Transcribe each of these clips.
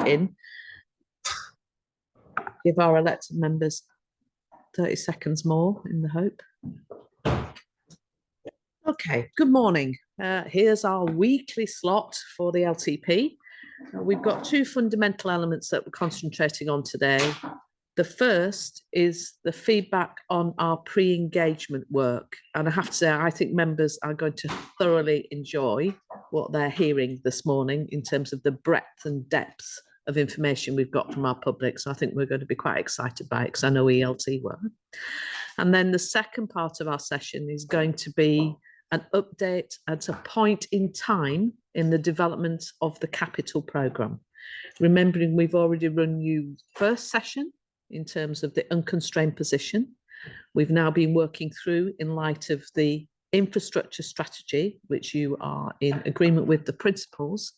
get in. Give our elected members 30 seconds more in the hope. Okay, good morning. Here's our weekly slot for the LTP. We've got two fundamental elements that we're concentrating on today. The first is the feedback on our pre-engagement work. And I have to say, I think members are going to thoroughly enjoy what they're hearing this morning in terms of the breadth and depth of information we've got from our public. So I think we're going to be quite excited by it because I know ELT were. And then the second part of our session is going to be an update at a point in time in the development of the capital programme. Remembering we've already run you first session in terms of the unconstrained position. We've now been working through in light of the infrastructure strategy, which you are in agreement with the principles,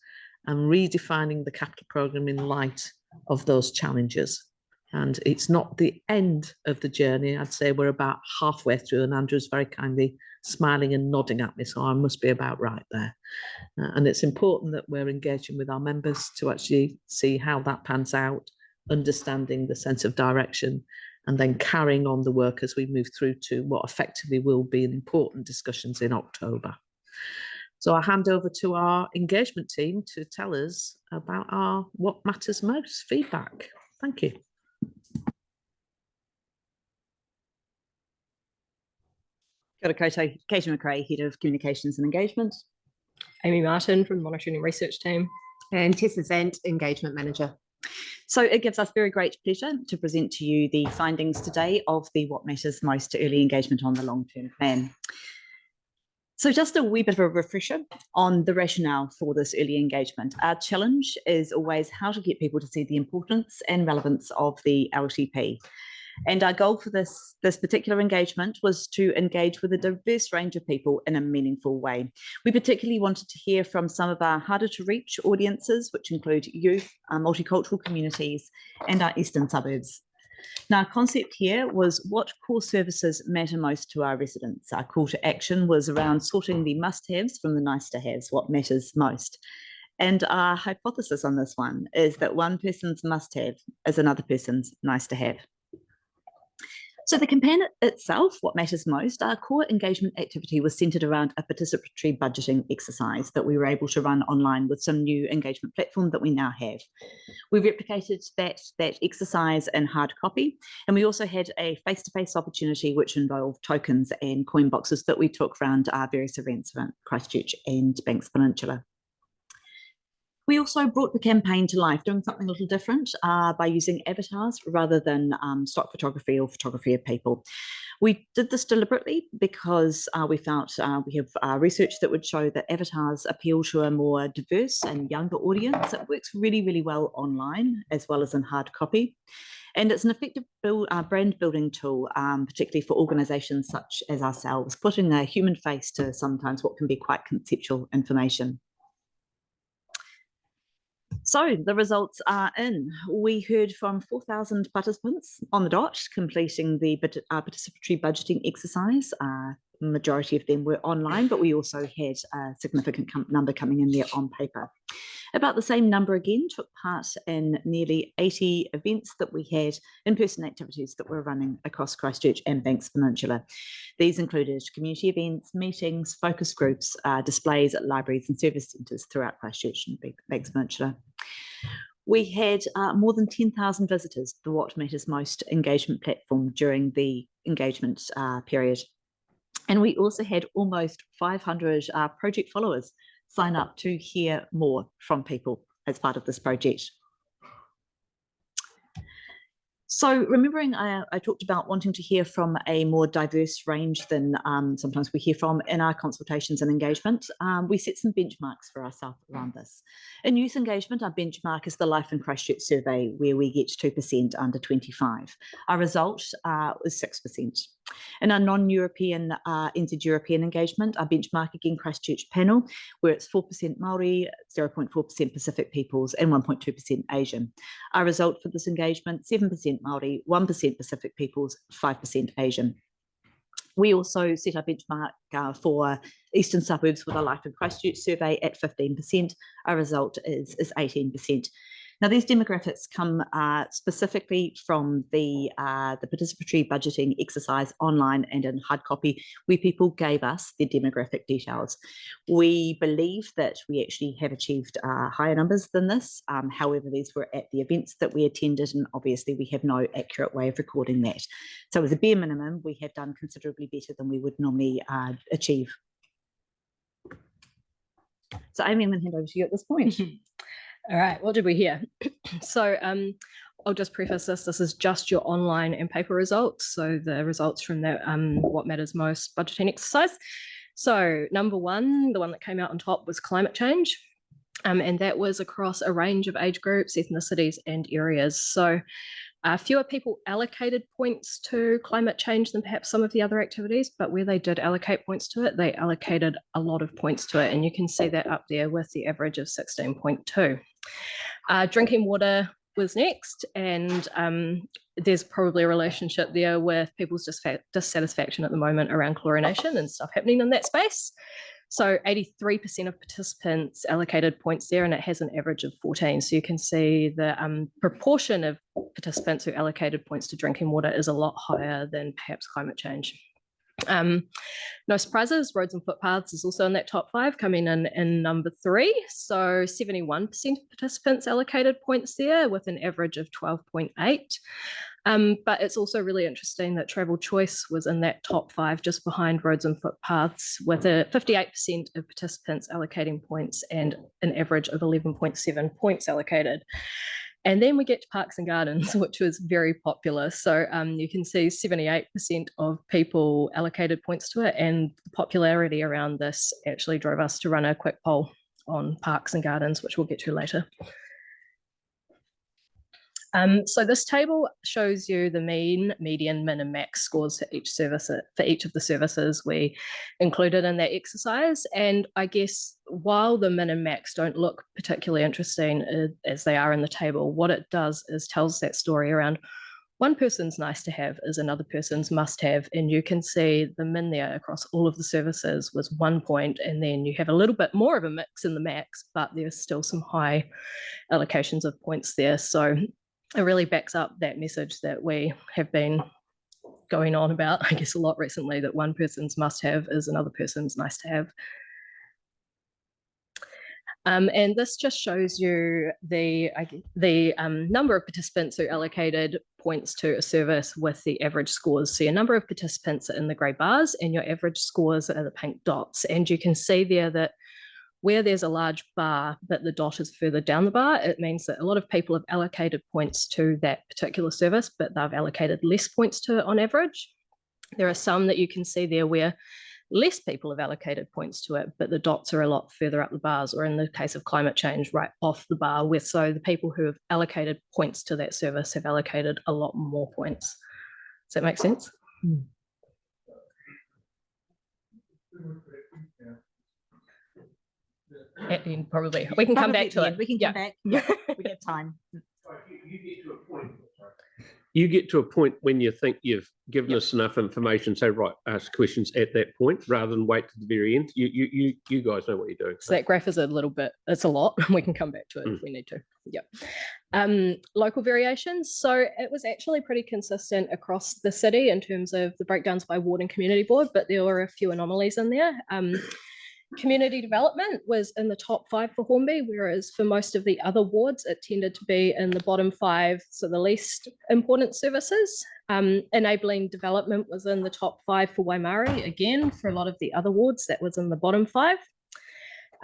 and redefining the capital programme in light of those challenges. And it's not the end of the journey. I'd say we're about halfway through, and Andrew's very kindly smiling and nodding at me, so I must be about right there. And it's important that we're engaging with our members to actually see how that pans out, understanding the sense of direction, and then carrying on the work as we move through to what effectively will be important discussions in October. So I'll hand over to our engagement team to tell us about our what matters most feedback. Thank you. Kia ora koutou, Katie McRae, Head of Communications and Engagement. Amy Martin from the Monitoring and Research Team. And Tessa Zant, Engagement Manager. So it gives us very great pleasure to present to you the findings today of the What Matters Most Early Engagement on the Long-Term Plan. So just a wee bit of a refresher on the rationale for this early engagement. Our challenge is always how to get people to see the importance and relevance of the LTP. And our goal for this particular engagement was to engage with a diverse range of people in a meaningful way. We particularly wanted to hear from some of our harder to reach audiences, which include youth, our multicultural communities, and our eastern suburbs. Now, our concept here was what core services matter most to our residents. Our call to action was around sorting the must-haves from the nice-to-haves, what matters most. And our hypothesis on this one is that one person's must-have is another person's nice-to-have. So the campaign itself, what matters most, our core engagement activity was centred around a participatory budgeting exercise that we were able to run online with some new engagement platform that we now have. We replicated that exercise in hard copy, and we also had a face-to-face opportunity which involved tokens and coin boxes that we took around our various events around Christchurch and Banks Peninsula. We also brought the campaign to life, doing something a little different by using avatars rather than stock photography or photography of people. We did this deliberately because we felt we have research that would show that avatars appeal to a more diverse and younger audience. It works really, really well online as well as in hard copy. And it's an effective brand building tool, particularly for organisations such as ourselves, putting a human face to sometimes what can be quite conceptual information. So the results are in. We heard from 4,000 participants on the dot completing the participatory budgeting exercise. Majority of them were online, but we also had a significant number coming in there on paper. About the same number again took part in nearly 80 events that we had, in-person activities that were running across Christchurch and Banks Peninsula. These included community events, meetings, focus groups, displays at libraries and service centres throughout Christchurch and Banks Peninsula. We had more than 10,000 visitors to What Matters Most engagement platform during the engagement period. And we also had almost 500 project followers sign up to hear more from people as part of this project. So remembering I talked about wanting to hear from a more diverse range than sometimes we hear from in our consultations and engagement, we set some benchmarks for ourselves around this. In youth engagement, our benchmark is the Life in Christchurch survey, where we get 2% under 25. Our result was 6%. In our non-European, NZ-European engagement, our benchmark again Christchurch panel, where it's 4% Māori, 0.4% Pacific peoples, and 1.2% Asian. Our result for this engagement, 7% Māori, 1% Pacific peoples, 5% Asian. We also set our benchmark for eastern suburbs with our Life in Christchurch survey at 15%. Our result is 18%. Now, these demographics come specifically from the participatory budgeting exercise online and in hard copy, where people gave us their demographic details. We believe that we actually have achieved higher numbers than this. However, these were at the events that we attended, and obviously we have no accurate way of recording that. So as a bare minimum, we have done considerably better than we would normally achieve. So Amy, I'm going to hand over to you at this point. All right, what did we hear? So I'll just preface this is just your online and paper results. So the results from that What Matters Most budgeting exercise. So number one, the one that came out on top was climate change. And that was across a range of age groups, ethnicities and areas. So fewer people allocated points to climate change than perhaps some of the other activities, but where they did allocate points to it, they allocated a lot of points to it. And you can see that up there with the average of 16.2. Drinking water was next, and there's probably a relationship there with people's dissatisfaction at the moment around chlorination and stuff happening in that space. So 83% of participants allocated points there, and it has an average of 14. So you can see the proportion of participants who allocated points to drinking water is a lot higher than perhaps climate change. No surprises, roads and footpaths is also in that top 5, coming in number 3. So 71% of participants allocated points there with an average of 12.8. But it's also really interesting that travel choice was in that top 5, just behind roads and footpaths, with a 58% of participants allocating points and an average of 11.7 points allocated. And then we get to parks and gardens, which was very popular. So you can see 78% of people allocated points to it, and the popularity around this actually drove us to run a quick poll on parks and gardens, which we'll get to later. So this table shows you the mean, median, min and max scores for each service, for each of the services we included in that exercise. And I guess while the min and max don't look particularly interesting as they are in the table, what it does is tells that story around one person's nice to have is another person's must have. And you can see the min there across all of the services was 1 point. And then you have a little bit more of a mix in the max, but there's still some high allocations of points there. So it really backs up that message that we have been going on about, I guess, a lot recently, that one person's must have is another person's nice to have. And this just shows you the number of participants who allocated points to a service with the average scores. So your number of participants are in the grey bars and your average scores are the pink dots. And you can see there that where there's a large bar, but the dot is further down the bar, it means that a lot of people have allocated points to that particular service, but they've allocated less points to it on average. There are some that you can see there where less people have allocated points to it, but the dots are a lot further up the bars, or in the case of climate change, right off the bar, where so the people who have allocated points to that service have allocated a lot more points. Does that make sense? Mm. Probably. We can come back to it. We can come back. Yeah, we have time. You get to a point when you think you've given us enough information, so right, ask questions at that point rather than wait to the very end. You guys know what you're doing. So that graph is a little bit, it's a lot. We can come back to it if we need to. Yeah. Local variations. So it was actually pretty consistent across the city in terms of the breakdowns by ward and community board, but there were a few anomalies in there. Community development was in the top 5 for Hornby, whereas for most of the other wards, it tended to be in the bottom 5, so the least important services. Enabling development was in the top 5 for Waimarie. Again, for a lot of the other wards, that was in the bottom 5.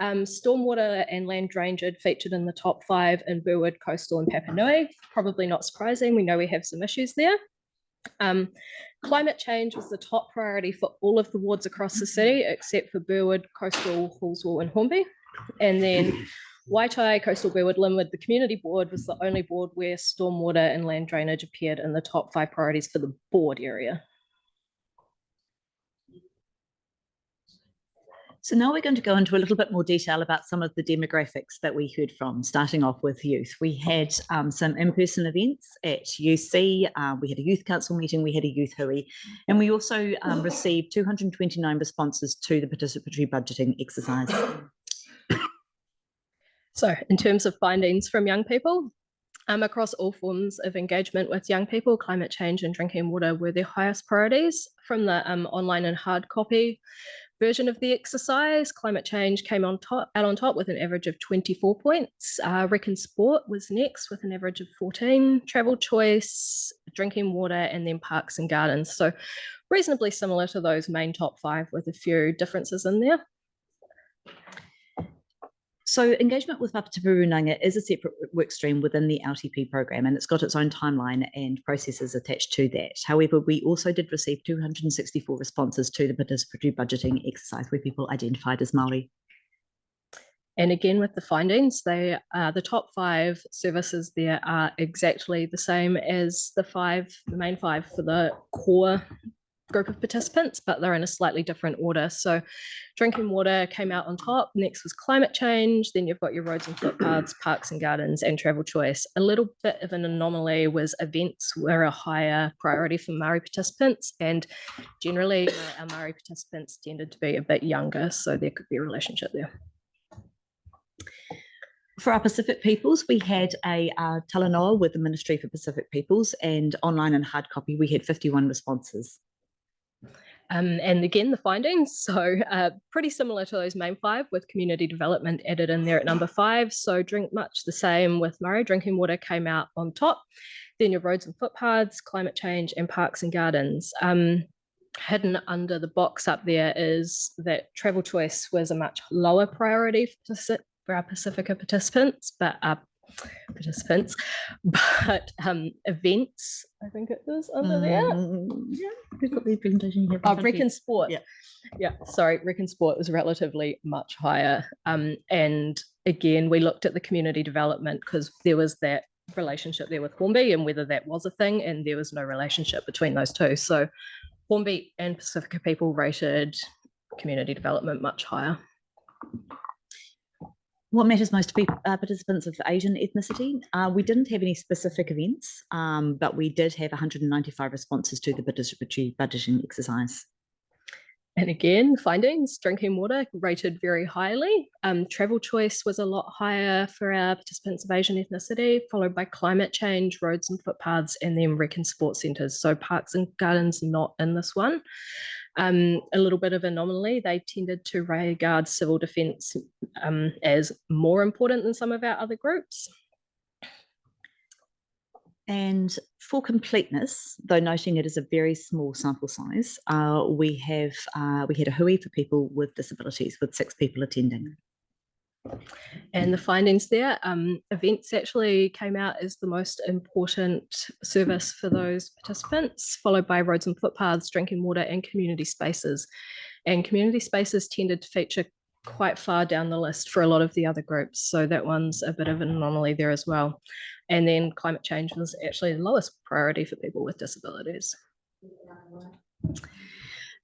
Stormwater and land drainage had featured in the top 5 in Burwood, Coastal and Papanui. Probably not surprising, we know we have some issues there. Climate change was the top priority for all of the wards across the city, except for Burwood, Coastal, Hallswell and Hornby. And then Waitai, Coastal, Burwood, Linwood, the community board was the only board where stormwater and land drainage appeared in the top 5 priorities for the board area. So now we're going to go into a little bit more detail about some of the demographics that we heard from, starting off with youth. We had some in-person events at UC, we had a youth council meeting, we had a youth hui, and we also received 229 responses to the participatory budgeting exercise. So in terms of findings from young people, Across all forms of engagement with young people, climate change and drinking water were their highest priorities. From the online and hard copy version of the exercise, climate change came out on top with an average of 24 points. Rec and sport was next with an average of 14, travel choice, drinking water, and then parks and gardens. So reasonably similar to those main top 5 with a few differences in there. So engagement with Mapitipu Runanga is a separate work stream within the LTP program, and it's got its own timeline and processes attached to that. However, we also did receive 264 responses to the participatory budgeting exercise where people identified as Māori. And again, with the findings, the top 5 services there are exactly the same as the main 5 for the core group of participants, but they're in a slightly different order. So drinking water came out on top. Next was climate change. Then you've got your roads and footpaths, parks and gardens, and travel choice. A little bit of an anomaly was events were a higher priority for Māori participants, and generally our Māori participants tended to be a bit younger, so there could be a relationship there. For our Pacific Peoples, we had a talanoa with the Ministry for Pacific Peoples, and online and hard copy, we had 51 responses. And again, the findings, so pretty similar to those main 5 with community development added in there at number 5. So drink much the same with Māori. Drinking water came out on top. Then your roads and footpaths, climate change, and parks and gardens. Hidden under the box up there is that travel choice was a much lower priority for our Pacifica participants, but events, I think it was under there. Yeah, we've got the presentation here. Rec and sport. Yeah, sorry, rec and sport was relatively much higher. And again, we looked at the community development because there was that relationship there with Hornby and whether that was a thing, and there was no relationship between those two. So Hornby and Pacifica people rated community development much higher. What matters most to participants of Asian ethnicity? We didn't have any specific events, but we did have 195 responses to the participatory budgeting exercise. And again, findings, drinking water rated very highly. Travel choice was a lot higher for our participants of Asian ethnicity, followed by climate change, roads and footpaths, and then rec and sports centres. So parks and gardens not in this one. A little bit of anomaly, they tended to regard civil defence as more important than some of our other groups. And for completeness, though noting it is a very small sample size, we had a hui for people with disabilities with 6 people attending. And the findings there, events actually came out as the most important service for those participants, followed by roads and footpaths, drinking water, and community spaces. And community spaces tended to feature quite far down the list for a lot of the other groups. So that one's a bit of an anomaly there as well. And then climate change was actually the lowest priority for people with disabilities.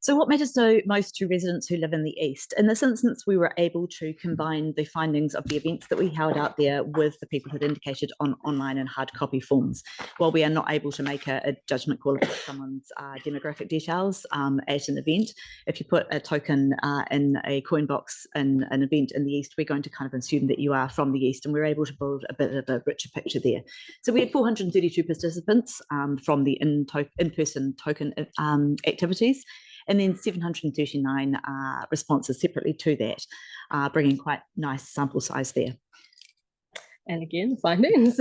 So what matters most to residents who live in the East? In this instance, we were able to combine the findings of the events that we held out there with the people who'd indicated on online and hard copy forms. While we are not able to make a judgment call about someone's demographic details at an event, if you put a token in a coin box in an event in the East, we're going to kind of assume that you are from the East, and we're able to build a bit of a richer picture there. So we had 432 participants from the in-person token activities, and then 739 responses separately to that, bringing quite nice sample size there. And again, findings.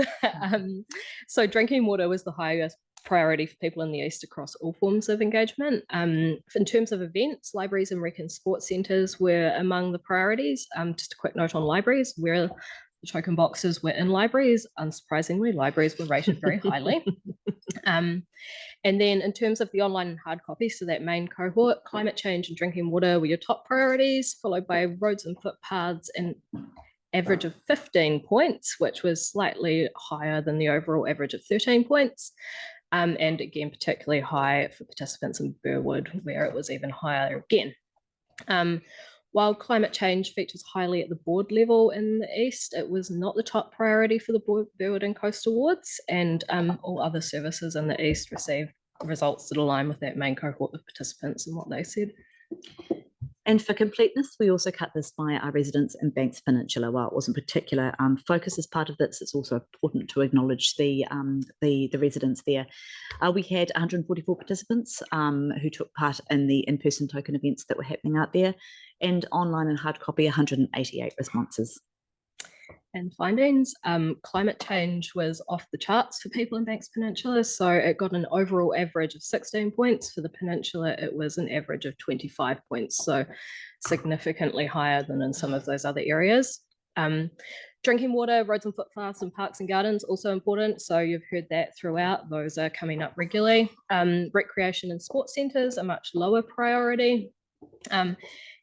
So drinking water was the highest priority for people in the East across all forms of engagement. In terms of events, libraries and rec and sports centres were among the priorities. Just a quick note on libraries, where the token boxes were in libraries. Unsurprisingly, libraries were rated very highly. And then in terms of the online and hard copy, so that main cohort, climate change and drinking water were your top priorities, followed by roads and footpaths, and average of 15 points, which was slightly higher than the overall average of 13 points. And again, particularly high for participants in Burwood, where it was even higher again. While climate change features highly at the board level in the East, it was not the top priority for the Burwood and Coast Awards, and all other services in the East received results that align with that main cohort of participants and what they said. And for completeness, we also cut this by our residents in Banks Peninsula. While it wasn't particular focus as part of this, it's also important to acknowledge the residents there. We had 144 participants who took part in the in-person token events that were happening out there, and online and hard copy 188 responses. And findings, climate change was off the charts for people in Banks Peninsula. So it got an overall average of 16 points. For the peninsula, it was an average of 25 points. So significantly higher than in some of those other areas. Drinking water, roads and footpaths, and parks and gardens, also important. So you've heard that throughout. Those are coming up regularly. Recreation and sports centres are much lower priority.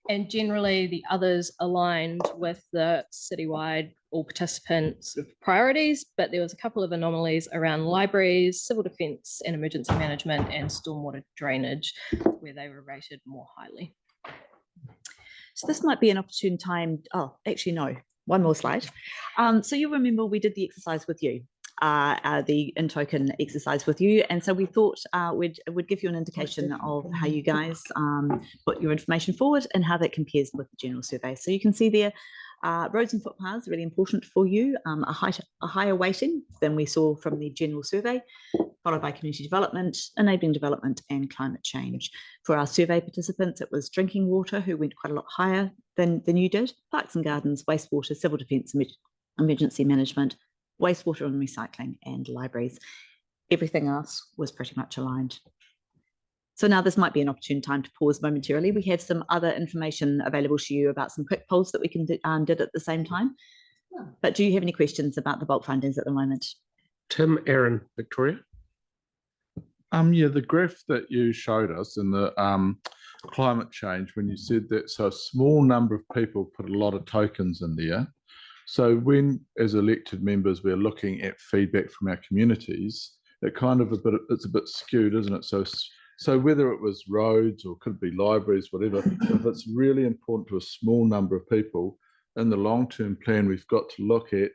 And generally the others aligned with the citywide all participant sort of priorities, but there was a couple of anomalies around libraries, civil defence and emergency management, and stormwater drainage, where they were rated more highly. So this might be an opportune time. Oh, actually, no, one more slide. So you remember we did the exercise with you, the in-token exercise with you. And so we thought we'd give you an indication of how you guys put your information forward and how that compares with the general survey. So you can see there, roads and footpaths are really important for you, a higher weighting than we saw from the general survey, followed by community development, enabling development, and climate change. For our survey participants, it was drinking water, who went quite a lot higher than you did, parks and gardens, wastewater, civil defence, emergency management, wastewater and recycling, and libraries. Everything else was pretty much aligned. So now this might be an opportune time to pause momentarily. We have some other information available to you about some quick polls that we can did at the same time. But do you have any questions about the bulk findings at the moment? Tim, Aaron, Victoria. Yeah, the graph that you showed us in the climate change, when you said that, so a small number of people put a lot of tokens in there. So when, as elected members, we're looking at feedback from our communities, it's a bit skewed, isn't it? So whether it was roads or could be libraries, whatever, if it's really important to a small number of people, in the long-term plan, we've got to look at,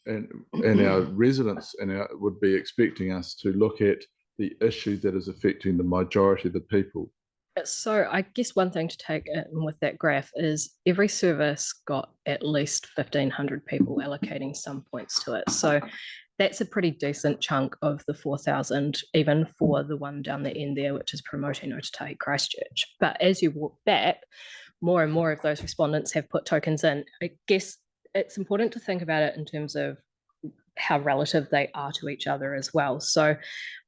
and our residents would be expecting us to look at the issue that is affecting the majority of the people. So I guess one thing to take in with that graph is every service got at least 1,500 people allocating some points to it. So that's a pretty decent chunk of the 4,000, even for the one down the end there, which is Promoting Otautahi Christchurch. But as you walk back, more and more of those respondents have put tokens in. I guess it's important to think about it in terms of how relative they are to each other as well. So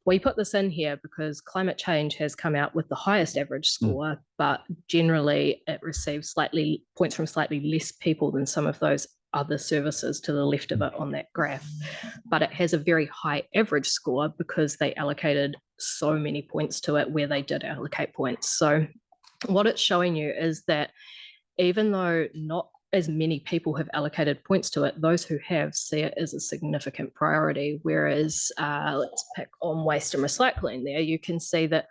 we put this in here because climate change has come out with the highest average score, but generally it receives points from slightly less people than some of those other services to the left of it on that graph. But it has a very high average score because they allocated so many points to it where they did allocate points. So what it's showing you is that even though not as many people have allocated points to it, those who have see it as a significant priority. Whereas let's pick on waste and recycling there, you can see that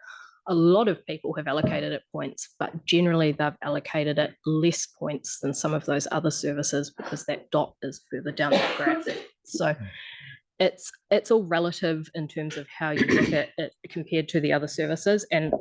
a lot of people have allocated it points, but generally they've allocated it less points than some of those other services because that dot is further down the graph. So it's all relative in terms of how you look at it compared to the other services. And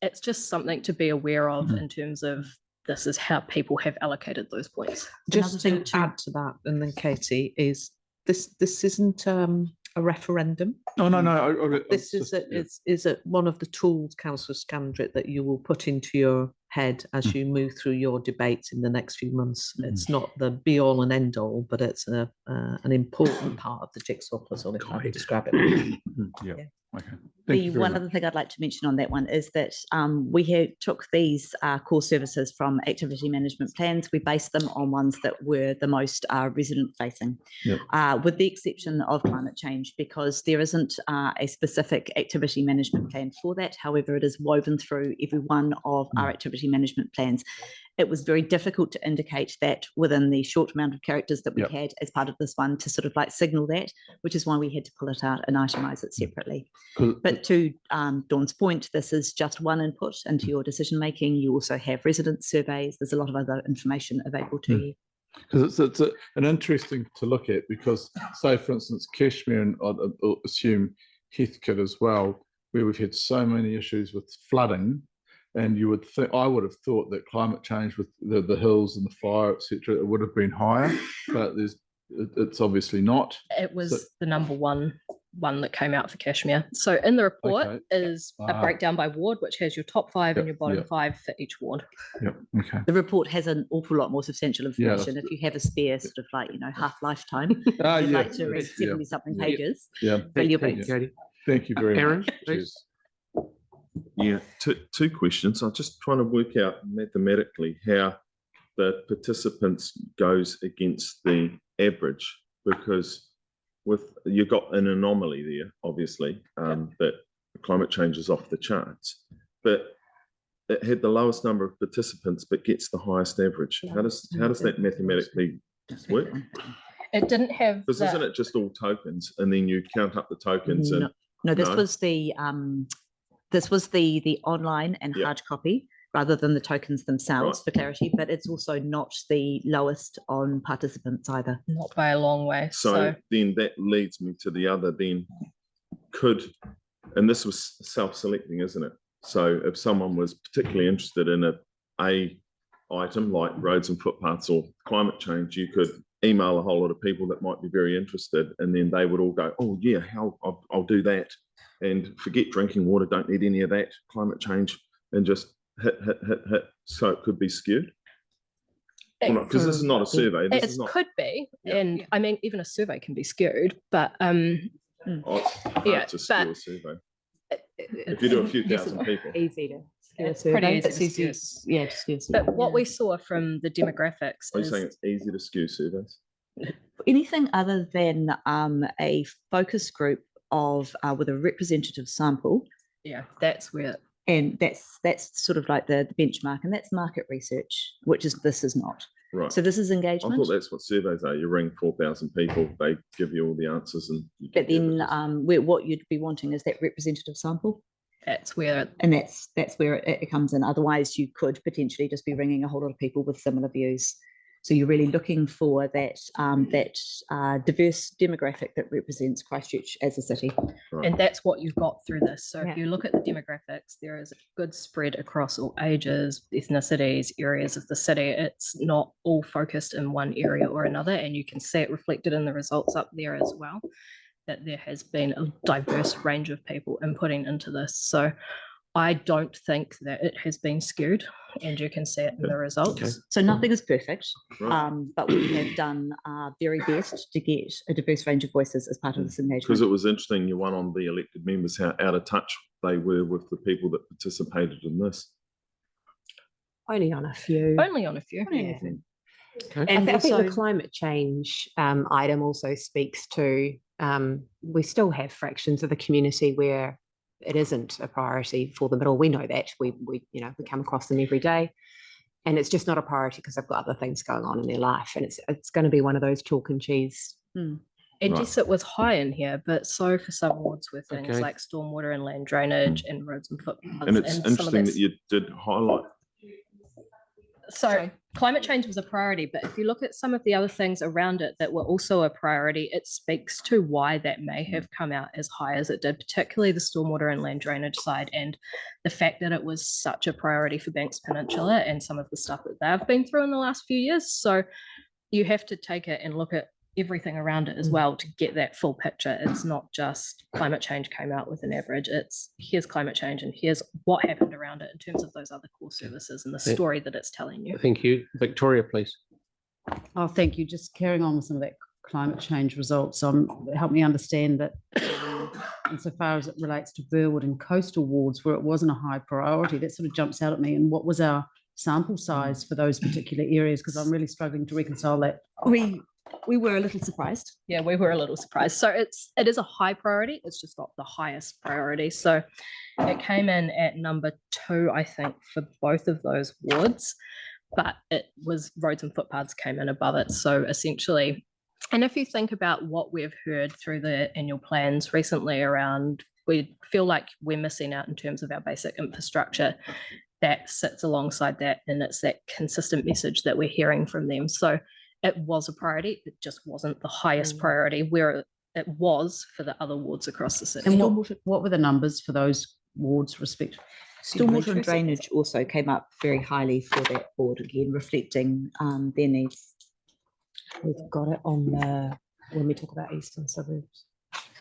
it's just something to be aware of in terms of this is how people have allocated those points. Just to add to that, and then Katie, is this isn't a referendum. No. This is one of the tools, Councillor Scandrett, that you will put into your head as you move through your debates in the next few months. It's not the be all and end all, but it's an important part of the jigsaw puzzle, if I can describe it. Yeah. Okay. The one other thing I'd like to mention on that one is that we took these core services from activity management plans. We based them on ones that were the most resident facing, with the exception of climate change, because there isn't a specific activity management plan for that. However, it is woven through every one of our activity management plans. It was very difficult to indicate that within the short amount of characters that we had as part of this one to sort of like signal that, which is why we had to pull it out and itemise it separately. But to Dawn's point, this is just one input into your decision making. You also have resident surveys. There's a lot of other information available to you. Because it's an interesting to look at, because say for instance Cashmere, and I'll assume Heathcote as well, where we've had so many issues with flooding, And you would think, I would have thought that climate change with the hills and the fire, etc., it would have been higher, but it's obviously not. It was the number one that came out for Kashmir. So in the report is a breakdown by ward, which has your top 5 and your bottom 5 for each ward. Yep. Okay. The report has an awful lot more substantial information. If you have a spare sort of like, half lifetime, you'd like to read 70 something pages. Yeah. Valuable. Thank you very Aaron, much. please. Yeah, two questions. I'm just trying to work out mathematically how the participants goes against the average, because you've got an anomaly there, obviously, that climate change is off the charts, but it had the lowest number of participants but gets the highest average. How does that mathematically work? It didn't have, because isn't it just all tokens and then you count up the tokens? No, this was the online and hard copy rather than the tokens themselves, for clarity, but it's also not the lowest on participants either. not by a long way. So then that leads me to the other, then and this was self-selecting, isn't it? So if someone was particularly interested in a item like roads and footpaths or climate change, you could email a whole lot of people that might be very interested, and then they would all go, oh yeah, I'll do that, and forget drinking water, don't need any of that, climate change, and just hit. So it could be skewed. Because this is not a survey. This could be, and I mean, even a survey can be skewed, but it's a skew survey. If you do a few thousand people, Easy to skew a It's survey. pretty It's easy to easy. skew. Yeah, to skew a survey. But what we saw from the demographics are you is saying it's easy to skew surveys? Anything other than a focus group of with a representative sample, that's where and that's sort of like the benchmark, and that's market research, which this is not. Right. So this is I engagement. thought that's what surveys are. You ring 4,000 people, they give you all the answers, and But then what you'd be wanting is that representative sample, that's where and that's where it comes in. Otherwise, you could potentially just be ringing a whole lot of people with similar views. So you're really looking for that diverse demographic that represents Christchurch as a city. Right. and that's what you've got through this. So if you look at the demographics, there is a good spread across all ages, ethnicities, areas of the city. It's not all focused in one area or another, and you can see it reflected in the results up there as well, that there has been a diverse range of people inputting into this. So I don't think that it has been skewed, and you can see it in the results. Okay. So nothing is perfect, Right. but we have done our very best to get a diverse range of voices as part of this engagement. Because it was interesting, you won on the elected members, how out of touch they were with the people that participated in this. Only on a few. Only on a few. Yeah. Okay. And I think also- the climate change item also speaks to we still have fractions of the community where it isn't a priority for them at all. We know that we come across them every day, and it's just not a priority because they've got other things going on in their life, and it's going to be one of those chalk and cheese. And Right. yes, it was high in here, but so for some wards with things Okay. like stormwater and land drainage and roads and footpaths. And it's some of interesting that's- that you did highlight. So climate change was a priority, but if you look at some of the other things around it that were also a priority, it speaks to why that may have come out as high as it did, particularly the stormwater and land drainage side, and the fact that it was such a priority for Banks Peninsula and some of the stuff that they've been through in the last few years. So you have to take it and look at everything around it as well to get that full picture. It's not just climate change came out with an average, it's here's climate change and here's what happened around it in terms of those other core services and the Yeah. story that it's telling you. Thank you. Victoria, please. Oh, thank you. Just carrying on with some of that climate change results, help me understand that insofar as it relates to Burwood and coastal wards where it wasn't a high priority, that sort of jumps out at me. And what was our sample size for those particular areas? Because I'm really struggling to reconcile that. We were a little surprised. Yeah, we were a little surprised. So it is a high priority. It's just not the highest priority. So it came in at number 2, I think, for both of those wards, but it was roads and footpaths came in above it. So essentially, and if you think about what we've heard through the annual plans recently around, we feel like we're missing out in terms of our basic infrastructure. That sits alongside that, and it's that consistent message that we're hearing from them. So it was a priority, it just wasn't the highest priority where it was for the other wards across the city. And what were the numbers for those wards respectively? Stormwater and Teresa? drainage also came up very highly for that board, again reflecting their needs. We've got it on the, when we talk about eastern suburbs.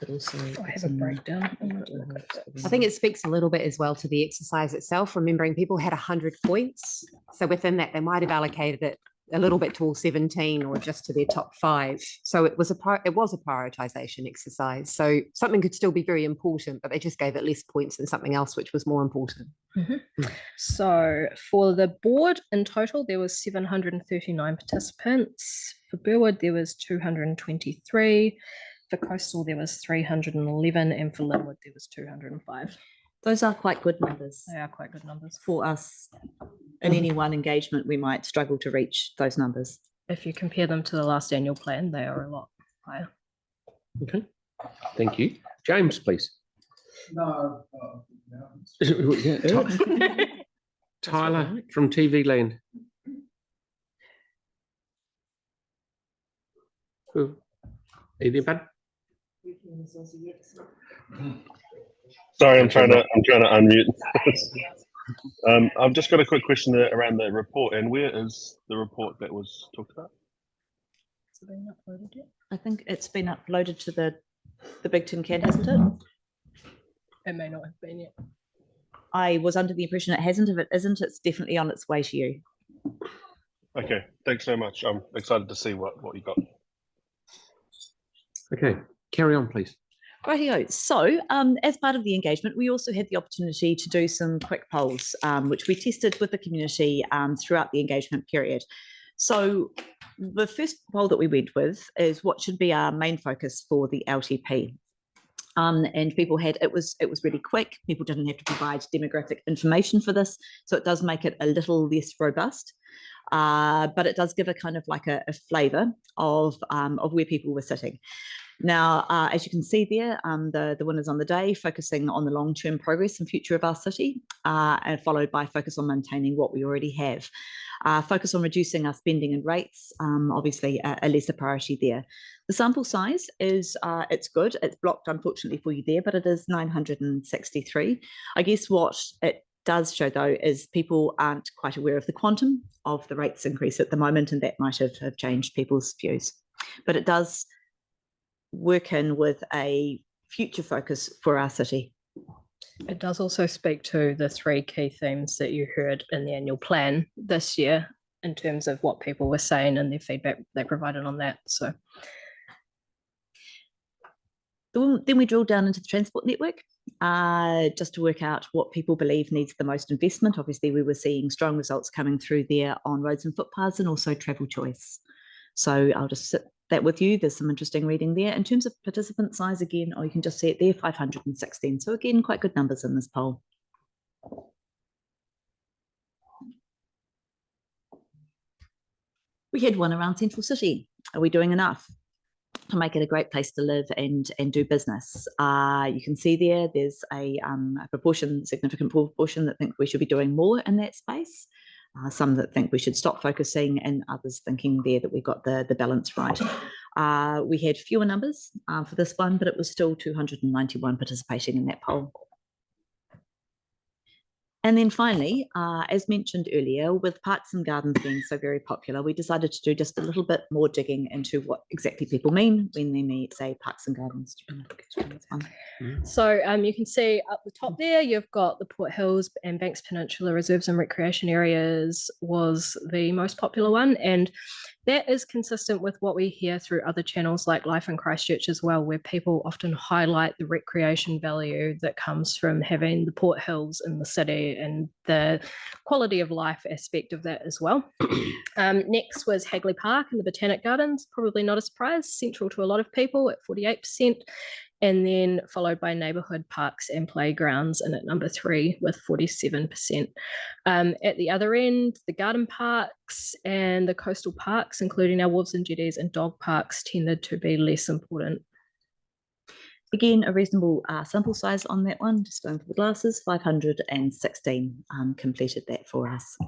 But also I have a breakdown. I'm gonna look at that. I think it speaks a little bit as well to the exercise itself, remembering people had 100 points. So within that, they might have allocated it a little bit to all 17 or just to their top 5. So it was a prioritization exercise. So something could still be very important, but they just gave it less points than something else, which was more important. So for the board in total, there was 739 participants. For Burwood, there was 223. For coastal, there was 311, and for Linwood, there was 205. Those are quite good numbers They are quite good numbers. for us. In any one engagement, we might struggle to reach those numbers. If you compare them to the last annual plan, they are a lot higher. Okay, thank you. James, please. No. Yeah, Tyler from TV Land. Cool. Anything, bud? Sorry, I'm trying to unmute. I've just got a quick question around the report. And where is the report that was talked about? Has it been uploaded yet? I think it's been uploaded to the Big Tin Can, hasn't it? It may not have been yet. I was under the impression it hasn't. If it isn't, it's definitely on its way to you. Okay, thanks so much. I'm excited to see what you got. Okay, carry on, please. Rightio. So as part of the engagement, we also had the opportunity to do some quick polls, which we tested with the community throughout the engagement period. So the first poll that we went with is what should be our main focus for the LTP. And people had, it was really quick. People didn't have to provide demographic information for this. So it does make it a little less robust. But it does give a kind of like a flavour of where people were sitting. Now, as you can see there, the winners on the day focusing on the long-term progress and future of our city, and followed by focus on maintaining what we already have. Focus on reducing our spending and rates, obviously a lesser priority there. The sample size is, it's good. It's blocked, unfortunately, for you there, but it is 963. I guess what it does show, though, is people aren't quite aware of the quantum of the rates increase at the moment, and that might have changed people's views. But it does work in with a future focus for our city. It does also speak to the 3 key themes that you heard in the annual plan this year in terms of what people were saying and their feedback they provided on that. So then we drilled down into the transport network just to work out what people believe needs the most investment. Obviously, we were seeing strong results coming through there on roads and footpaths and also travel choice. So I'll just sit that with you. There's some interesting reading there. In terms of participant size, again, you can just see it there, 516. So again, quite good numbers in this poll. We had one around Central City. Are we doing enough to make it a great place to live and do business? You can see there's a significant proportion that think we should be doing more in that space. Some that think we should stop focusing, and others thinking there that we got the balance right. We had fewer numbers for this one, but it was still 291 participating in that poll. And then finally, as mentioned earlier, with parks and gardens being so very popular, we decided to do just a little bit more digging into what exactly people mean when they say parks and gardens. So you can see up the top there, you've got the Port Hills and Banks Peninsula Reserves and Recreation Areas was the most popular one. And that is consistent with what we hear through other channels like Life in Christchurch as well, where people often highlight the recreation value that comes from having the Port Hills in the city and the quality of life aspect of that as well. Next was Hagley Park and the Botanic Gardens, probably not a surprise, central to a lot of people at 48%. And then followed by neighbourhood parks and playgrounds, and at number 3 with 47%. At the other end, the garden parks and the coastal parks, including our wharves and jetties and dog parks, tended to be less important. Again, a reasonable sample size on that one, just going for the glasses, 516 completed that for us.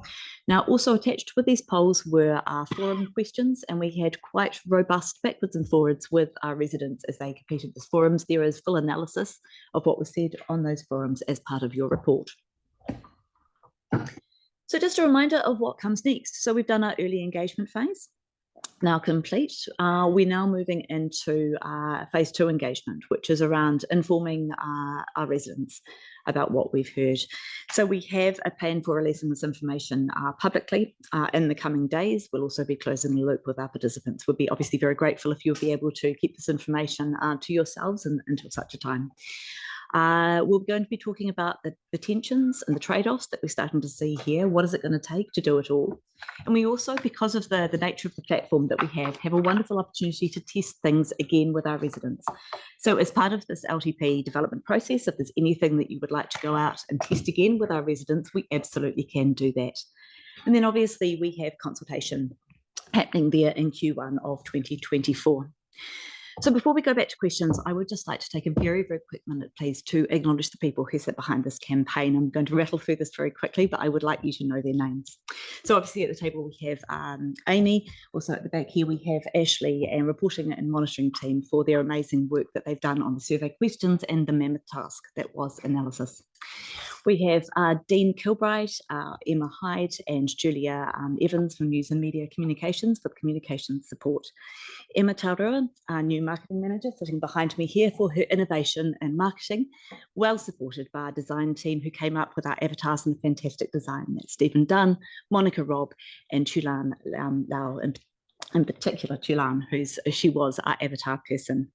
Now, also attached with these polls were our forum questions, and we had quite robust backwards and forwards with our residents as they completed these forums. There is full analysis of what was said on those forums as part of your report. So just a reminder of what comes next. So we've done our early engagement phase, now complete. We're now moving into phase 2 engagement, which is around informing our residents about what we've heard. So we have a plan for releasing this information publicly in the coming days. We'll also be closing the loop with our participants. We'll be obviously very grateful if you'll be able to keep this information to yourselves until such a time. We're going to be talking about the tensions and the trade-offs that we're starting to see here. What is it going to take to do it all? And we also, because of the nature of the platform that we have a wonderful opportunity to test things again with our residents. So as part of this LTP development process, if there's anything that you would like to go out and test again with our residents, we absolutely can do that. And then obviously we have consultation happening there in Q1 of 2024. So before we go back to questions, I would just like to take a very, very quick minute, please, to acknowledge the people who sit behind this campaign. I'm going to rattle through this very quickly, but I would like you to know their names. So obviously at the table we have Amy, also at the back here we have Ashley and reporting and monitoring team for their amazing work that they've done on the survey questions and the mammoth task that was analysis. We have Dean Kilbride, Emma Hyde and Julia Evans from News and Media Communications for communications support. Emma Taurua, our new marketing manager, sitting behind me here for her innovation and marketing, well supported by our design team who came up with our avatars and the fantastic design. That's Stephen Dunn, Monica Robb and Tulan Lau, in particular Tulan, she was our avatar person.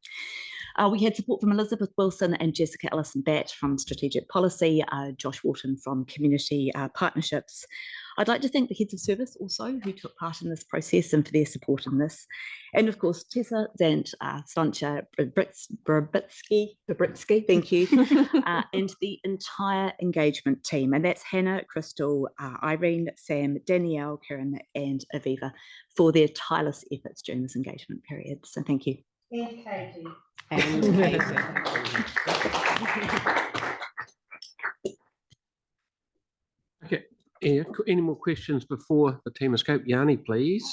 We had support from Elizabeth Wilson and Jessica Ellison-Batt from Strategic Policy, Josh Wharton from Community Partnerships. I'd like to thank the heads of service also who took part in this process and for their support in this. And of course, Tessa, Zant, Slancha, Brabitsky, thank you, and the entire engagement team. And that's Hannah, Crystal, Irene, Sam, Danielle, Karen, and Aviva for their tireless efforts during this engagement period. So thank you. And Katie. And Okay, any more questions before the team escape? Yanni, please.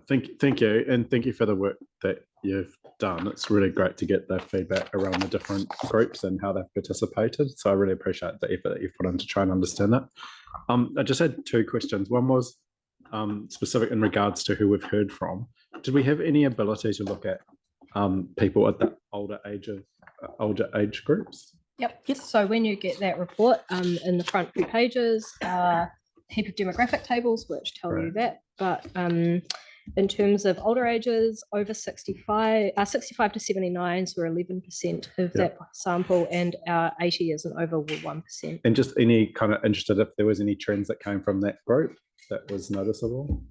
Thank you, and thank you for the work that you've done. It's really great to get the feedback around the different groups and how they've participated. So I really appreciate the effort that you've put in to try and understand that. I just had 2 questions. One was specific in regards to who we've heard from. Did we have any ability to look at people at the older age groups? Yep. So when you get that report, in the front few pages, a heap of demographic tables which tell you that. But in terms of older ages, over 65 to 79, so we're 11% of that sample, and our 80 years and over were 1%. And just any kind of interested if there was any trends that came from that group that was noticeable?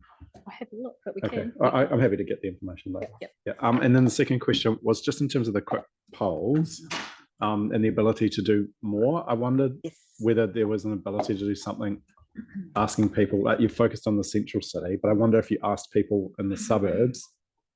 I haven't looked, but we Okay, can. I'm happy to get the information later. Yep. Yeah. And then the second question was just in terms of the quick polls and the ability to do more. I wondered whether there was an ability to do something, asking people, like you focused on the central city, but I wonder if you asked people in the suburbs,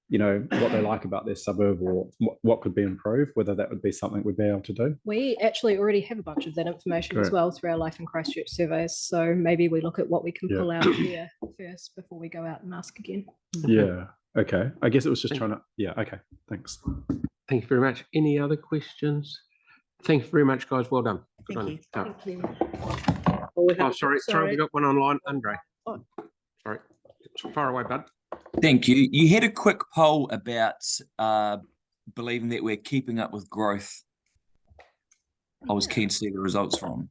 you know, what they like about their suburb or what could be improved, whether that would be something we'd be able to do. We actually already have a bunch of that information as well through our Life in Christchurch surveys. So maybe we look at what we can pull out there first before we go out and ask again. Yeah. Okay. I guess it was just trying to, okay. Thanks. Thank you very much. Any other questions? Thank you very much, guys. Well done. Good Thank you. Thank you. Oh, sorry, we got one online. Andre. Oh. Sorry. Far away, bud. Thank you. You had a quick poll about believing that we're keeping up with growth. I was keen to see the results from.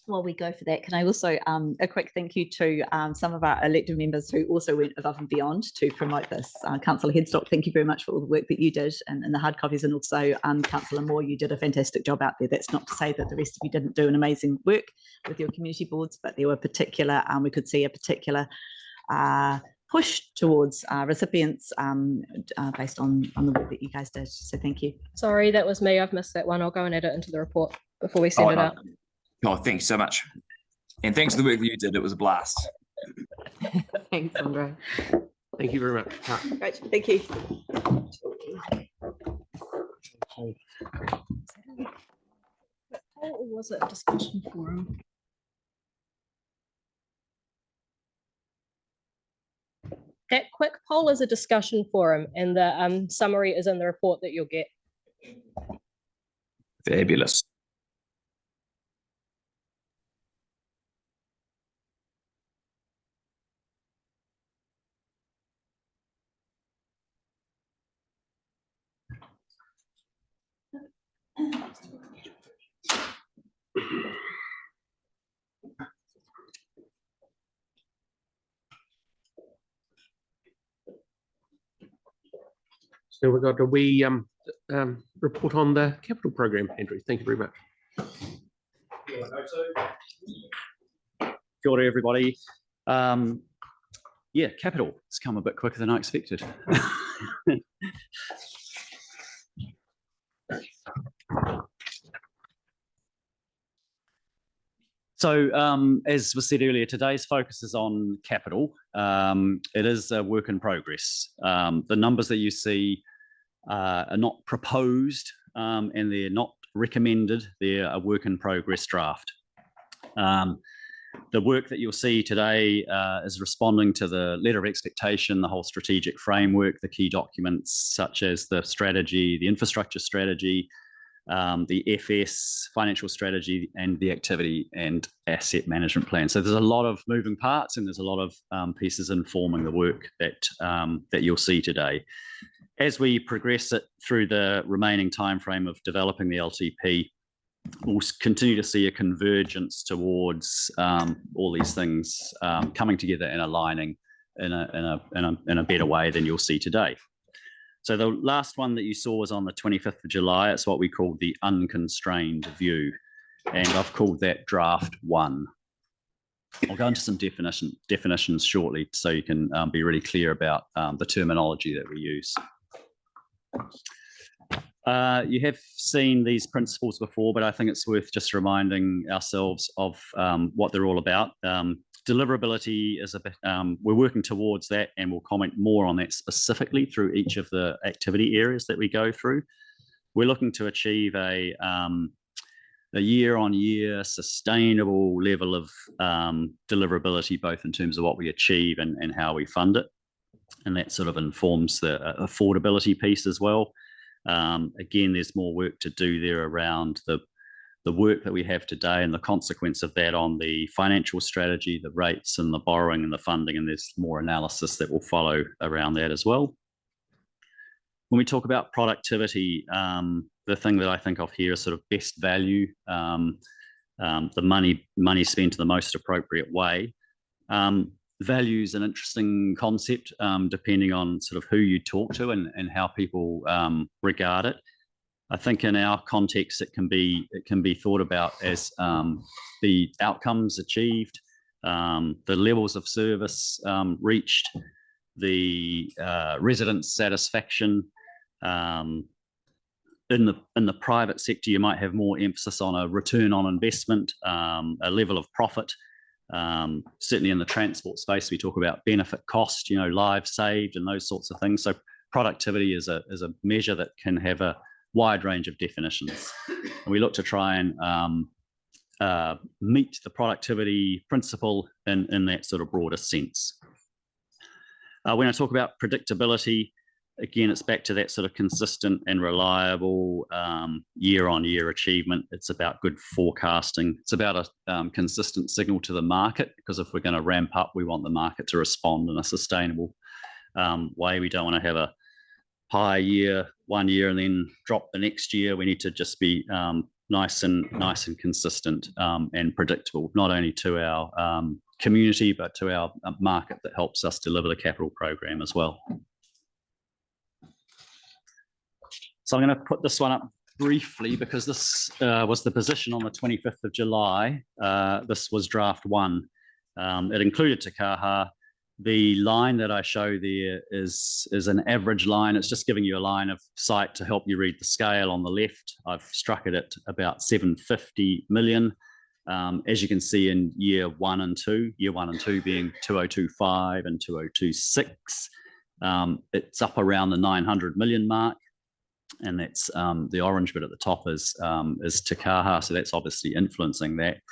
While we go for that, can I also a quick thank you to some of our elected members who also went above and beyond to promote this. Councillor Headstock, thank you very much for all the work that you did and the hard copies, and also Councillor Moore, you did a fantastic job out there. That's not to say that the rest of you didn't do an amazing work with your community boards, but there were particular, we could see a particular push towards recipients based on the work that you guys did. So thank you. Sorry, that was me. I've missed that one. I'll go and edit into the report before we send it out. Oh, thanks so much. And thanks for the work that you did. It was a blast. thanks, Andre. Thank you very much. Great, thank you. Or was it a discussion forum? That quick poll is a discussion forum, and the summary is in the report that you'll get. Fabulous. So we've got a wee report on the capital program, Andrew. Thank you very much. Kia ora, everybody. Yeah, capital. It's come a bit quicker than I expected. So, as was said earlier, today's focus is on capital. It is a work in progress. The numbers that you see are not proposed and they're not recommended. They're a work in progress draft. The work that you'll see today is responding to the letter of expectation, the whole strategic framework, the key documents such as the strategy, the infrastructure strategy, the FS, financial strategy, and the activity and asset management plan. So there's a lot of moving parts and there's a lot of pieces informing the work that you'll see today. As we progress it through the remaining timeframe of developing the LTP, we'll continue to see a convergence towards all these things coming together and aligning in a better way than you'll see today. So the last one that you saw was on the 25th of July. It's what we call the unconstrained view, and I've called that draft 1. I'll go into some definitions shortly so you can be really clear about the terminology that we use. You have seen these principles before, but I think it's worth just reminding ourselves of what they're all about. Deliverability is a bit, we're working towards that, and we'll comment more on that specifically through each of the activity areas that we go through. We're looking to achieve a year-on-year sustainable level of deliverability, both in terms of what we achieve and how we fund it. And that sort of informs the affordability piece as well. Again, there's more work to do there around the work that we have today and the consequence of that on the financial strategy, the rates and the borrowing and the funding, and there's more analysis that will follow around that as well. When we talk about productivity, the thing that I think of here is sort of best value, the money spent in the most appropriate way. Value is an interesting concept depending on sort of who you talk to and how people regard it. I think in our context, it can be thought about as the outcomes achieved, the levels of service reached, the resident satisfaction. In the private sector, you might have more emphasis on a return on investment, a level of profit. Certainly in the transport space, we talk about benefit cost, lives saved and those sorts of things. So productivity is a measure that can have a wide range of definitions. And we look to try and meet the productivity principle in that sort of broader sense. When I talk about predictability, again, it's back to that sort of consistent and reliable year-on-year achievement. It's about good forecasting. It's about a consistent signal to the market, because if we're going to ramp up, we want the market to respond in a sustainable way. We don't want to have a high year one year and then drop the next year. We need to just be nice and consistent and predictable, not only to our community, but to our market that helps us deliver the capital program as well. So I'm going to put this one up briefly because this was the position on the 25th of July. This was draft 1. It included Te Kaha. The line that I show there is an average line. It's just giving you a line of sight to help you read the scale on the left. I've struck it at about 750 million. As you can see in year 1 and 2, year 1 and 2 being 2025 and 2026, it's up around the 900 million mark. And that's the orange bit at the top is Te Kaha, so that's obviously influencing that.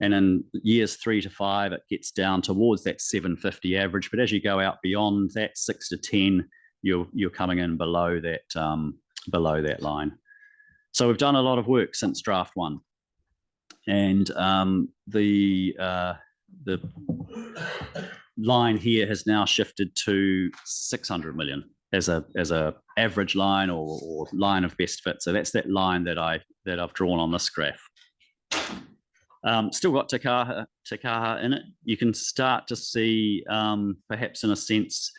And in years 3 to 5, it gets down towards that 750 average. But as you go out beyond that 6 to 10, you're coming in below that line. So we've done a lot of work since draft 1, and the line here has now shifted to 600 million as a average line or line of best fit. So that's that line that I've drawn on this graph. Still got Te Kaha in it. You can start to see, perhaps in a sense,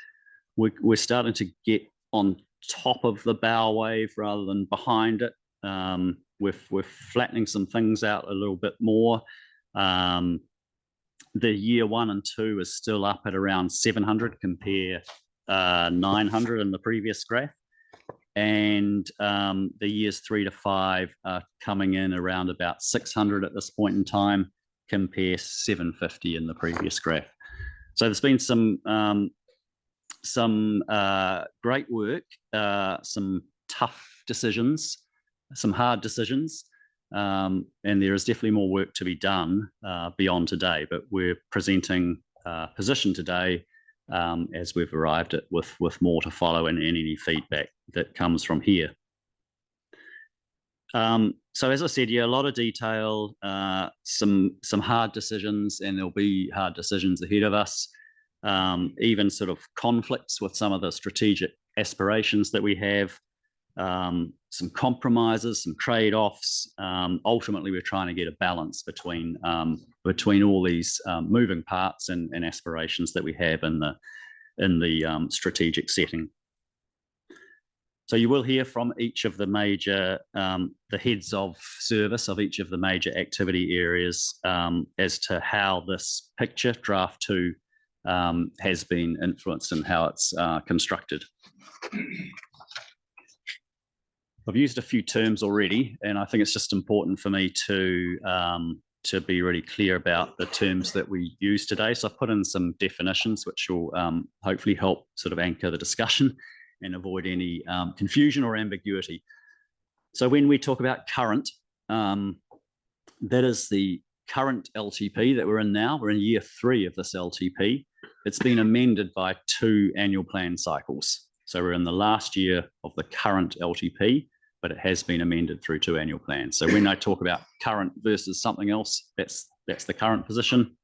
we're starting to get on top of the bow wave rather than behind it. We're flattening some things out a little bit more. The year 1 and 2 is still up at around 700, compare 900 in the previous graph. And the years 3 to 5 are coming in around about 600 at this point in time, compare 750 in the previous graph. So there's been some great work, some tough decisions, some hard decisions, and there is definitely more work to be done beyond today, but we're presenting a position today as we've arrived at with more to follow and any feedback that comes from here. So as I said, yeah, a lot of detail, some hard decisions, and there'll be hard decisions ahead of us, even sort of conflicts with some of the strategic aspirations that we have, some compromises, some trade-offs. Ultimately, we're trying to get a balance between all these moving parts and aspirations that we have in the strategic setting. So you will hear from each of the major, the heads of service of each of the major activity areas as to how this picture, draft 2, has been influenced and how it's constructed. I've used a few terms already, and I think it's just important for me to be really clear about the terms that we use today. So I've put in some definitions which will hopefully help sort of anchor the discussion and avoid any confusion or ambiguity. So when we talk about current, that is the current LTP that we're in now. We're in year 3 of this LTP. It's been amended by 2 annual plan cycles. So we're in the last year of the current LTP, but it has been amended through 2 annual plans. So when I talk about current versus something else, that's the current position.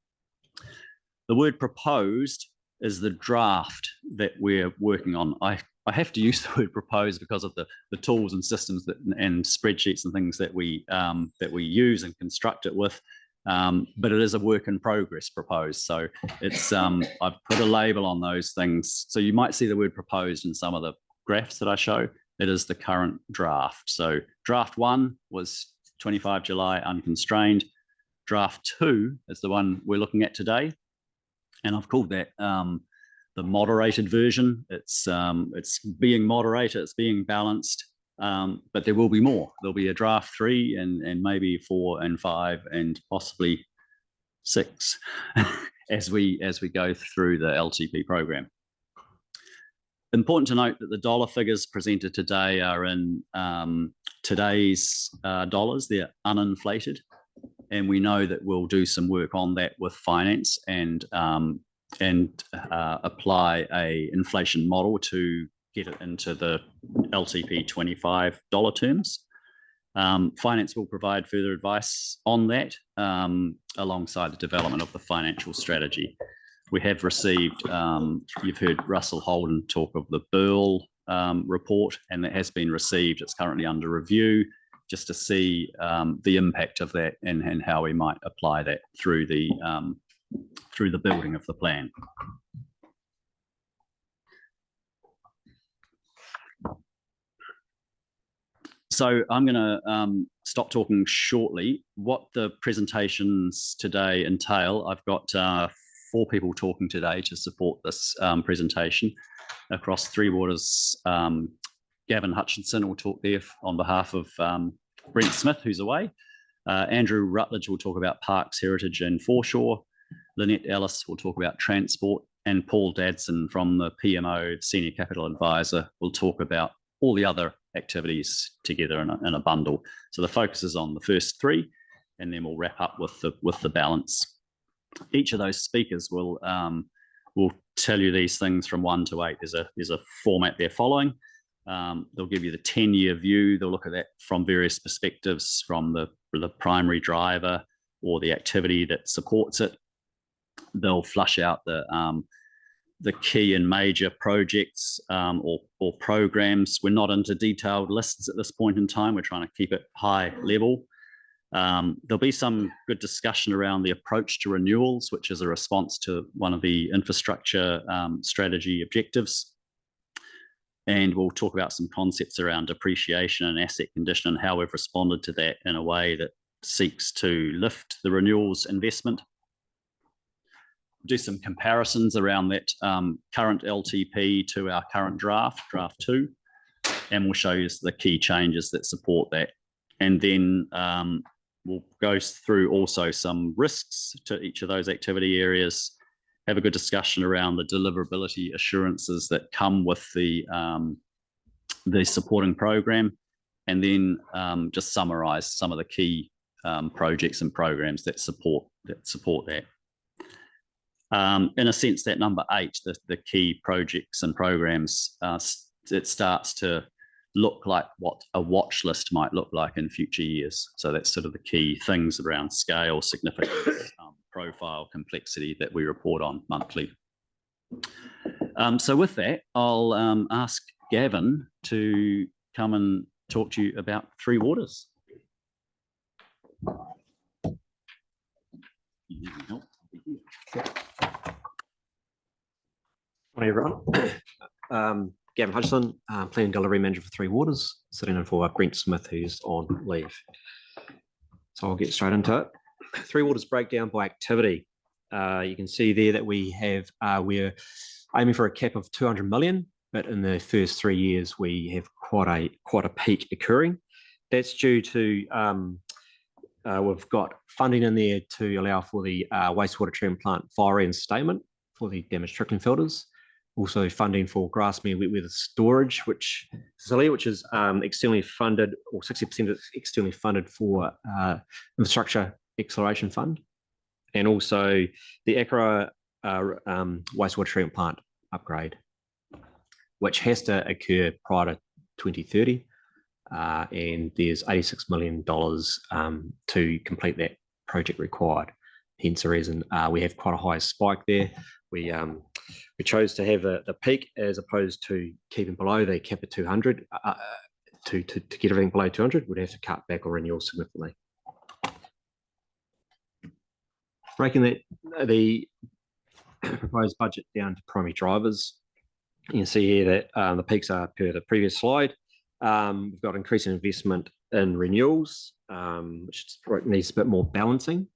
The word proposed is the draft that we're working on. I have to use the word proposed because of the tools and systems and spreadsheets and things that we use and construct it with. But it is a work in progress proposed. So it's I've put a label on those things. So you might see the word proposed in some of the graphs that I show. It is the current draft. So draft 1 was 25 July unconstrained. Draft 2 is the one we're looking at today. And I've called that the moderated version. It's being moderated, it's being balanced, but there will be more. There'll be a draft 3 and maybe 4 and 5 and possibly 6 as we go through the LTP program. Important to note that the dollar figures presented today are in today's dollars. They're uninflated, and we know that we'll do some work on that with finance and apply a inflation model to get it into the LTP 25 dollar terms. Finance will provide further advice on that alongside the development of the financial strategy. We have received, you've heard Russell Holden talk of the Burl report, and that has been received. It's currently under review just to see the impact of that and how we might apply that through the building of the plan. So I'm going to stop talking shortly. What the presentations today entail, I've got 4 people talking today to support this presentation across Three Waters. Gavin Hutchinson will talk there on behalf of Brent Smith, who's away. Andrew Rutledge will talk about parks, heritage and foreshore. Lynette Ellis will talk about transport, and Paul Dadson from the PMO, Senior Capital Advisor, will talk about all the other activities together in a bundle. So the focus is on the first 3, and then we'll wrap up with the balance. Each of those speakers will tell you these things from 1 to 8. There's a format they're following. They'll give you the 10-year view. They'll look at that from various perspectives, from the primary driver or the activity that supports it. They'll flush out the key and major projects or programs. We're not into detailed lists at this point in time. We're trying to keep it high level. There'll be some good discussion around the approach to renewals, which is a response to one of the infrastructure strategy objectives. And we'll talk about some concepts around depreciation and asset condition and how we've responded to that in a way that seeks to lift the renewals investment. Do some comparisons around that current LTP to our current draft 2, and we'll show you the key changes that support that. And then we'll go through also some risks to each of those activity areas, have a good discussion around the deliverability assurances that come with the supporting program, and then just summarize some of the key projects and programs that support that. In a sense, that number 8, the key projects and programs, it starts to look like what a watch list might look like in future years. So that's sort of the key things around scale, significance, profile, complexity that we report on monthly. So with that, I'll ask Gavin to come and talk to you about Three Waters. Morning, everyone. Gavin Hutchison, Planning Delivery Manager for Three Waters, sitting in for Brent Smith, who's on leave. So I'll get straight into it. Three Waters breakdown by activity. You can see there that we're aiming for a cap of 200 million, but in the first 3 years we have quite a peak occurring. That's due to we've got funding in there to allow for the wastewater treatment plant fire reinstatement for the damaged trickling filters. Also funding for grassmere wet weather storage, which is externally funded, or 60% is externally funded for infrastructure acceleration fund, and also the Akara wastewater treatment plant upgrade, which has to occur prior to 2030, and there's $86 million to complete that project required. Hence the reason we have quite a high spike there. We chose to have the peak as opposed to keeping below the cap of 200. To get everything below 200, we'd have to cut back or renew significantly. Breaking the proposed budget down to primary drivers, you can see here that the peaks are per the previous slide. We've got increasing investment in renewals, which needs a bit more balancing.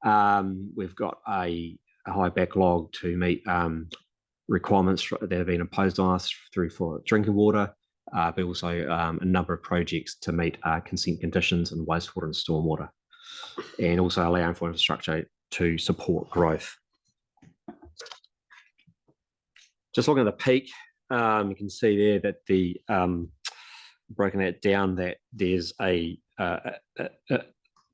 We've got a high backlog to meet requirements that have been imposed on us for drinking water, but also a number of projects to meet consent conditions in wastewater and stormwater, and also allowing for infrastructure to support growth. Just looking at the peak, you can see there that the breaking that down, that there's at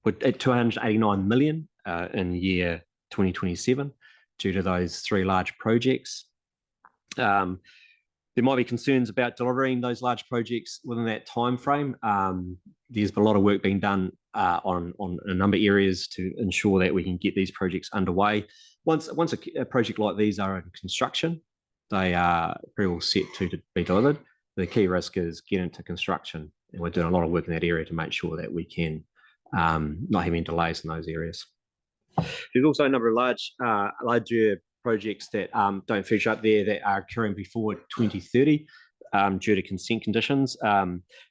289 million in year 2027 due to those 3 large projects. There might be concerns about delivering those large projects within that time frame. There's been a lot of work being done on a number of areas to ensure that we can get these projects underway. Once a project like these are in construction, they are pretty well set to be delivered. The key risk is getting into construction, and we're doing a lot of work in that area to make sure that we can not have any delays in those areas. There's also a number of larger projects that don't feature up there that are occurring before 2030 due to consent conditions.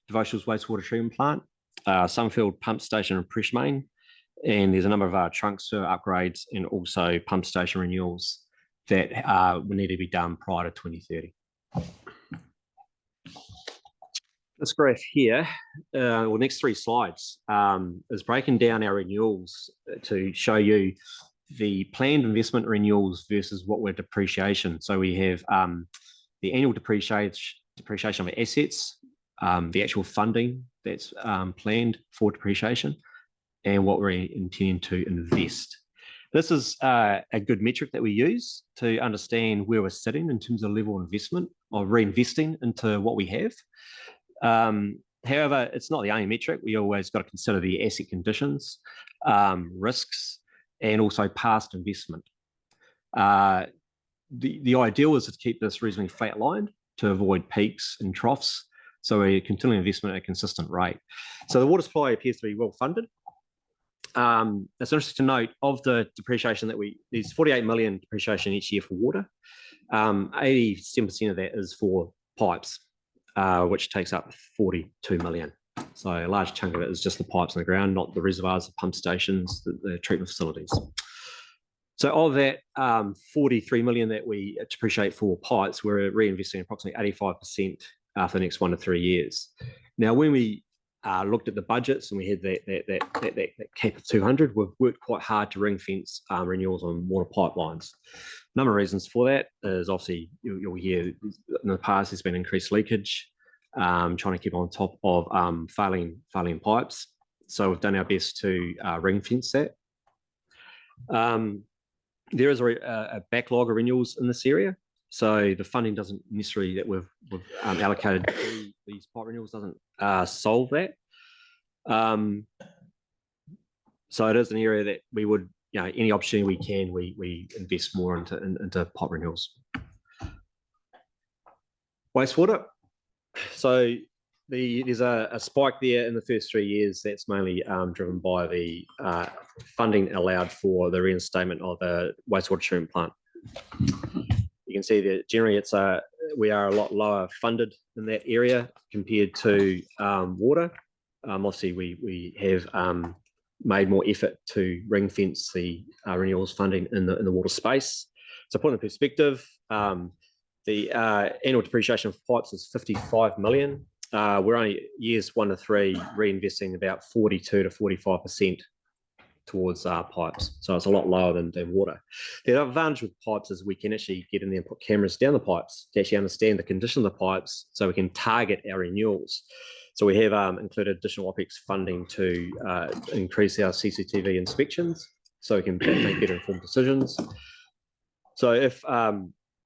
Devotional's wastewater treatment plant, Sunfield pump station and pressure main, and there's a number of trunk sewer upgrades and also pump station renewals that will need to be done prior to 2030. This graph here, or next 3 slides, is breaking down our renewals to show you the planned investment renewals versus what we're depreciation. So we have the annual depreciation of assets, the actual funding that's planned for depreciation, and what we're intending to invest. This is a good metric that we use to understand where we're sitting in terms of level of investment or reinvesting into what we have. However, it's not the only metric. We always got to consider the asset conditions, risks, and also past investment. The ideal is to keep this reasonably flat-lined to avoid peaks and troughs, so we're continuing investment at a consistent rate. So the water supply appears to be well funded. It's interesting to note of the depreciation that there's 48 million depreciation each year for water. 87% of that is for pipes. which takes up 42 million. So a large chunk of it is just the pipes in the ground, not the reservoirs, the pump stations, the treatment facilities. So of that 43 million that we depreciate for pipes, we're reinvesting approximately 85% for the next 1 to 3 years. Now, when we looked at the budgets and we had that cap of 200, we've worked quite hard to ring fence renewals on water pipelines. A number of reasons for that is obviously you'll hear in the past there's been increased leakage, trying to keep on top of failing pipes. So we've done our best to ring fence that. There is a backlog of renewals in this area. So the funding doesn't necessarily that we've allocated to these pipe renewals doesn't solve that. So it is an area that we would, any opportunity we can, we invest more into pipe renewals. Wastewater. So there's a spike there in the first 3 years. That's mainly driven by the funding allowed for the reinstatement of the wastewater treatment plant. You can see that generally we are a lot lower funded in that area compared to water. Obviously, we have made more effort to ring fence the renewals funding in the water space. So put in perspective, the annual depreciation of pipes is 55 million. We're only years 1 to 3 reinvesting about 42 to 45% towards pipes. So it's a lot lower than water. The advantage with pipes is we can actually get in there and put cameras down the pipes to actually understand the condition of the pipes so we can target our renewals. So we have included additional OPEX funding to increase our CCTV inspections so we can make better informed decisions. So if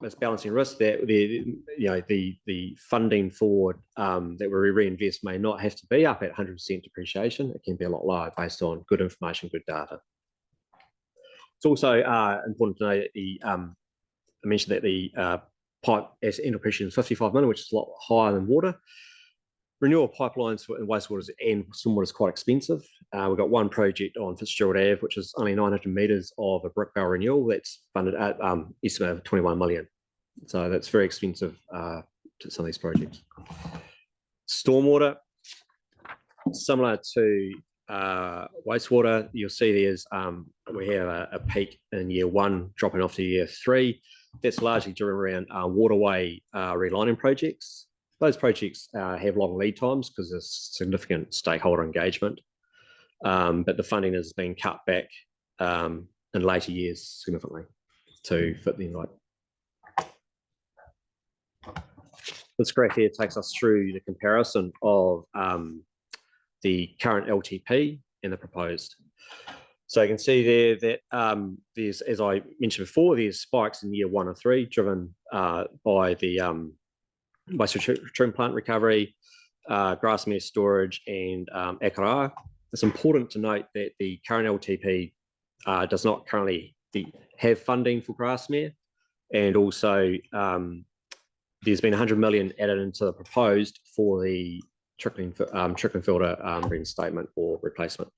it's balancing risk, that the funding for that we reinvest may not have to be up at 100% depreciation. It can be a lot lower based on good information, good data. It's also important to know that I mentioned that the pipe as annual depreciation is 55 million, which is a lot higher than water. Renewal pipelines and wastewater and stormwater is quite expensive. We've got one project on Fitzgerald Ave, which is only 900 metres of a brick barrel renewal that's funded at estimate of 21 million. So that's very expensive to some of these projects. Stormwater, similar to wastewater, you'll see there's we have a peak in year 1 dropping off to year 3. That's largely driven around waterway relining projects. Those projects have long lead times because there's significant stakeholder engagement, but the funding has been cut back in later years significantly to fit the envelope. This graph here takes us through the comparison of the current LTP and the proposed. So you can see there that there's, as I mentioned before, there's spikes in year 1 or 3 driven by the wastewater treatment plant recovery, grassmere storage, and Akara. It's important to note that the current LTP does not currently have funding for grassmere, and also there's been 100 million added into the proposed for the trickling filter reinstatement or replacement.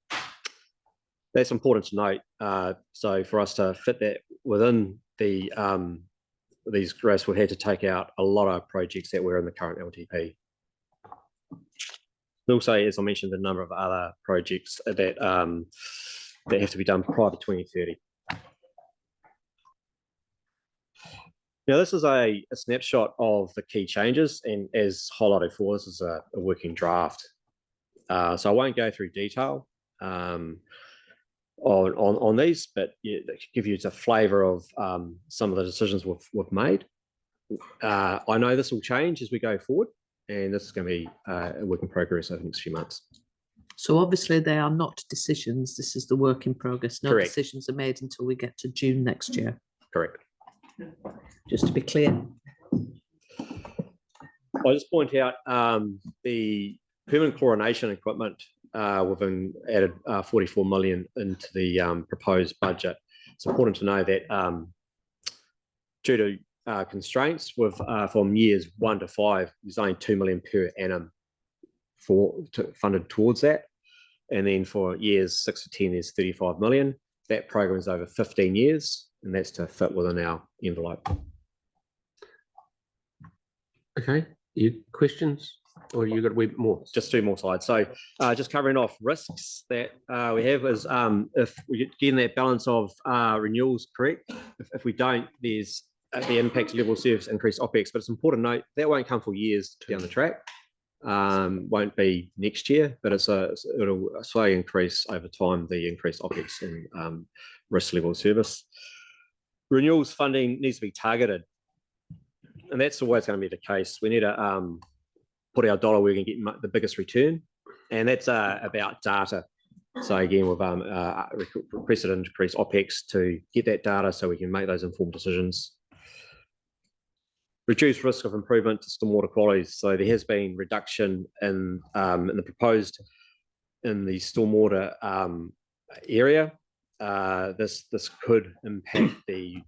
That's important to note. So for us to fit that within the these graphs, we've had to take out a lot of projects that were in the current LTP. Also, as I mentioned, a number of other projects that that have to be done prior to 2030. Now, this is a snapshot of the key changes, and as highlighted for, this is a working draft. So I won't go through detail on these, but yeah, they give you a flavour of some of the decisions we've made. I know this will change as we go forward, and this is going to be a work in progress over the next few months. So obviously they are not decisions. This is the work in progress. No Correct. decisions are made until we get to June next year. Correct. Just to be clear. I'll just point out the permanent chlorination equipment. We've added 44 million into the proposed budget. It's important to know that due to constraints, from years 1 to 5, there's only 2 million per annum funded towards that, and then for years 6 to 10, there's 35 million. That program is over 15 years, and that's to fit within our envelope. Okay. You questions, or you got a wee bit more? Just two more slides. So just covering off risks that we have is if we get getting that balance of renewals correct. If we don't, there's the impact level of service increased OPEX, but it's important to note that won't come for years down the track. Won't be next year, but it'll slowly increase over time, the increased OPEX and risk level of service. Renewals funding needs to be targeted, and that's always going to be the case. We need to put our dollar where we can get the biggest return, and that's about data. So again, we've requested an increased OPEX to get that data so we can make those informed decisions. Reduce risk of improvement to stormwater qualities. So there has been reduction in the proposed in the stormwater area. This could impact the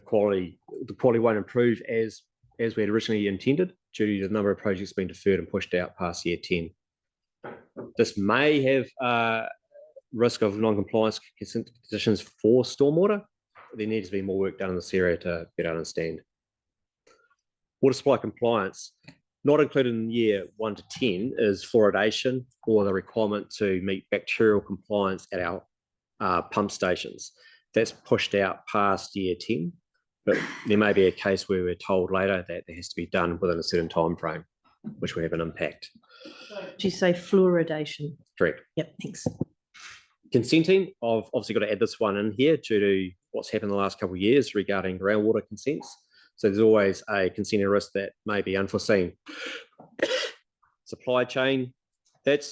quality. The quality won't improve as we had originally intended due to the number of projects being deferred and pushed out past year 10. This may have risk of non-compliance conditions for stormwater. There needs to be more work done in this area to better understand. Water supply compliance, not included in year 1 to 10, is fluoridation or the requirement to meet bacterial compliance at our pump stations. That's pushed out past year 10, but there may be a case where we're told later that it has to be done within a certain time frame, which will have an impact. Did you say fluoridation? Correct. Yep, thanks. Consenting, I've obviously got to add this one in here due to what's happened the last couple of years regarding groundwater consents. So there's always a consenting risk that may be unforeseen. Supply chain, there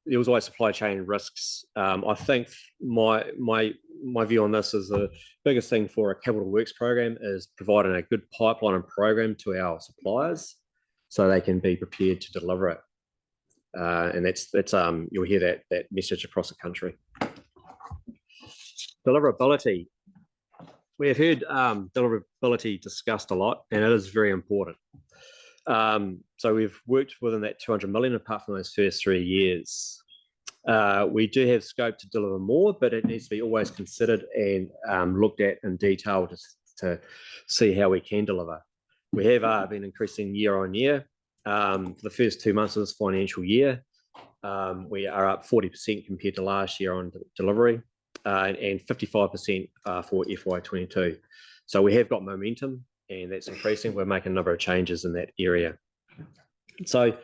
was always supply chain risks. I think my view on this is the biggest thing for a capital works program is providing a good pipeline and program to our suppliers so they can be prepared to deliver it. And that's you'll hear that message across the country. Deliverability. We have heard deliverability discussed a lot, and it is very important. So we've worked within that 200 million apart from those first 3 years. We do have scope to deliver more, but it needs to be always considered and looked at in detail to see how we can deliver. We have been increasing year on year. For the first 2 months of this financial year, we are up 40% compared to last year on delivery. And 55% for FY22. So we have got momentum and that's increasing. We're making a number of changes in that area. So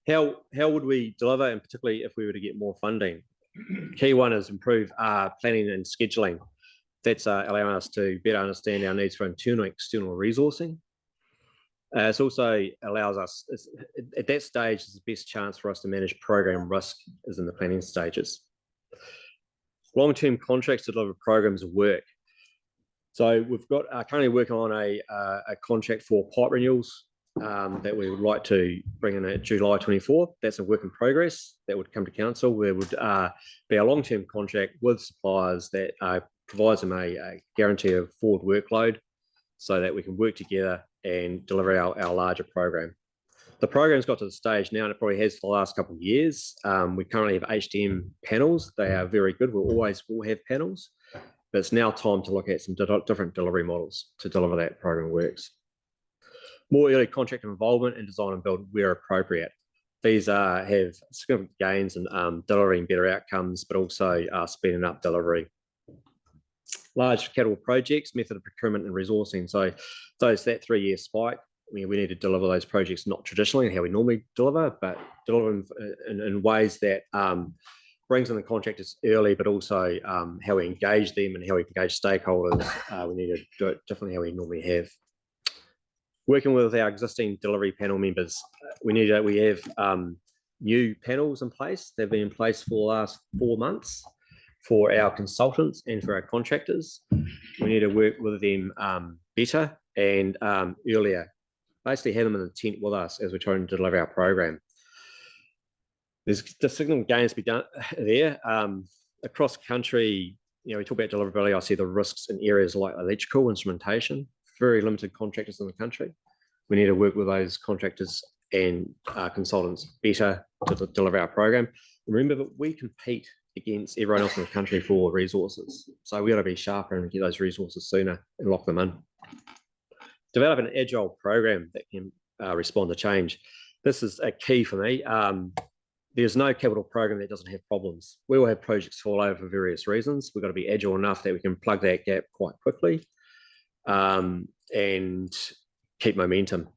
how would we deliver, and particularly if we were to get more funding? Key one is improve planning and scheduling. That's allowing us to better understand our needs for internal and external resourcing. It also allows us, at that stage, is the best chance for us to manage program risk is in the planning stages. Long-term contracts to deliver programs of work. So we've got currently working on a contract for pipe renewals that we would like to bring in at July 24. That's a work in progress that would come to council. There would be a long-term contract with suppliers that provides them a guarantee of forward workload so that we can work together and deliver our larger program. The program's got to the stage now, and it probably has for the last couple of years. We currently have HDM panels. They are very good. We'll always will have panels, but it's now time to look at some different delivery models to deliver that program works. More early contract involvement and design and build where appropriate. These have significant gains in delivering better outcomes, but also speeding up delivery. Large capital projects, method of procurement and resourcing. So that 3-year spike, we need to deliver those projects not traditionally how we normally deliver, but deliver them in ways that brings in the contractors early, but also how we engage them and how we engage stakeholders. We need to do it differently how we normally have. Working with our existing delivery panel members, we have new panels in place. They've been in place for the last 4 months for our consultants and for our contractors. We need to work with them better and earlier. Basically have them in the tent with us as we're trying to deliver our program. There's significant gains to be done there. Across country, we talk about deliverability. I see the risks in areas like electrical instrumentation, very limited contractors in the country. We need to work with those contractors and consultants better to deliver our program. Remember that we compete against everyone else in the country for resources. So we got to be sharper and get those resources sooner and lock them in. Develop an agile program that can respond to change. This is a key for me. There's no capital program that doesn't have problems. We all have projects fall over for various reasons. We've got to be agile enough that we can plug that gap quite quickly and keep momentum.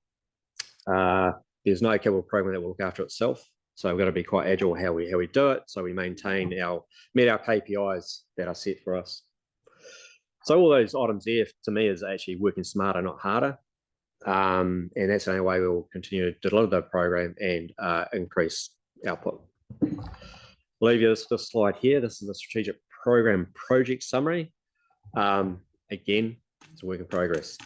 There's no capital program that will look after itself. So we've got to be quite agile how we do it. So we meet our KPIs that are set for us. So all those items there to me is actually working smarter, not harder. And that's the only way we will continue to deliver the program and increase output. I'll leave you this slide here. This is the strategic program project summary. Again, it's a work in progress.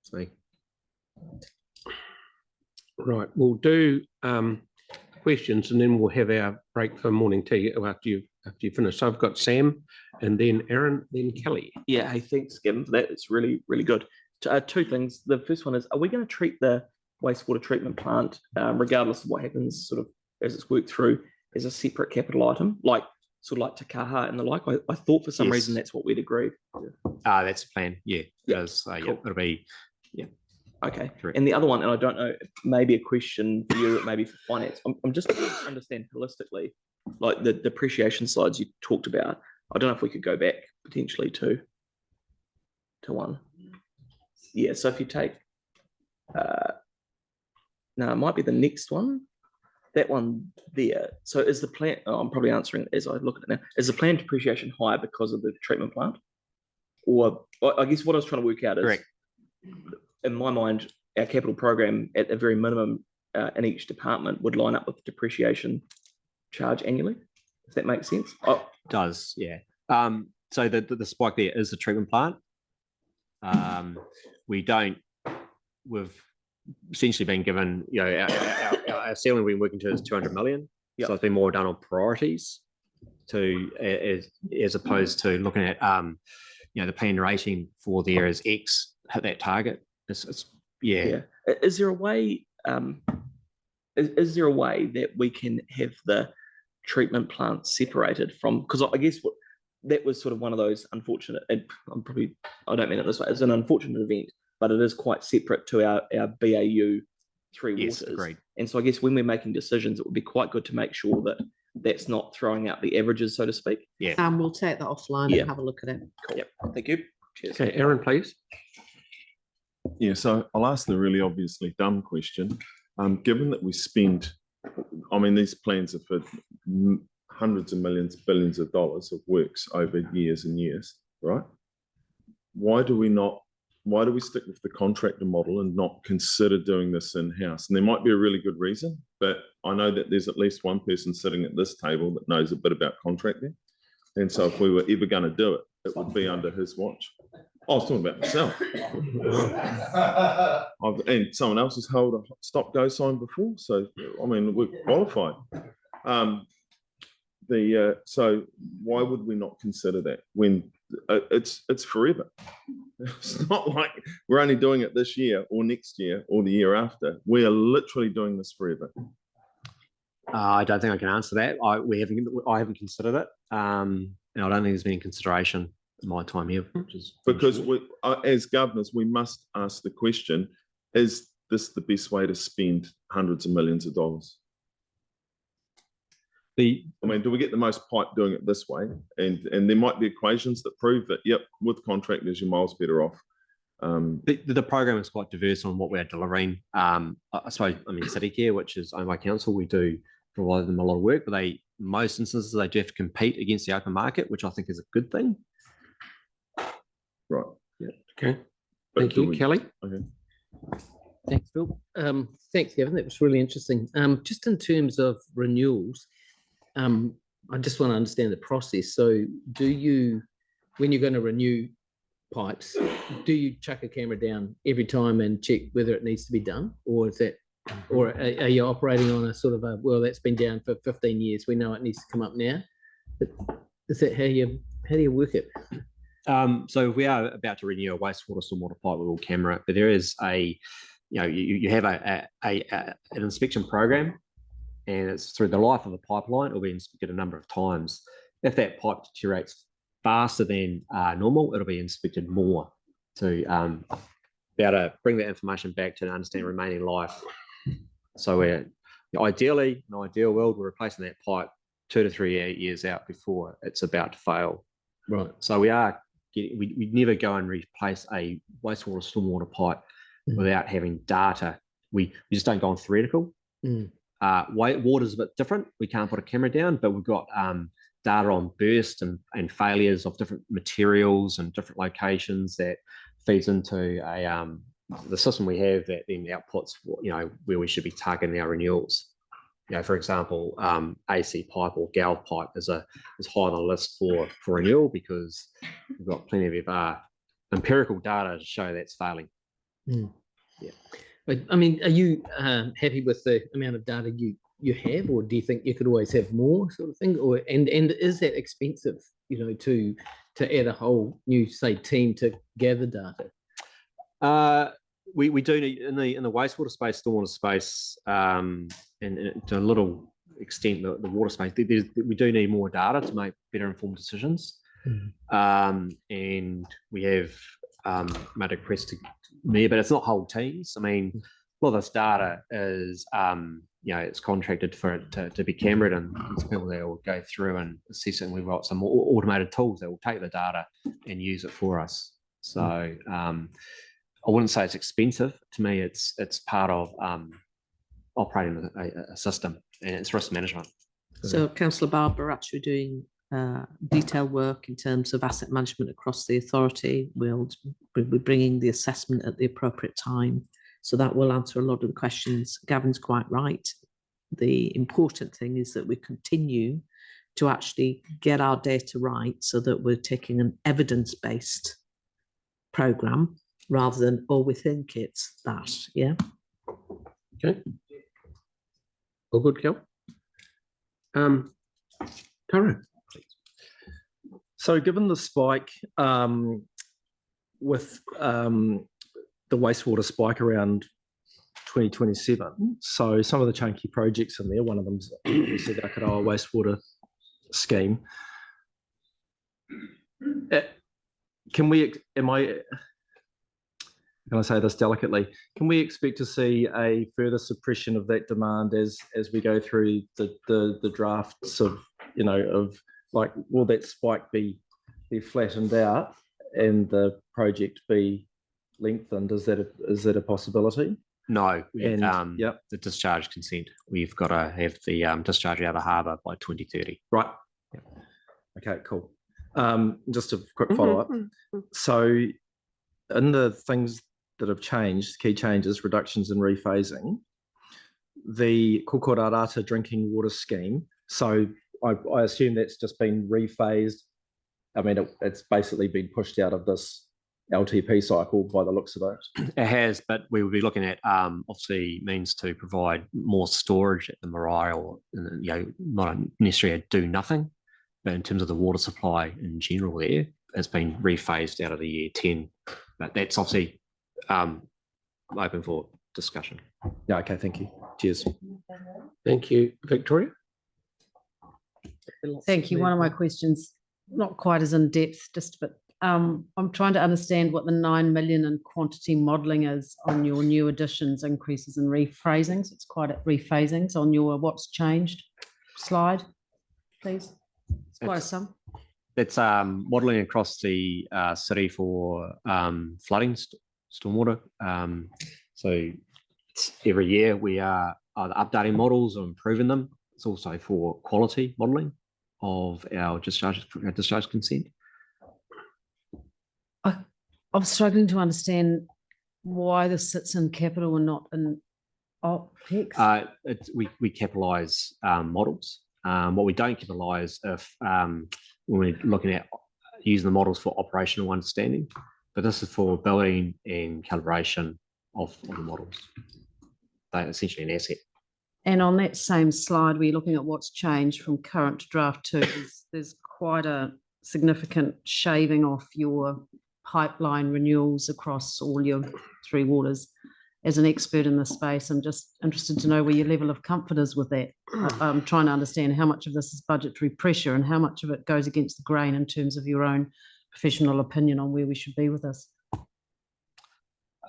It's me. Right, we'll do questions and then we'll have our break for morning tea after you finish. So I've got Sam and then Aaron, then Kelly. Yeah, hey, thanks, Gavin, for that. It's really, really good. Two things. The first one is, are we going to treat the wastewater treatment plant, regardless of what happens sort of as it's worked through, as a separate capital item, like sort of like Takaha and the like? I thought for some reason that's what we'd agreed. That's the plan, yeah. Because, cool. yeah, it'll be, yeah. Okay. Correct. And the other one, and I don't know, maybe a question for you, maybe for finance. I'm just trying to understand holistically, like the depreciation slides you talked about. I don't know if we could go back potentially to one. Yeah, so if you take, no, it might be the next one. That one there. So is the plan, I'm probably answering as I look at it now, is the planned depreciation higher because of the treatment plant? Or I guess what I was trying to work out is, correct. In my mind, our capital program at the very minimum in each department would line up with the depreciation charge annually, if that makes sense. It does, yeah. So the spike there is the treatment plant. We've essentially been given, you know, our ceiling we've been working to is 200 million. Yep. So it's been more done on priorities as opposed to looking at, you know, the plan rating for there is X, hit that target. Yeah. Is there a way? Is there a way that we can have the treatment plant separated from? Because I guess that was sort of one of those unfortunate. And I don't mean it this way. It's an unfortunate event, but it is quite separate to our BAU three waters. Agreed. And so I guess when we're making decisions, it would be quite good to make sure that that's not throwing out the averages, so to speak. Yeah. We'll take that offline and have a look at it. Cool. Yep. Thank you. Cheers. Okay, Aaron, please. Yeah, so I'll ask the really obviously dumb question. Given that we spend, I mean, these plans are for hundreds of millions, billions of dollars of works over years and years, right? Why do we stick with the contractor model and not consider doing this in-house? And there might be a really good reason, but I know that there's at least one person sitting at this table that knows a bit about contracting. And so if we were ever going to do it, it would be under his watch. I was talking about myself. And someone else has held a stop-go sign before. So, I mean, we're qualified. So why would we not consider that when it's forever? It's not like we're only doing it this year or next year or the year after. We are literally doing this forever. I don't think I can answer that. I haven't considered it. And I don't think there's been consideration in my time here, which is because as governors, we must ask the question: is this the best way to spend hundreds of millions of dollars? I mean, do we get the most pipe doing it this way? And there might be equations that prove that, yep, with contractors, you're miles better off. The program is quite diverse on what we're delivering. I suppose, I mean, City Care, which is owned by council, we do provide them a lot of work, but most instances they do have to compete against the open market, which I think is a good thing. Right. Yeah. Okay. Thank you, Kelly. Okay. Thanks, Phil. Thanks, Gavin. That was really interesting. Just in terms of renewals, I just want to understand the process. So when you're going to renew pipes, do you chuck a camera down every time and check whether it needs to be done? Or are you operating on a sort of that's been down for 15 years, we know it needs to come up now? Is that how do you work it? So if we are about to renew a wastewater stormwater pipe, we will camera it, but there is you have an inspection program, and it's through the life of the pipeline. It will be inspected a number of times. If that pipe deteriorates faster than normal, it'll be inspected more to be able to bring that information back to understand remaining life. So we're ideally, in an ideal world, we're replacing that pipe 2 to 3 years out before it's about to fail. Right. So we never go and replace a wastewater stormwater pipe without having data. We just don't go on theoretical. Water's a bit different. We can't put a camera down, but we've got data on burst and failures of different materials and different locations that feeds into the system we have that then outputs where we should be targeting our renewals. For example, AC pipe or galv pipe is high on the list for renewal because we've got plenty of empirical data to show that's failing. Yeah. I mean, are you happy with the amount of data you have, or do you think you could always have more, sort of thing? Or and is that expensive, to add a whole new, say, team to gather data? We do need in the wastewater space, stormwater space, and to a little extent the water space. We do need more data to make better informed decisions. And we have made a request to me, but it's not whole teams. I mean, a lot of this data is it's contracted for it to be cameraed, and there's people that will go through and assess it. And we've got some automated tools that will take the data and use it for us. So I wouldn't say it's expensive. To me, it's part of operating a system, and it's risk management. So Councillor Barber actually doing detailed work in terms of asset management across the authority. We'll be bringing the assessment at the appropriate time. So that will answer a lot of the questions. Gavin's quite right. The important thing is that we continue to actually get our data right so that we're taking an evidence-based programme rather than, we think it's that, yeah? Okay. All good, Kel? Tara. So given the spike with the wastewater spike around 2027, so some of the chunky projects in there, one of them's obviously the Akaroa wastewater scheme. Can I say this delicately? Can we expect to see a further suppression of that demand as we go through the drafts of like, will that spike be flattened out and the project be lengthened? Is that a possibility? No. And the discharge consent. We've got to have the discharge out of harbour by 2030. Right. Yep. Okay. Cool. Just a quick follow up. So, in the things that have changed, key changes, reductions and rephasing, the Kokorarata drinking water scheme. So I assume that's just been rephased. I mean, it's basically been pushed out of this LTP cycle by the looks of it. It has, but we will be looking at obviously means to provide more storage at the Marae, or not necessarily do nothing, but in terms of the water supply in general, there it's been rephased out of the year 10. But that's obviously open for discussion. Yeah. Okay. Thank you. Cheers. Thank you, Victoria. Thank you. One of my questions, not quite as in depth, just but I'm trying to understand what the 9 million in quantity modelling is on your new additions, increases and rephrasings. It's quite a rephasings on your what's changed slide, please. It's quite a sum. That's modelling across the city for flooding, stormwater. So every year we are either updating models or improving them. It's also for quality modelling of our discharge consent. I'm struggling to understand why this sits in capital and not in OPEX. We capitalise models. What we don't capitalise if when we're looking at using the models for operational understanding, but this is for building and calibration of the models. They're essentially an asset. And on that same slide, we're looking at what's changed from current to draft 2. There's quite a significant shaving off your pipeline renewals across all your 3 waters. As an expert in this space, I'm just interested to know where your level of comfort is with that. I'm trying to understand how much of this is budgetary pressure and how much of it goes against the grain in terms of your own professional opinion on where we should be with this.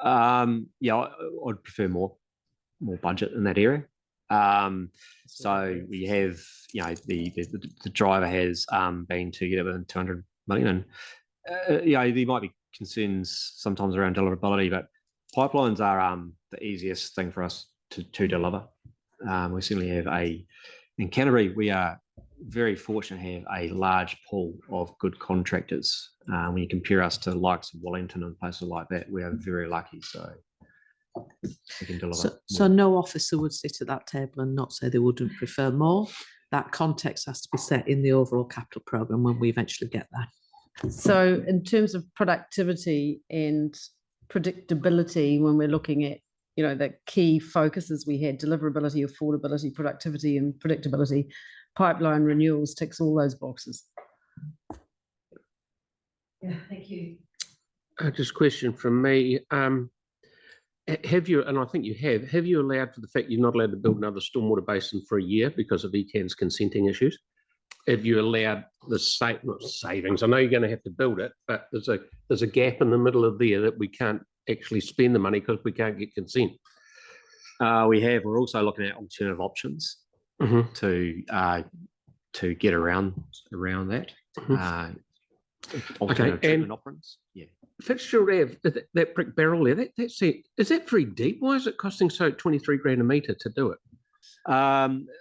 Yeah, I'd prefer more budget in that area. So we have, the driver has been to get within 200 million, and there might be concerns sometimes around deliverability, but pipelines are the easiest thing for us to deliver. We certainly have in Canterbury, we are very fortunate to have a large pool of good contractors. When you compare us to the likes of Wellington and places like that, we are very lucky. So we can deliver. So no officer would sit at that table and not say they wouldn't prefer more. That context has to be set in the overall capital programme when we eventually get there. So in terms of productivity and predictability, when we're looking at, the key focuses we had, deliverability, affordability, productivity, and predictability, pipeline renewals ticks all those boxes. Yeah, thank you. Just a question from me. Have you, and I think you have you allowed for the fact you're not allowed to build another stormwater basin for a year because of ECAN's consenting issues? Have you allowed the not savings? I know you're going to have to build it, but there's a gap in the middle of there that we can't actually spend the money because we can't get consent. We're also looking at alternative options to get around that. Alternative treatment options. Yeah. Fitzgerald Ave, that brick barrel there, that's it. Is that very deep? Why is it costing 23 grand a metre to do it?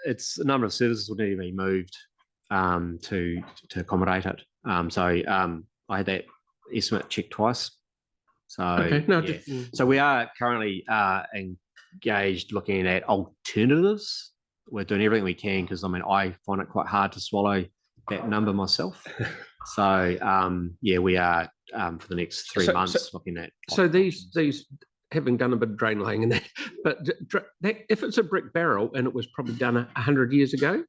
It's a number of services will need to be moved to accommodate it. I had that estimate checked twice. So okay, so we are currently engaged looking at alternatives. We're doing everything we can because I find it quite hard to swallow that number myself. So we are for the next 3 months looking at. So these having done a bit of drain laying and that, but if it's a brick barrel and it was probably done 100 years ago,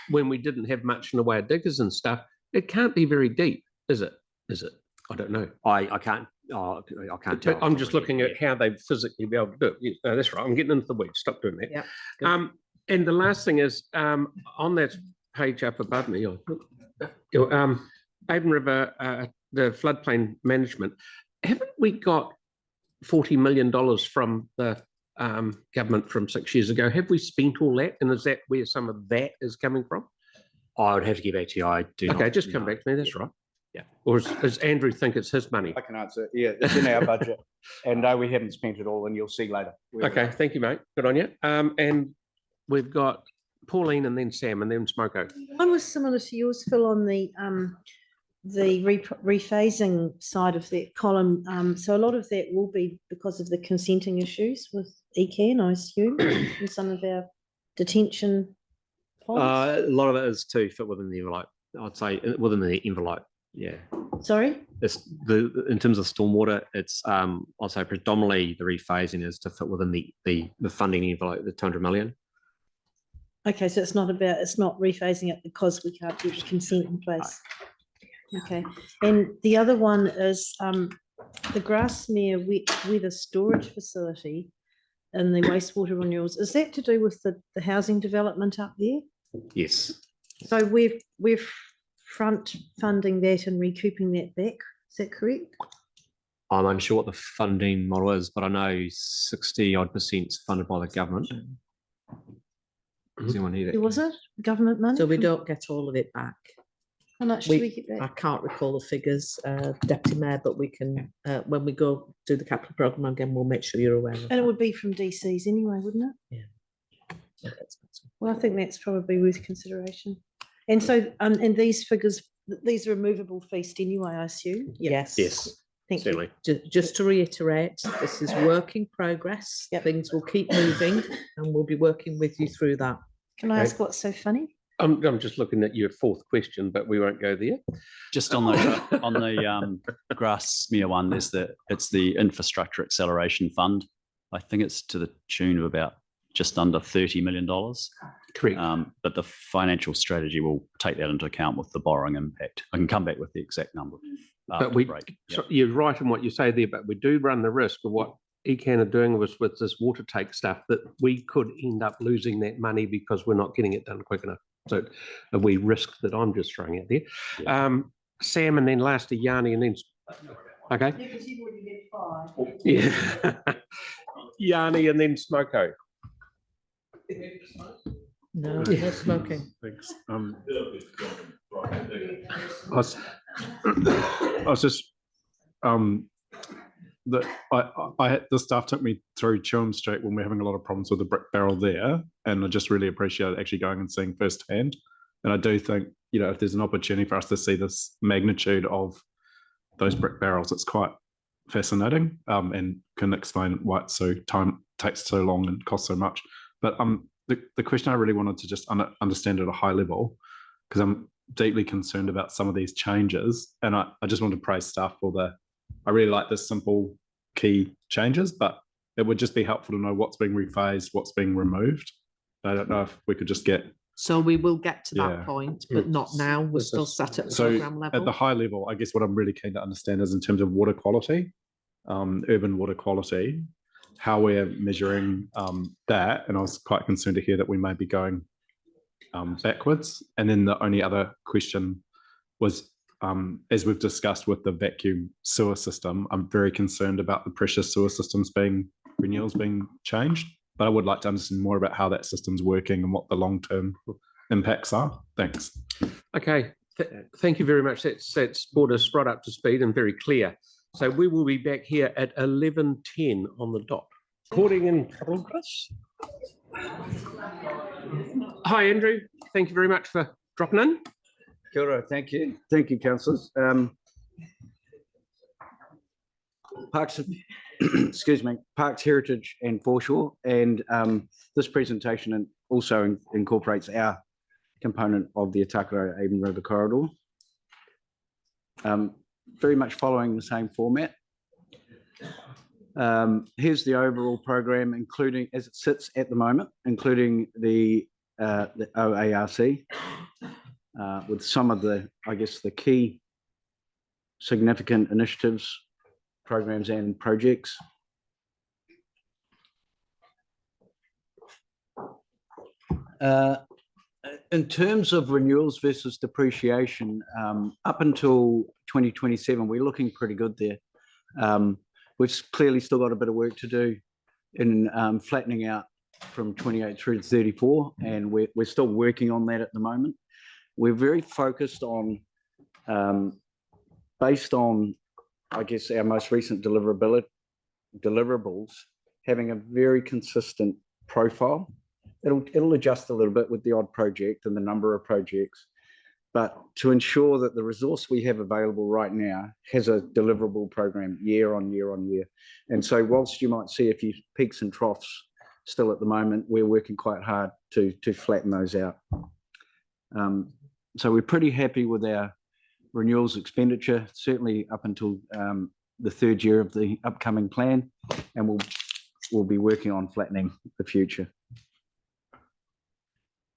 when we didn't have much in the way of diggers and stuff, it can't be very deep, is it? I don't know. I can't. I can't tell. But I'm just looking at how they physically be able to do it. Yes, no, that's right. I'm getting into the weeds. Stop doing that. Yeah. And the last thing is on that page up above me, Avon River, the floodplain management. Haven't we got $40 million from the government from 6 years ago? Have we spent all that? And is that where some of that is coming from? I would have to get back to you. I do. Okay, just come back to me. That's right. Yeah. Or does Andrew think it's his money? I can answer. Yeah, it's in our budget, and we haven't spent it all, and you'll see later. Okay, thank you, mate. Good on you. And we've got Pauline, and then Sam, and then Smoko. One was similar to yours, Phil, on the rephasing side of that column. So a lot of that will be because of the consenting issues with ECAN, I assume, in some of our detention pods. A lot of it is to fit within the envelope. I'd say within the envelope. Yeah. Sorry? It's in terms of stormwater, it's I'd say predominantly the rephasing is to fit within the funding envelope, the 200 million. Okay, so it's not rephasing it because we can't get the consent in place. Okay, and the other one is the Grassmere weather storage facility and the wastewater renewals. Is that to do with the housing development up there? Yes. So we're front funding that and recouping that back. Is that correct? I'm unsure what the funding model is, but I know 60% is funded by the government. Does anyone hear that? Was it government money? So we don't get all of it back. How much do we get back? I can't recall the figures, Deputy Mayor, but we can, when we go do the capital programme again, we'll make sure you're aware of And it would be from DCs anyway, wouldn't it? Yeah. Well, I think that's probably worth consideration. And so, and these figures, these are a movable feast anyway, I assume? Yes. Yes. Thank certainly. you. Just to reiterate, this is work in progress. Yep. Things will keep moving and we'll be working with you through that. Can I ask what's so funny? I'm just looking at your fourth question, but we won't go there. Just on the Grassmere one, it's the Infrastructure Acceleration Fund. I think it's to the tune of about just under $30 million. Correct. But the financial strategy will take that into account with the borrowing impact. I can come back with the exact number. But you're right in what you say there, but we do run the risk of what ECAN are doing with this water take stuff, that we could end up losing that money because we're not getting it done quick enough. So we risk that I'm just throwing out there. Yeah. Sam, and then lastly Yanni, and then Okay. Yeah. Yanni and then Smoko. No, no smoking. Thanks. I was just that I had the staff took me through Chilham Street when we're having a lot of problems with the brick barrel there, and I just really appreciate actually going and seeing firsthand. And I do think, you know, if there's an opportunity for us to see this magnitude of those brick barrels, it's quite fascinating, and can explain why it's so takes so long and costs so much. But the question I really wanted to just understand at a high level, because I'm deeply concerned about some of these changes, and I just want to praise staff for I really like the simple key changes, but it would just be helpful to know what's being rephased, what's being removed. I don't know if we could just get. So we will get to that point, but not now. We're still sat at the program level. At the high level, I guess what I'm really keen to understand is in terms of water quality, urban water quality, how we're measuring that. And I was quite concerned to hear that we may be going backwards. And then the only other question was, as we've discussed with the vacuum sewer system, I'm very concerned about the pressure sewer systems renewals being changed. But I would like to understand more about how that system's working and what the long-term impacts are. Thanks. Okay, thank you very much. That's brought us right up to speed and very clear. So we will be back here at 11:10 on the dot. Recording in progress. Hi, Andrew. Thank you very much for dropping in. Kia ora, thank you. Thank you, councillors. Parks, excuse me, Parks, Heritage and Foreshore, and this presentation also incorporates our component of the Atakaro Avon River Corridor. Very much following the same format. Here's the overall program, including as it sits at the moment, including the OARC, with some of the, I guess, the key significant initiatives, programs and projects. In terms of renewals versus depreciation, up until 2027, we're looking pretty good there. We've clearly still got a bit of work to do in flattening out from 28 through to 34, and we're still working on that at the moment. We're very focused on, based on, I guess, our most recent deliverables, having a very consistent profile. It'll adjust a little bit with the odd project and the number of projects, but to ensure that the resource we have available right now has a deliverable program year on year on year. And so whilst you might see a few peaks and troughs still at the moment, we're working quite hard to flatten those out. So we're pretty happy with our renewals expenditure, certainly up until the third year of the upcoming plan, and we'll be working on flattening the future.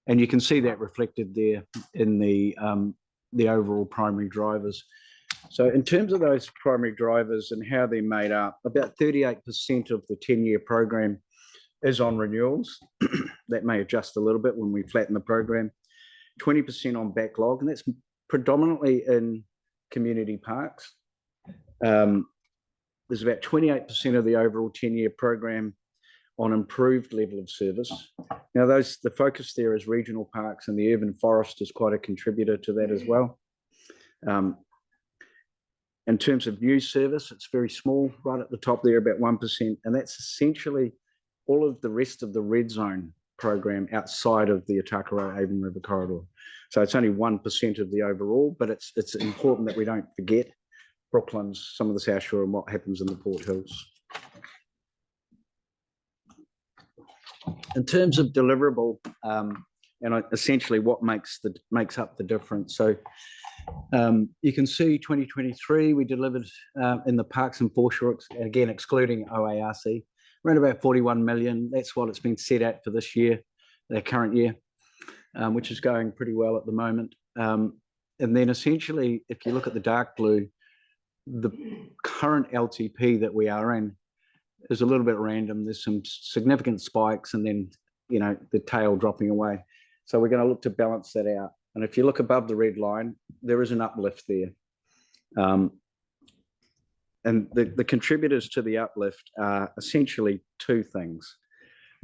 And you can see that reflected there in the overall primary drivers. So in terms of those primary drivers and how they're made up, about 38% of the 10-year program is on renewals. That may adjust a little bit when we flatten the program. 20% on backlog, and that's predominantly in community parks. There's about 28% of the overall 10-year program on improved level of service. Now, the focus there is regional parks, and the urban forest is quite a contributor to that as well. In terms of new service, it's very small, right at the top there, about 1%, and that's essentially all of the rest of the red zone program outside of the Atakaro Avon River Corridor. So it's only 1% of the overall, but it's important that we don't forget Brooklands, some of the South Shore, and what happens in the Port Hills. In terms of deliverable, and essentially what makes up the difference. So you can see 2023, we delivered in the Parks and Foreshore, again, excluding OARC, around about 41 million. That's what it's been set at for this year, the current year, which is going pretty well at the moment. And then essentially, if you look at the dark blue, the current LTP that we are in is a little bit random. There's some significant spikes and then, you know, the tail dropping away. So we're going to look to balance that out. And if you look above the red line, there is an uplift there. and the contributors to the uplift are essentially two things.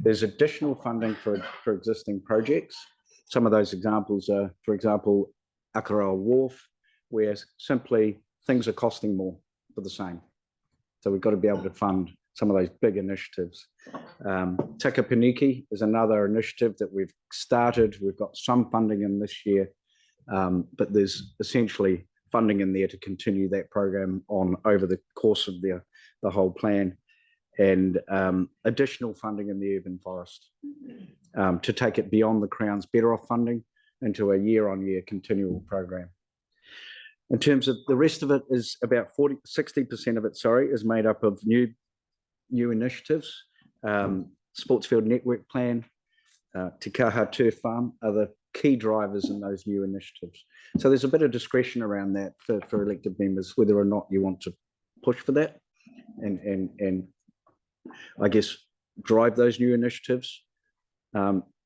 There's additional funding for existing projects. Some of those examples are, for example, Akaroa Wharf, where simply things are costing more for the same. So we've got to be able to fund some of those big initiatives. Takapaniki is another initiative that we've started. We've got some funding in this year, but there's essentially funding in there to continue that program on over the course of the whole plan, and additional funding in the urban forest to take it beyond the Crown's Better Off funding into a year-on-year continual program. In terms of the rest of it is about 60% of it, is made up of new initiatives. Sportsfield Network Plan, Te Kaha Turf Farm are the key drivers in those new initiatives. So there's a bit of discretion around that for elected members, whether or not you want to push for that and I guess drive those new initiatives.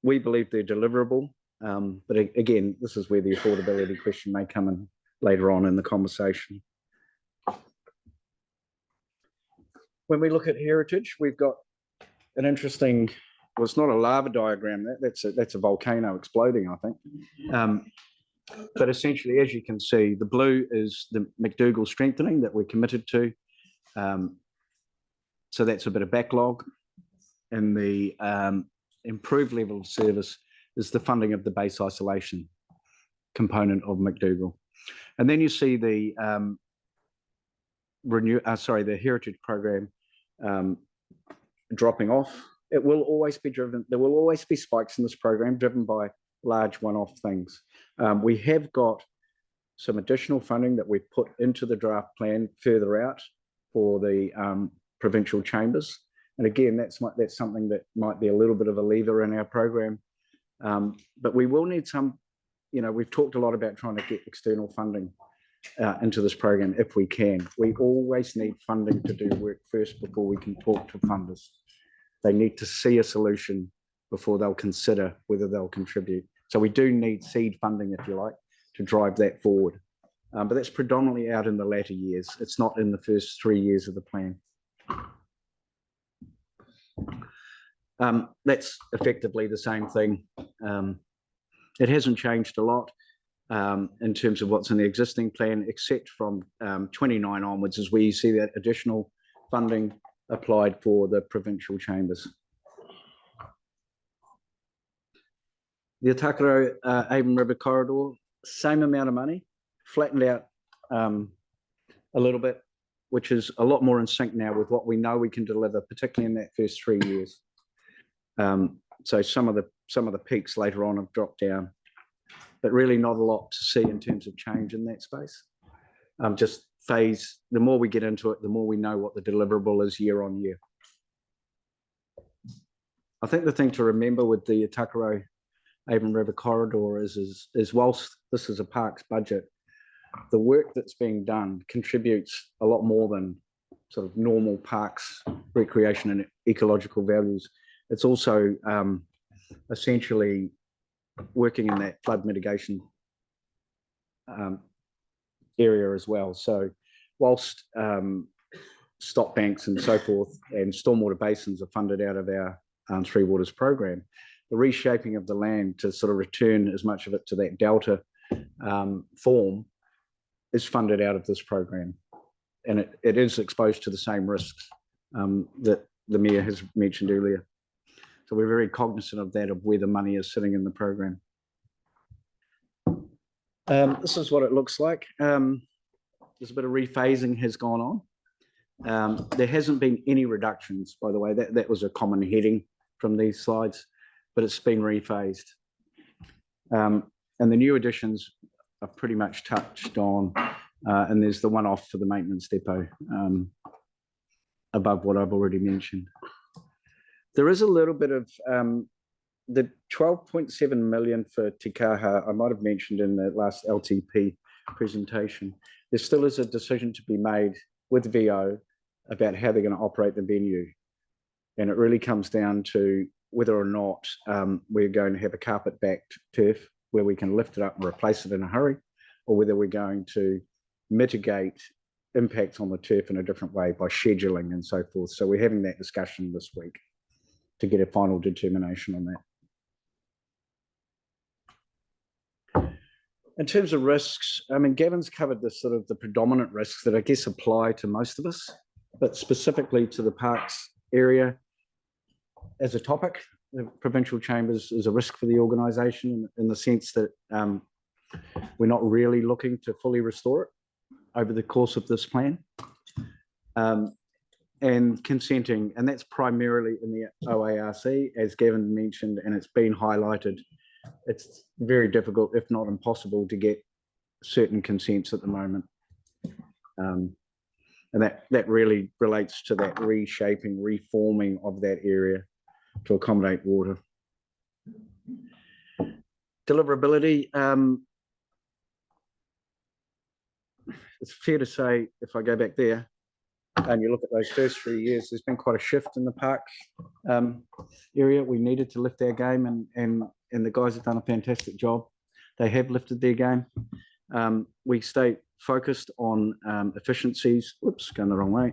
We believe they're deliverable, but again, this is where the affordability question may come in later on in the conversation. When we look at heritage, we've got an interesting, well, it's not a lava diagram, that's a volcano exploding, I think. But essentially, as you can see, the blue is the McDougall strengthening that we're committed to. So that's a bit of backlog. And the improved level of service is the funding of the base isolation component of McDougall. And then you see the the heritage program dropping off. It will always be driven, there will always be spikes in this program driven by large one-off things. We have got some additional funding that we've put into the draft plan further out for the provincial chambers. And again, that's something that might be a little bit of a lever in our program. But we will need some, we've talked a lot about trying to get external funding into this program if we can. We always need funding to do work first before we can talk to funders. They need to see a solution before they'll consider whether they'll contribute. So we do need seed funding, if you like, to drive that forward. But that's predominantly out in the latter years. It's not in the first 3 years of the plan. That's effectively the same thing. It hasn't changed a lot in terms of what's in the existing plan, except from 29 onwards is where you see that additional funding applied for the provincial chambers. The Atakaro Avon River Corridor, same amount of money, flattened out a little bit, which is a lot more in sync now with what we know we can deliver, particularly in that first 3 years. So some of the peaks later on have dropped down, but really not a lot to see in terms of change in that space. Just phase, the more we get into it, the more we know what the deliverable is year on year. I think the thing to remember with the Atakaro Avon River Corridor is whilst this is a parks budget, the work that's being done contributes a lot more than sort of normal parks, recreation and ecological values. It's also essentially working in that flood mitigation area as well. So whilst stop banks and so forth and stormwater basins are funded out of our Three Waters program, the reshaping of the land to sort of return as much of it to that delta form is funded out of this program. And it is exposed to the same risks that the Mayor has mentioned earlier. So we're very cognizant of that, of where the money is sitting in the program. This is what it looks like. There's a bit of rephasing has gone on. There hasn't been any reductions, by the way. That was a common heading from these slides, but it's been rephased. And the new additions are pretty much touched on, and there's the one-off for the maintenance depot above what I've already mentioned. There is a little bit of the 12.7 million for Te Kaha, I might have mentioned in the last LTP presentation. There still is a decision to be made with VO about how they're going to operate the venue. And it really comes down to whether or not we're going to have a carpet-backed turf where we can lift it up and replace it in a hurry, or whether we're going to mitigate impacts on the turf in a different way by scheduling and so forth. So we're having that discussion this week to get a final determination on that. In terms of risks, I mean, Gavin's covered the sort of the predominant risks that I guess apply to most of us, but specifically to the parks area as a topic. The provincial chambers is a risk for the organisation in the sense that we're not really looking to fully restore it over the course of this plan. And consenting, and that's primarily in the OARC, as Gavin mentioned, and it's been highlighted. It's very difficult, if not impossible, to get certain consents at the moment. And that really relates to that reshaping, reforming of that area to accommodate water. Deliverability, it's fair to say, if I go back there, and you look at those first 3 years, there's been quite a shift in the park area. We needed to lift our game, and the guys have done a fantastic job. They have lifted their game. We stay focused on efficiencies. Whoops, going the wrong way.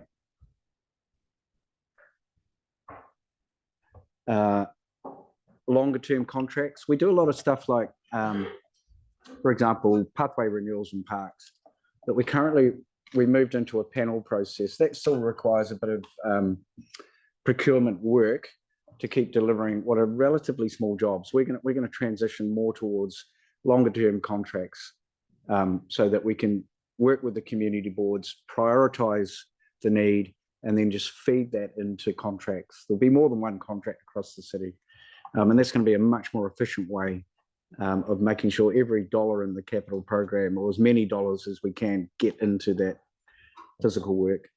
Longer term contracts. We do a lot of stuff like, for example, pathway renewals in parks. But we moved into a panel process. That still requires a bit of procurement work to keep delivering what are relatively small jobs. We're going to transition more towards longer term contracts so that we can work with the community boards, prioritize the need, and then just feed that into contracts. There'll be more than one contract across the city. And that's going to be a much more efficient way of making sure every dollar in the capital program, or as many dollars as we can, get into that physical work.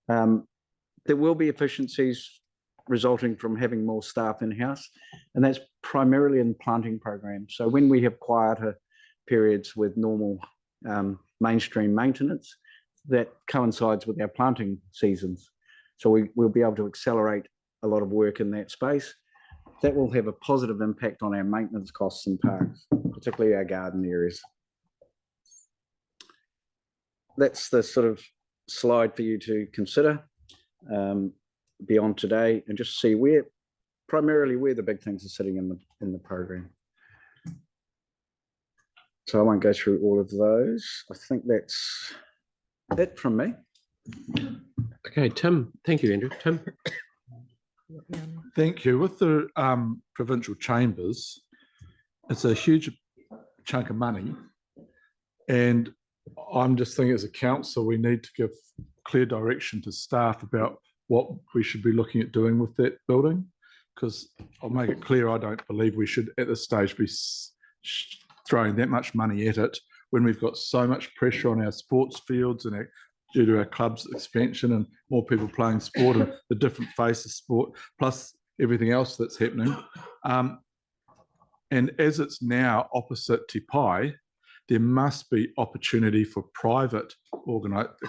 There will be efficiencies resulting from having more staff in-house, and that's primarily in planting programs. So when we have quieter periods with normal mainstream maintenance, that coincides with our planting seasons. So we'll be able to accelerate a lot of work in that space. That will have a positive impact on our maintenance costs in parks, particularly our garden areas. That's the sort of slide for you to consider beyond today, and just see primarily where the big things are sitting in the program. So I won't go through all of those. I think that's it from me. Okay, Tim. Thank you, Andrew. Tim. Thank you. With the provincial chambers, it's a huge chunk of money, and I'm just thinking as a council, we need to give clear direction to staff about what we should be looking at doing with that building, because I'll make it clear, I don't believe we should at this stage be throwing that much money at it when we've got so much pressure on our sports fields and due to our club's expansion and more people playing sport and the different face of sport, plus everything else that's happening. And as it's now opposite Te Pai, there must be opportunity for private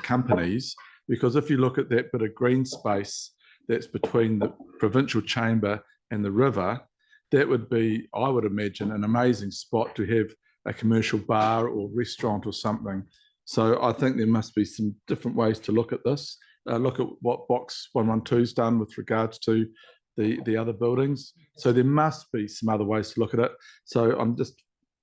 companies, because if you look at that bit of green space that's between the provincial chamber and the river, that would be, I would imagine, an amazing spot to have a commercial bar or restaurant or something. So I think there must be some different ways to look at this. Look at what Box 112's done with regards to the other buildings. So there must be some other ways to look at it. So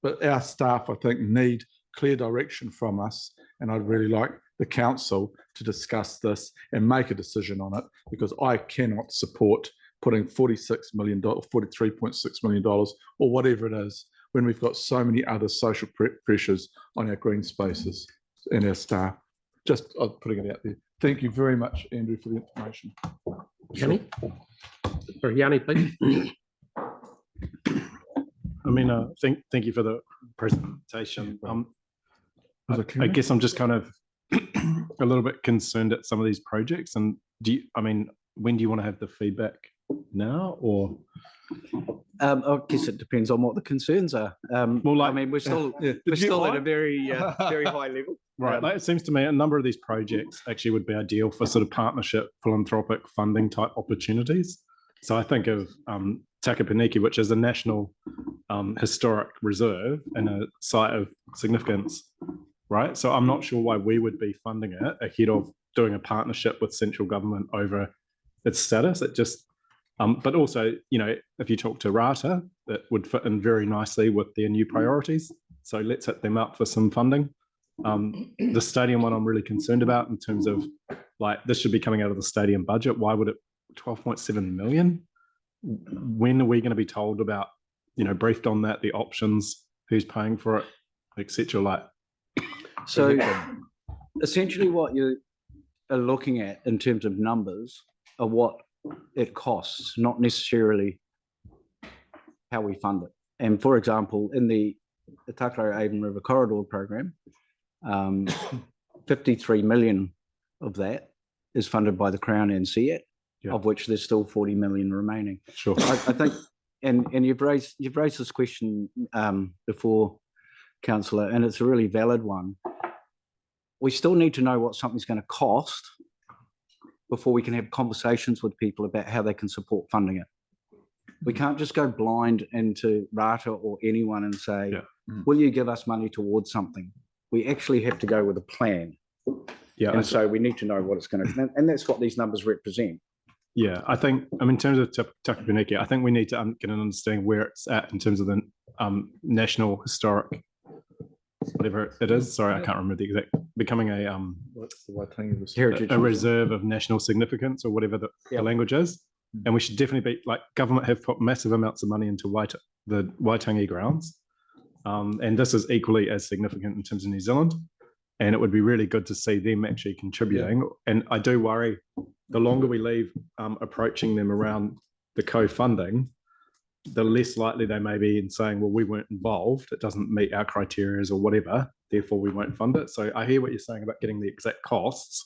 but our staff, I think, need clear direction from us. And I'd really like the council to discuss this and make a decision on it, because I cannot support putting $46 million, $43.6 million, or whatever it is, when we've got so many other social pressures on our green spaces and our staff. Just putting it out there. Thank you very much, Andrew, for the information. Yanni? Sorry, Yanni, please. I mean, thank you for the presentation. I guess I'm just kind of a little bit concerned at some of these projects. And when do you want to have the feedback now, or? I guess it depends on what the concerns are. We're still at a very high level. Right. It seems to me a number of these projects actually would be ideal for sort of partnership, philanthropic funding type opportunities. So I think of Takapaniki, which is a national historic reserve and a site of significance, right? So I'm not sure why we would be funding it ahead of doing a partnership with central government over its status. It just, but also, you know, if you talk to Rata, that would fit in very nicely with their new priorities. So let's hit them up for some funding. The stadium one I'm really concerned about in terms of, like, this should be coming out of the stadium budget. Why would it 12.7 million? When are we going to be told about, you know, briefed on that, the options, who's paying for it, etc. Like, so essentially what you are looking at in terms of numbers are what it costs, not necessarily how we fund it. And for example, in the Takaro Avon River Corridor program, 53 million of that is funded by the Crown and CEAT, of which there's still 40 million remaining. Sure. I think, and you've raised this question before, Councillor, and it's a really valid one. We still need to know what something's going to cost before we can have conversations with people about how they can support funding it. We can't just go blind into Rata or anyone and say, will you give us money towards something? We actually have to go with a plan. Yeah. And so we need to know what it's going to, and that's what these numbers represent. Yeah, I think, I mean, in terms of Takapuniki, I think we need to get an understanding where it's at in terms of the national historic, whatever it is. Sorry, I can't remember the exact, becoming a what's the right thing? Heritage a reserve of national significance or whatever the language is. And we should definitely be, like, government have put massive amounts of money into the Waitangi grounds. And this is equally as significant in terms of New Zealand. And it would be really good to see them actually contributing. Yeah. And I do worry, the longer we leave approaching them around the co-funding, the less likely they may be in saying, well, we weren't involved, it doesn't meet our criteria or whatever, therefore we won't fund it. So I hear what you're saying about getting the exact costs,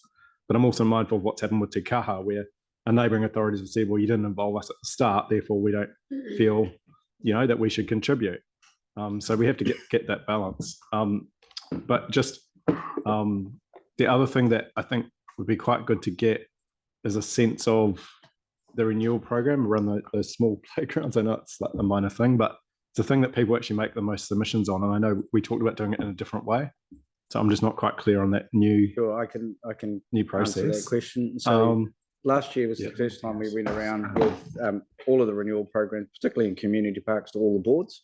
but I'm also mindful of what's happened with Te Kaha, where our neighbouring authorities have said, well, you didn't involve us at the start, therefore we don't feel, you know, that we should contribute. So we have to get that balance. But just the other thing that I think would be quite good to get is a sense of the renewal program around those small playgrounds. I know it's like a minor thing, but it's a thing that people actually make the most submissions on. And I know we talked about doing it in a different way. So I'm just not quite clear on that new. Sure, I can new process. Answer that question. So last year was the first time we went around with all of the renewal programs, particularly in community parks, to all the boards,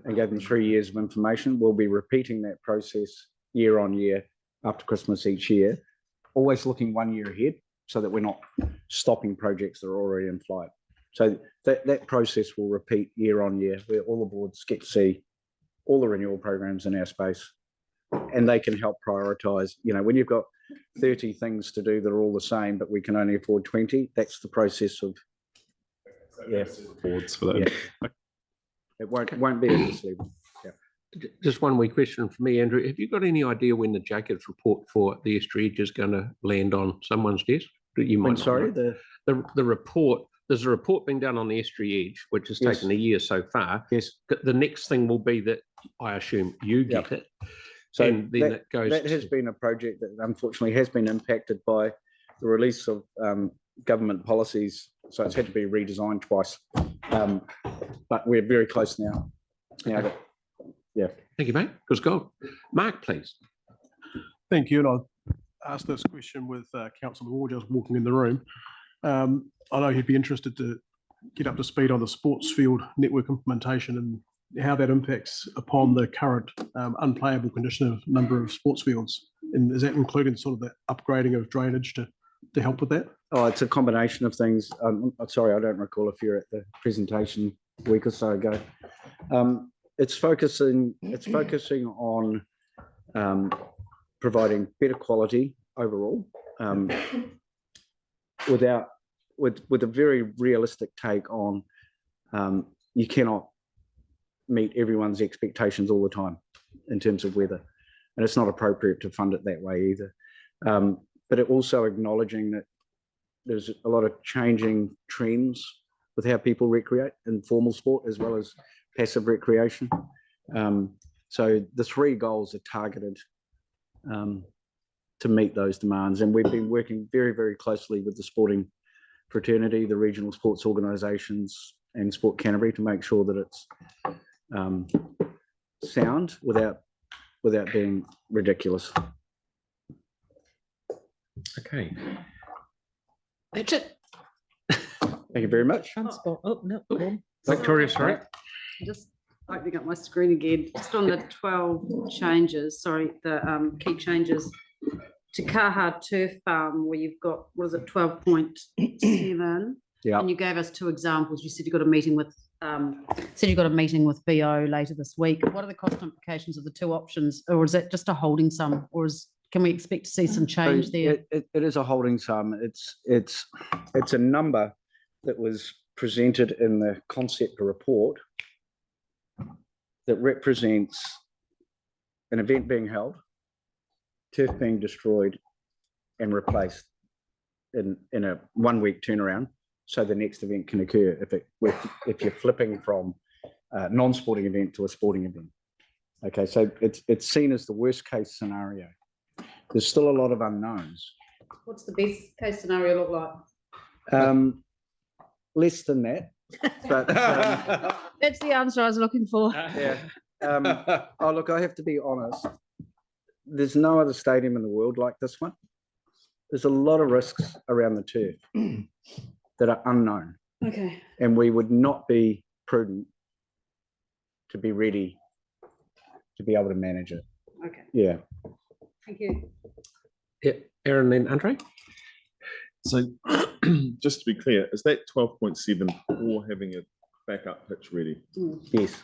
and gave them 3 years of information. We'll be repeating that process year on year after Christmas each year, always looking 1 year ahead so that we're not stopping projects that are already in flight. So that process will repeat year on year, where all the boards get to see all the renewal programs in our space, and they can help prioritise. You know, when you've got 30 things to do that are all the same, but we can only afford 20, that's the process of boards for that. Yeah. It won't be at this level. Yeah. Just one wee question from me, Andrew. Have you got any idea when the Jacobs report for the Estuary Edge is going to land on someone's desk? You might. Sorry, the report. There's a report being done on the Estuary Edge, which has taken a year so far. Yes. The next thing will be that I assume you get it. So and then it goes. That has been a project that unfortunately has been impacted by the release of government policies. So it's had to be redesigned twice. But we're very close now. Okay. Yeah. Thank you, mate. Good go. Mark, please. Thank you. And I'll ask this question with Councillor Ward just walking in the room. I know he'd be interested to get up to speed on the sports field network implementation and how that impacts upon the current unplayable condition of number of sports fields. And is that including sort of the upgrading of drainage to help with that? Oh, it's a combination of things. Sorry, I don't recall if you're at the presentation a week or so ago. It's focusing on providing better quality overall, with a very realistic take on you cannot meet everyone's expectations all the time in terms of weather, and it's not appropriate to fund it that way either. But it also acknowledging that there's a lot of changing trends with how people recreate in formal sport as well as passive recreation. So the 3 goals are targeted to meet those demands. And we've been working very, very closely with the sporting fraternity, the regional sports organisations and Sport Canterbury to make sure that it's sound without without being ridiculous. Okay. That's it. Thank you very much. Transport. Oh, no. go on. Victoria, sorry. Just opening up my screen again, just on the 12 changes, sorry, the key changes to Kaha Turf Farm, where you've got, what is it, 12.7? Yeah. And you gave us two examples. You said you've got a meeting with BO later this week. What are the cost implications of the two options, or is that just a holding sum, or can we expect to see some change there? It is a holding sum. It's a number that was presented in the concept report that represents an event being held, turf being destroyed and replaced in a 1 week turnaround, so the next event can occur if you're flipping from a non-sporting event to a sporting event. Okay, so it's seen as the worst case scenario. There's still a lot of unknowns. What's the best case scenario look like? Less than that, but that's the answer I was looking for. yeah. Oh, look, I have to be honest. There's no other stadium in the world like this one. There's a lot of risks around the turf that are unknown. Okay. And we would not be prudent to be ready to be able to manage it. Okay. Yeah. Thank you. Yeah, Aaron, then Andre. So just to be clear, is that 12.7 for having a backup pitch ready? Yes.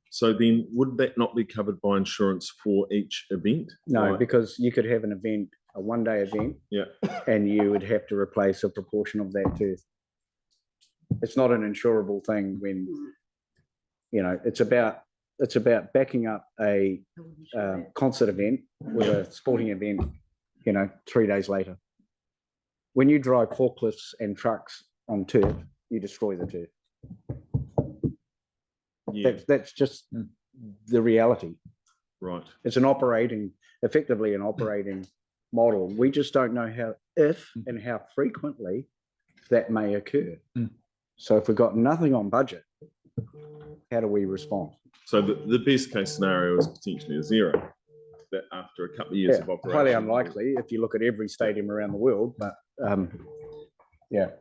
So then would that not be covered by insurance for each event? No, Right. because you could have an event, a one-day event, Yeah. and you would have to replace a proportion of that turf. It's not an insurable thing when, it's about backing up a concert event with a sporting event, 3 days later. When you drive forklifts and trucks on turf, you destroy the turf. Yeah. That's just the reality. Right. It's effectively an operating model. We just don't know if and how frequently that may occur. So if we've got nothing on budget, how do we respond? So the best case scenario is potentially a zero, that after a couple of years of operation. Highly unlikely if you look at every stadium around the world, but yeah.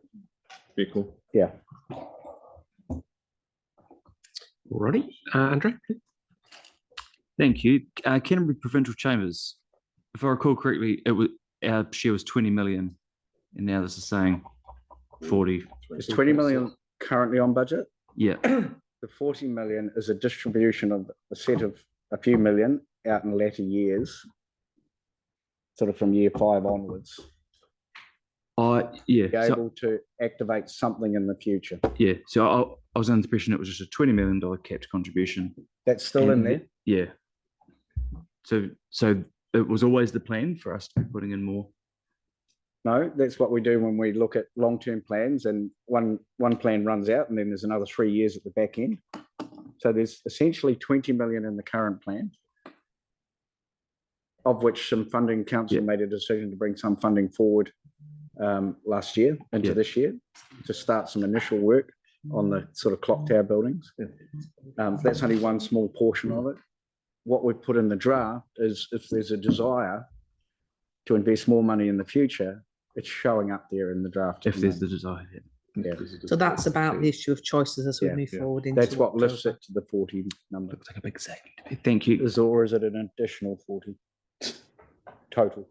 Very cool. Yeah. Alrighty, Andre. Thank you. Canterbury Provincial Chambers. If I recall correctly, our share was 20 million, and now this is saying 40. Is 20 million currently on budget? Yeah. The 40 million is a distribution of a few million out in latter years, sort of from year 5 onwards. Yeah. Be able to activate something in the future. Yeah. So I was under the impression it was just a $20 million capped contribution. That's still in there? Yeah. So it was always the plan for us to be putting in more. No, that's what we do when we look at long-term plans, and one plan runs out and then there's another 3 years at the back end. So there's essentially 20 million in the current plan, of which some funding council made a decision to bring some funding forward last year into this year to start some initial work on the sort of clock tower buildings. That's only one small portion of it. What we've put in the draft is if there's a desire to invest more money in the future, it's showing up there in the draft. If there's the desire. Yeah. So that's about the issue of choices as we move forward. Into That's what lifts October. it to the 40 number. Looks like a big sack. Thank you. Or is it an additional 40 total?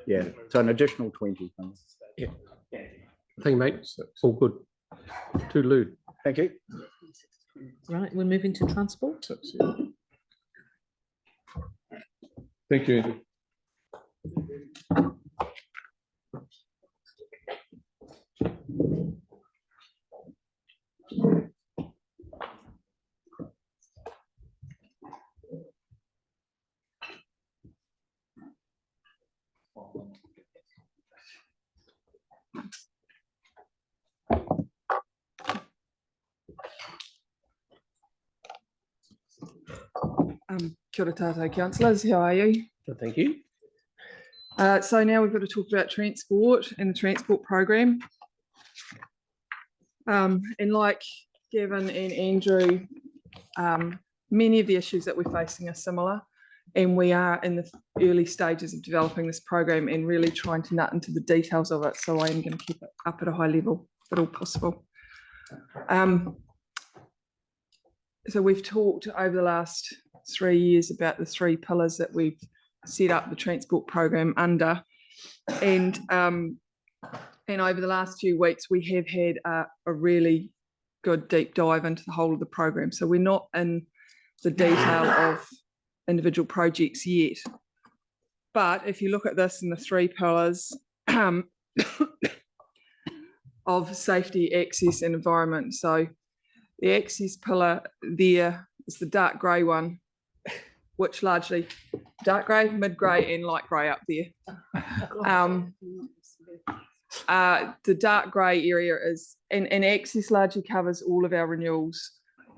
Yeah, so an additional 20. Yeah. Thank you, mate. It's all good. Too lewd. Thank you. Right, we're moving to transport. Thank you, Andrew. Kia ora tātou councillors, how are you? Good, thank you. So now we've got to talk about transport and the transport program. And like Gavin and Andrew, many of the issues that we're facing are similar. And we are in the early stages of developing this program and really trying to nut into the details of it. So I am going to keep it up at a high level, if at all possible. So we've talked over the last 3 years about the 3 pillars that we've set up the transport program under. And over the last few weeks, we have had a really good deep dive into the whole of the program. So we're not in the detail of individual projects yet. But if you look at this in the 3 pillars of safety, access and environment. So the access pillar there is the dark grey one, which largely dark grey, mid grey and light grey up there. The dark grey area is, and access largely covers all of our renewals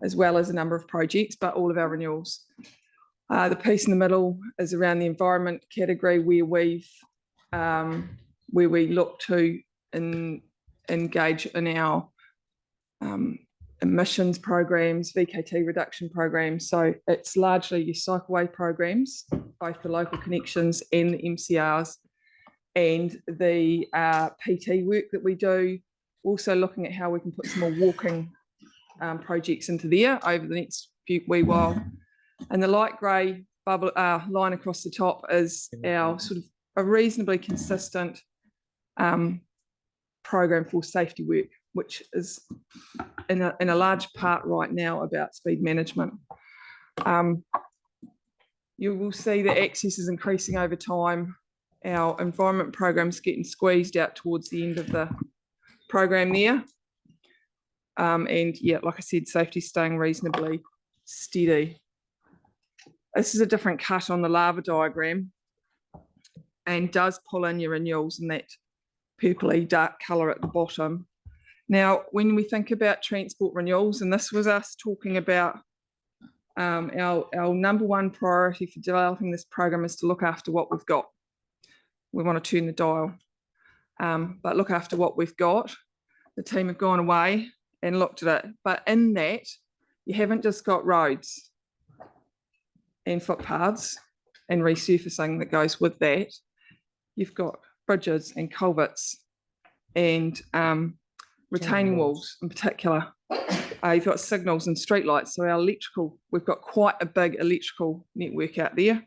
as well as a number of projects, but all of our renewals. The piece in the middle is around the environment category where we look to engage in our emissions programs, VKT reduction programs. So it's largely your cycleway programs, both the local connections and the MCRs, and the PT work that we do. Also looking at how we can put some more walking projects into there over the next wee while. And the light grey bubble line across the top is our sort of a reasonably consistent program for safety work, which is in a large part right now about speed management. You will see that access is increasing over time. Our environment program's getting squeezed out towards the end of the program there. And yeah, like I said, safety staying reasonably steady. This is a different cut on the lava diagram and does pull in your renewals in that purpley dark colour at the bottom. Now, when we think about transport renewals, and this was us talking about our number one priority for developing this program is to look after what we've got. We want to turn the dial, but look after what we've got. The team have gone away and looked at it, but in that, you haven't just got roads and footpaths and resurfacing that goes with that. You've got bridges and culverts and retaining walls in particular. You've got signals and streetlights. So our electrical, we've got quite a big electrical network out there.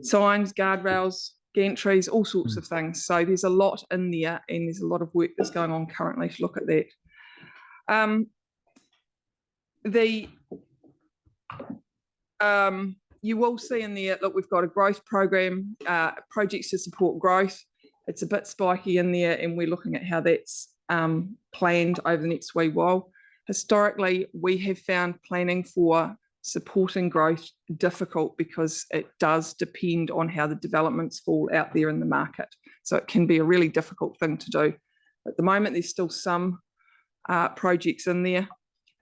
Signs, guardrails, gantries, all sorts of things. So there's a lot in there and there's a lot of work that's going on currently to look at that. You will see in there, look, we've got a growth program, projects to support growth. It's a bit spiky in there and we're looking at how that's planned over the next wee while. Historically, we have found planning for supporting growth difficult because it does depend on how the developments fall out there in the market. So it can be a really difficult thing to do. At the moment, there's still some projects in there,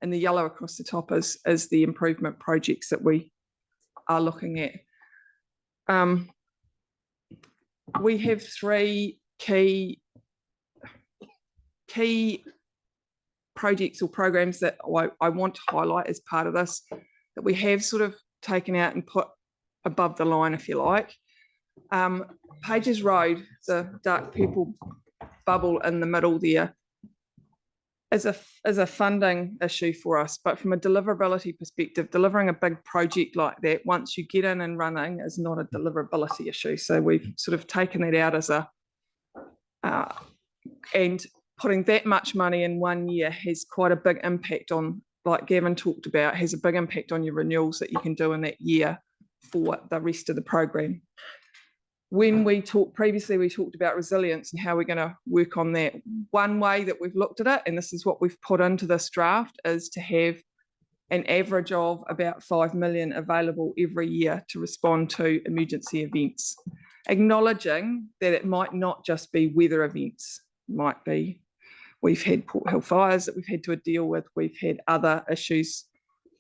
and the yellow across the top is the improvement projects that we are looking at. We have 3 key projects or programs that I want to highlight as part of this, that we have sort of taken out and put above the line, if you like. Pages Road, the dark purple bubble in the middle there, is a funding issue for us, but from a deliverability perspective, delivering a big project like that, once you get in and running, is not a deliverability issue. So we've sort of taken that out as and putting that much money in 1 year has quite a big impact on, like Gavin talked about, has a big impact on your renewals that you can do in that year for the rest of the program. When we talked previously, we talked about resilience and how we're going to work on that. One way that we've looked at it, and this is what we've put into this draft, is to have an average of about 5 million available every year to respond to emergency events, acknowledging that it might not just be weather events. It might be, we've had Port Hill fires that we've had to deal with. We've had other issues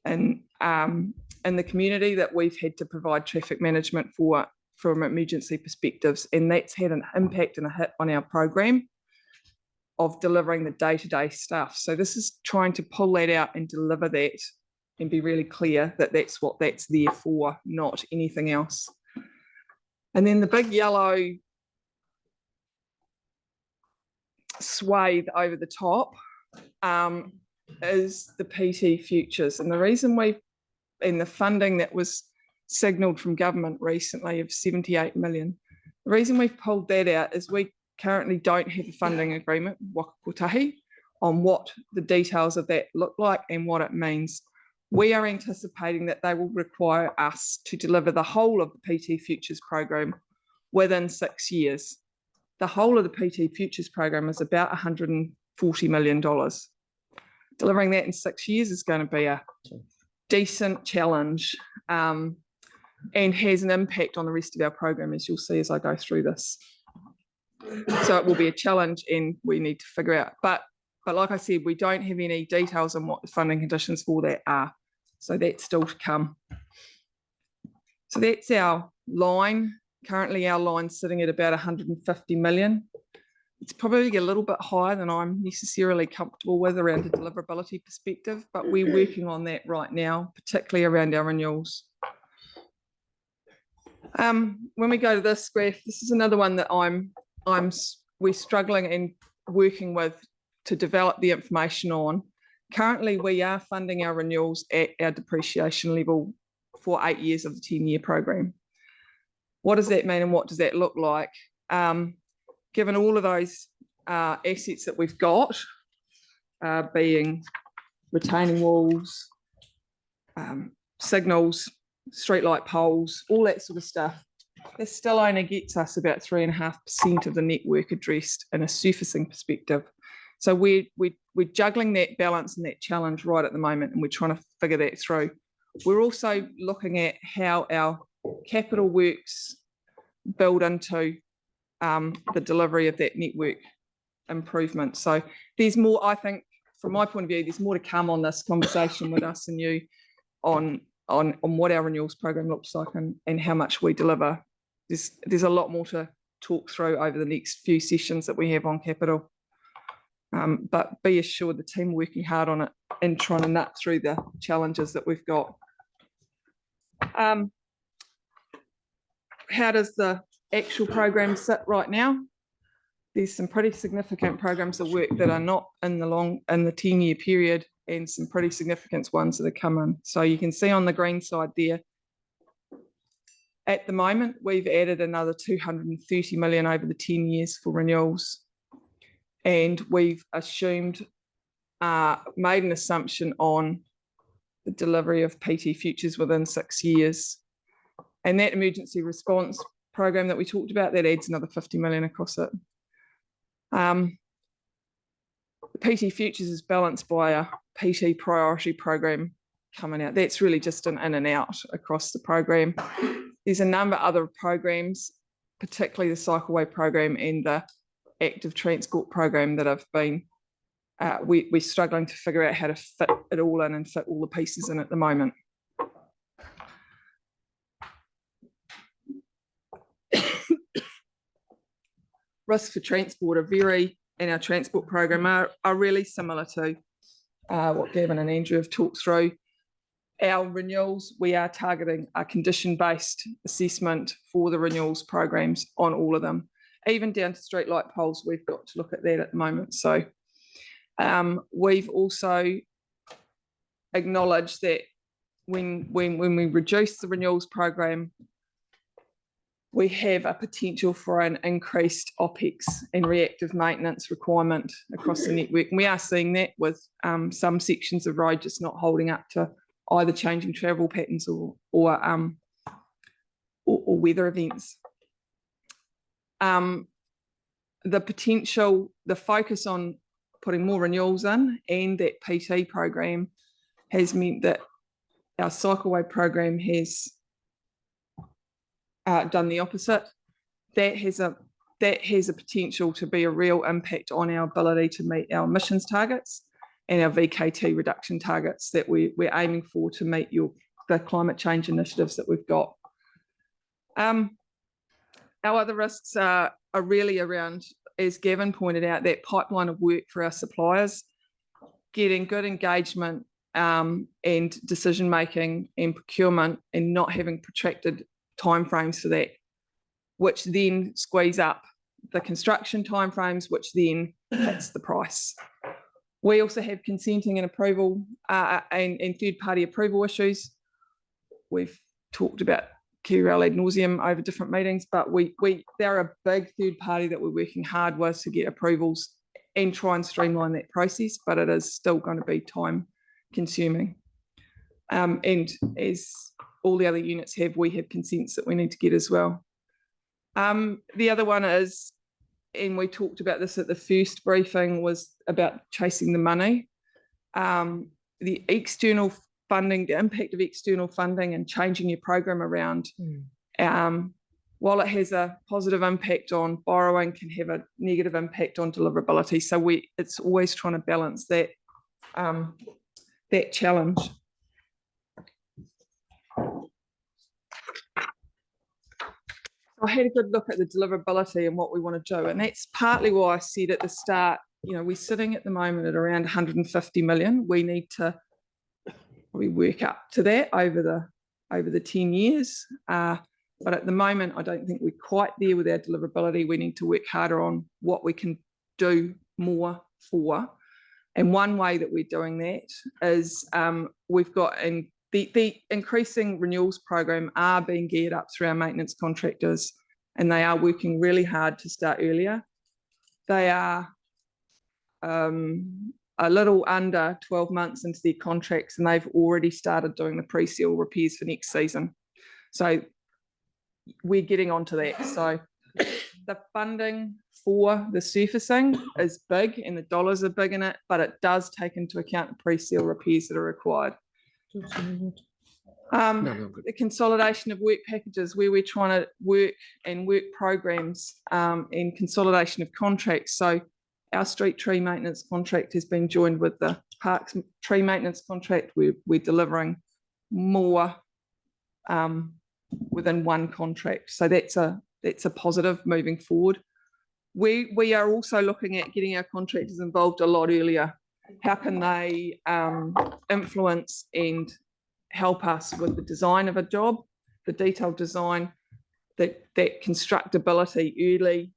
in the community that we've had to provide traffic management for from emergency perspectives, and that's had an impact and a hit on our program of delivering the day-to-day stuff. So this is trying to pull that out and deliver that and be really clear that that's what that's there for, not anything else. And then the big yellow swathe over the top is the PT futures. And the reason and the funding that was signalled from government recently of 78 million, the reason we've pulled that out is we currently don't have a funding agreement with Waka Kotahi on what the details of that look like and what it means. We are anticipating that they will require us to deliver the whole of the PT Futures program within 6 years. The whole of the PT Futures program is about $140 million. Delivering that in 6 years is going to be a decent challenge and has an impact on the rest of our program, as you'll see as I go through this. So it will be a challenge and we need to figure out. But like I said, we don't have any details on what the funding conditions for that are. So that's still to come. So that's our line. Currently our line's sitting at about 150 million. It's probably a little bit higher than I'm necessarily comfortable with around a deliverability perspective, but we're working on that right now, particularly around our renewals. When we go to this graph, this is another one that we're struggling and working with to develop the information on. Currently, we are funding our renewals at our depreciation level for 8 years of the 10-year program. What does that mean and what does that look like? Given all of those assets that we've got, being retaining walls, signals, streetlight poles, all that sort of stuff, this still only gets us about 3.5% of the network addressed in a surfacing perspective. So we're juggling that balance and that challenge right at the moment, and we're trying to figure that through. We're also looking at how our capital works build into the delivery of that network improvement. So there's more, I think, from my point of view, there's more to come on this conversation with us and you on what our renewals program looks like and how much we deliver. There's a lot more to talk through over the next few sessions that we have on capital. But be assured the team are working hard on it and trying to nut through the challenges that we've got. How does the actual program sit right now? There's some pretty significant programs of work that are not in the 10-year period, and some pretty significant ones that are coming. So you can see on the green side there, at the moment, we've added another 230 million over the 10 years for renewals. And we've assumed, made an assumption on the delivery of PT Futures within 6 years. And that emergency response program that we talked about, that adds another 50 million across it. The PT Futures is balanced by a PT priority program coming out. That's really just an in and out across the program. There's a number of other programs, particularly the cycleway program and the active transport program that have been, we're struggling to figure out how to fit it all in and fit all the pieces in at the moment. Risks for transport and our transport program are really similar to what Gavin and Andrew have talked through. Our renewals, we are targeting a condition-based assessment for the renewals programs on all of them, even down to streetlight poles. We've got to look at that at the moment. So we've also acknowledged that when we reduce the renewals program, we have a potential for an increased OPEX and reactive maintenance requirement across the network. And we are seeing that with some sections of road just not holding up to either changing travel patterns or weather events. The focus on putting more renewals in and that PT program has meant that our cycleway program has done the opposite. That has a potential to be a real impact on our ability to meet our emissions targets and our VKT reduction targets that we're aiming for to meet the climate change initiatives that we've got. Our other risks are really around, as Gavin pointed out, that pipeline of work for our suppliers, getting good engagement and decision making and procurement, and not having protracted timeframes for that, which then squeeze up the construction timeframes, which then hits the price. We also have consenting and approval and third-party approval issues. We've talked about QRL ad nauseum over different meetings, but they're a big third party that we're working hard with to get approvals and try and streamline that process, but it is still going to be time consuming. And as all the other units have, we have consents that we need to get as well. The other one is, and we talked about this at the first briefing, was about chasing the money. The external funding, the impact of external funding and changing your program around, while it has a positive impact on borrowing, can have a negative impact on deliverability. So it's always trying to balance that, that challenge. I had a good look at the deliverability and what we want to do, and that's partly why I said at the start, you know, we're sitting at the moment at around 150 million. We need to probably work up to that over the 10 years. But at the moment, I don't think we're quite there with our deliverability. We need to work harder on what we can do more for. And one way that we're doing that is we've got in the increasing renewals program are being geared up through our maintenance contractors, and they are working really hard to start earlier. They are a little under 12 months into their contracts, and they've already started doing the pre-seal repairs for next season. So we're getting onto that. So the funding for the surfacing is big and the dollars are big in it, but it does take into account the pre-seal repairs that are required. The consolidation of work packages, where we're trying to work programs and consolidation of contracts. So our street tree maintenance contract has been joined with the parks tree maintenance contract. We're delivering more within one contract. So that's a positive moving forward. We are also looking at getting our contractors involved a lot earlier. How can they influence and help us with the design of a job, the detailed design, that constructability early,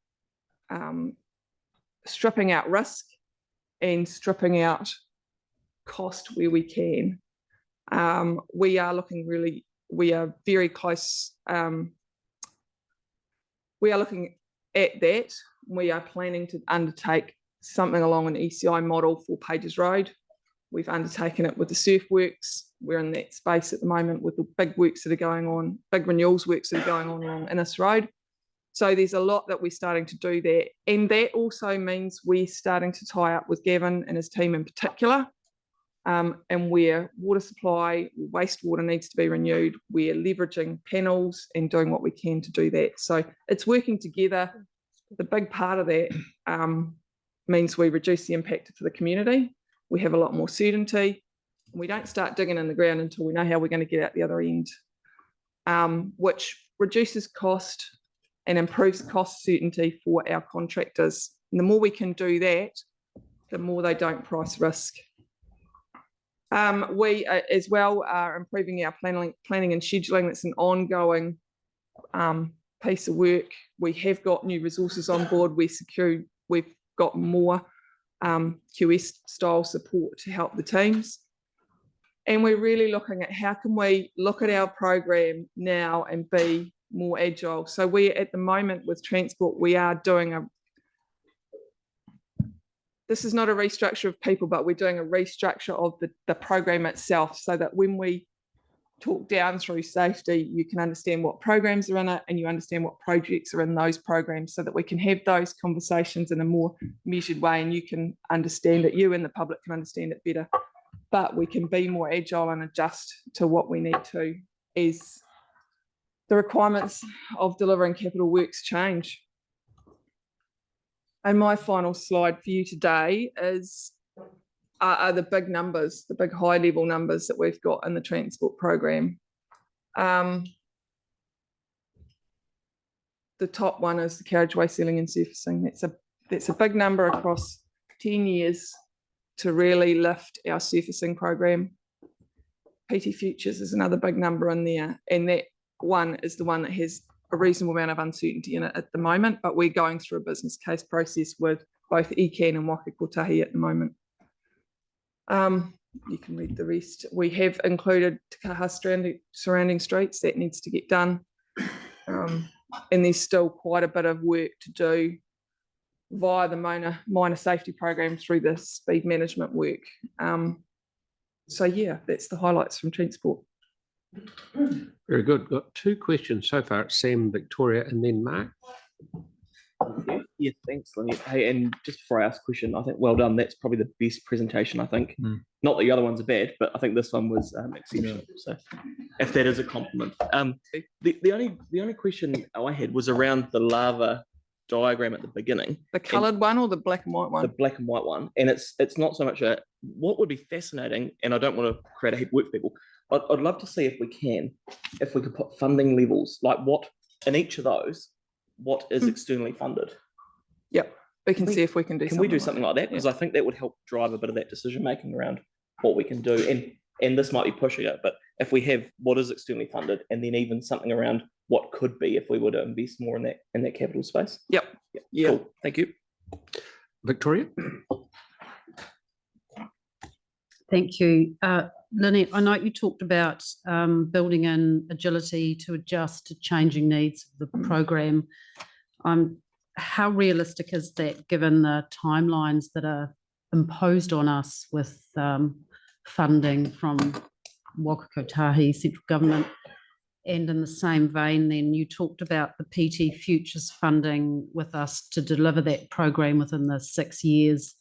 stripping out risk and stripping out cost where we can. We are very close. We are looking at that. We are planning to undertake something along an ECI model for Pages Road. We've undertaken it with the surf works. We're in that space at the moment with the big works that are going on, big renewals works that are going on along Innes Road. So there's a lot that we're starting to do there. And that also means we're starting to tie up with Gavin and his team in particular. And where water supply, wastewater needs to be renewed, we're leveraging panels and doing what we can to do that. So it's working together. The big part of that means we reduce the impact for the community. We have a lot more certainty. We don't start digging in the ground until we know how we're going to get out the other end, which reduces cost and improves cost certainty for our contractors. And the more we can do that, the more they don't price risk. We as well are improving our planning and scheduling. That's an ongoing piece of work. We have got new resources on board. We've got more QS style support to help the teams. And we're really looking at how can we look at our program now and be more agile. So we at the moment with transport, we are doing this is not a restructure of people, but we're doing a restructure of the program itself, so that when we talk down through safety, you can understand what programs are in it and you understand what projects are in those programs, so that we can have those conversations in a more measured way and you can understand it, you and the public can understand it better. But we can be more agile and adjust to what we need to as the requirements of delivering capital works change. And my final slide for you today are the big numbers, the big high level numbers that we've got in the transport program. The top one is the carriageway sealing and surfacing. That's a big number across 10 years to really lift our surfacing program. PT Futures is another big number in there, and that one is the one that has a reasonable amount of uncertainty in it at the moment, but we're going through a business case process with both ECAN and Waka Kotahi at the moment. You can read the rest. We have included Te Kaha surrounding streets. That needs to get done. And there's still quite a bit of work to do via the minor safety program through the speed management work. So yeah, that's the highlights from transport. Very good. Got two questions so far. Sam, Victoria, and then Mark. Yeah, thanks, Lynn. Hey, and just before I ask a question, I think well done. That's probably the best presentation, I think. Not that the other ones are bad, but I think this one was exceptional. So if that is a compliment. The only question I had was around the lava diagram at the beginning. The coloured one or the black and white one? The black and white one. And it's not so much what would be fascinating, and I don't want to create a heap of work for people. I'd love to see if we could put funding levels, like what in each of those, what is externally funded. Yep, we can see if we can do. Can we do something like that? Because I think that would help drive a bit of that decision making around what we can do. And this might be pushing it, but if we have what is externally funded, and then even something around what could be if we were to invest more in that capital space. Yep. Yeah. Cool. Thank you, Victoria. Thank you. Lynette, I know you talked about building in agility to adjust to changing needs of the program. How realistic is that given the timelines that are imposed on us with funding from Waka Kotahi, central government? And in the same vein, then you talked about the PT Futures funding with us to deliver that program within the 6 years.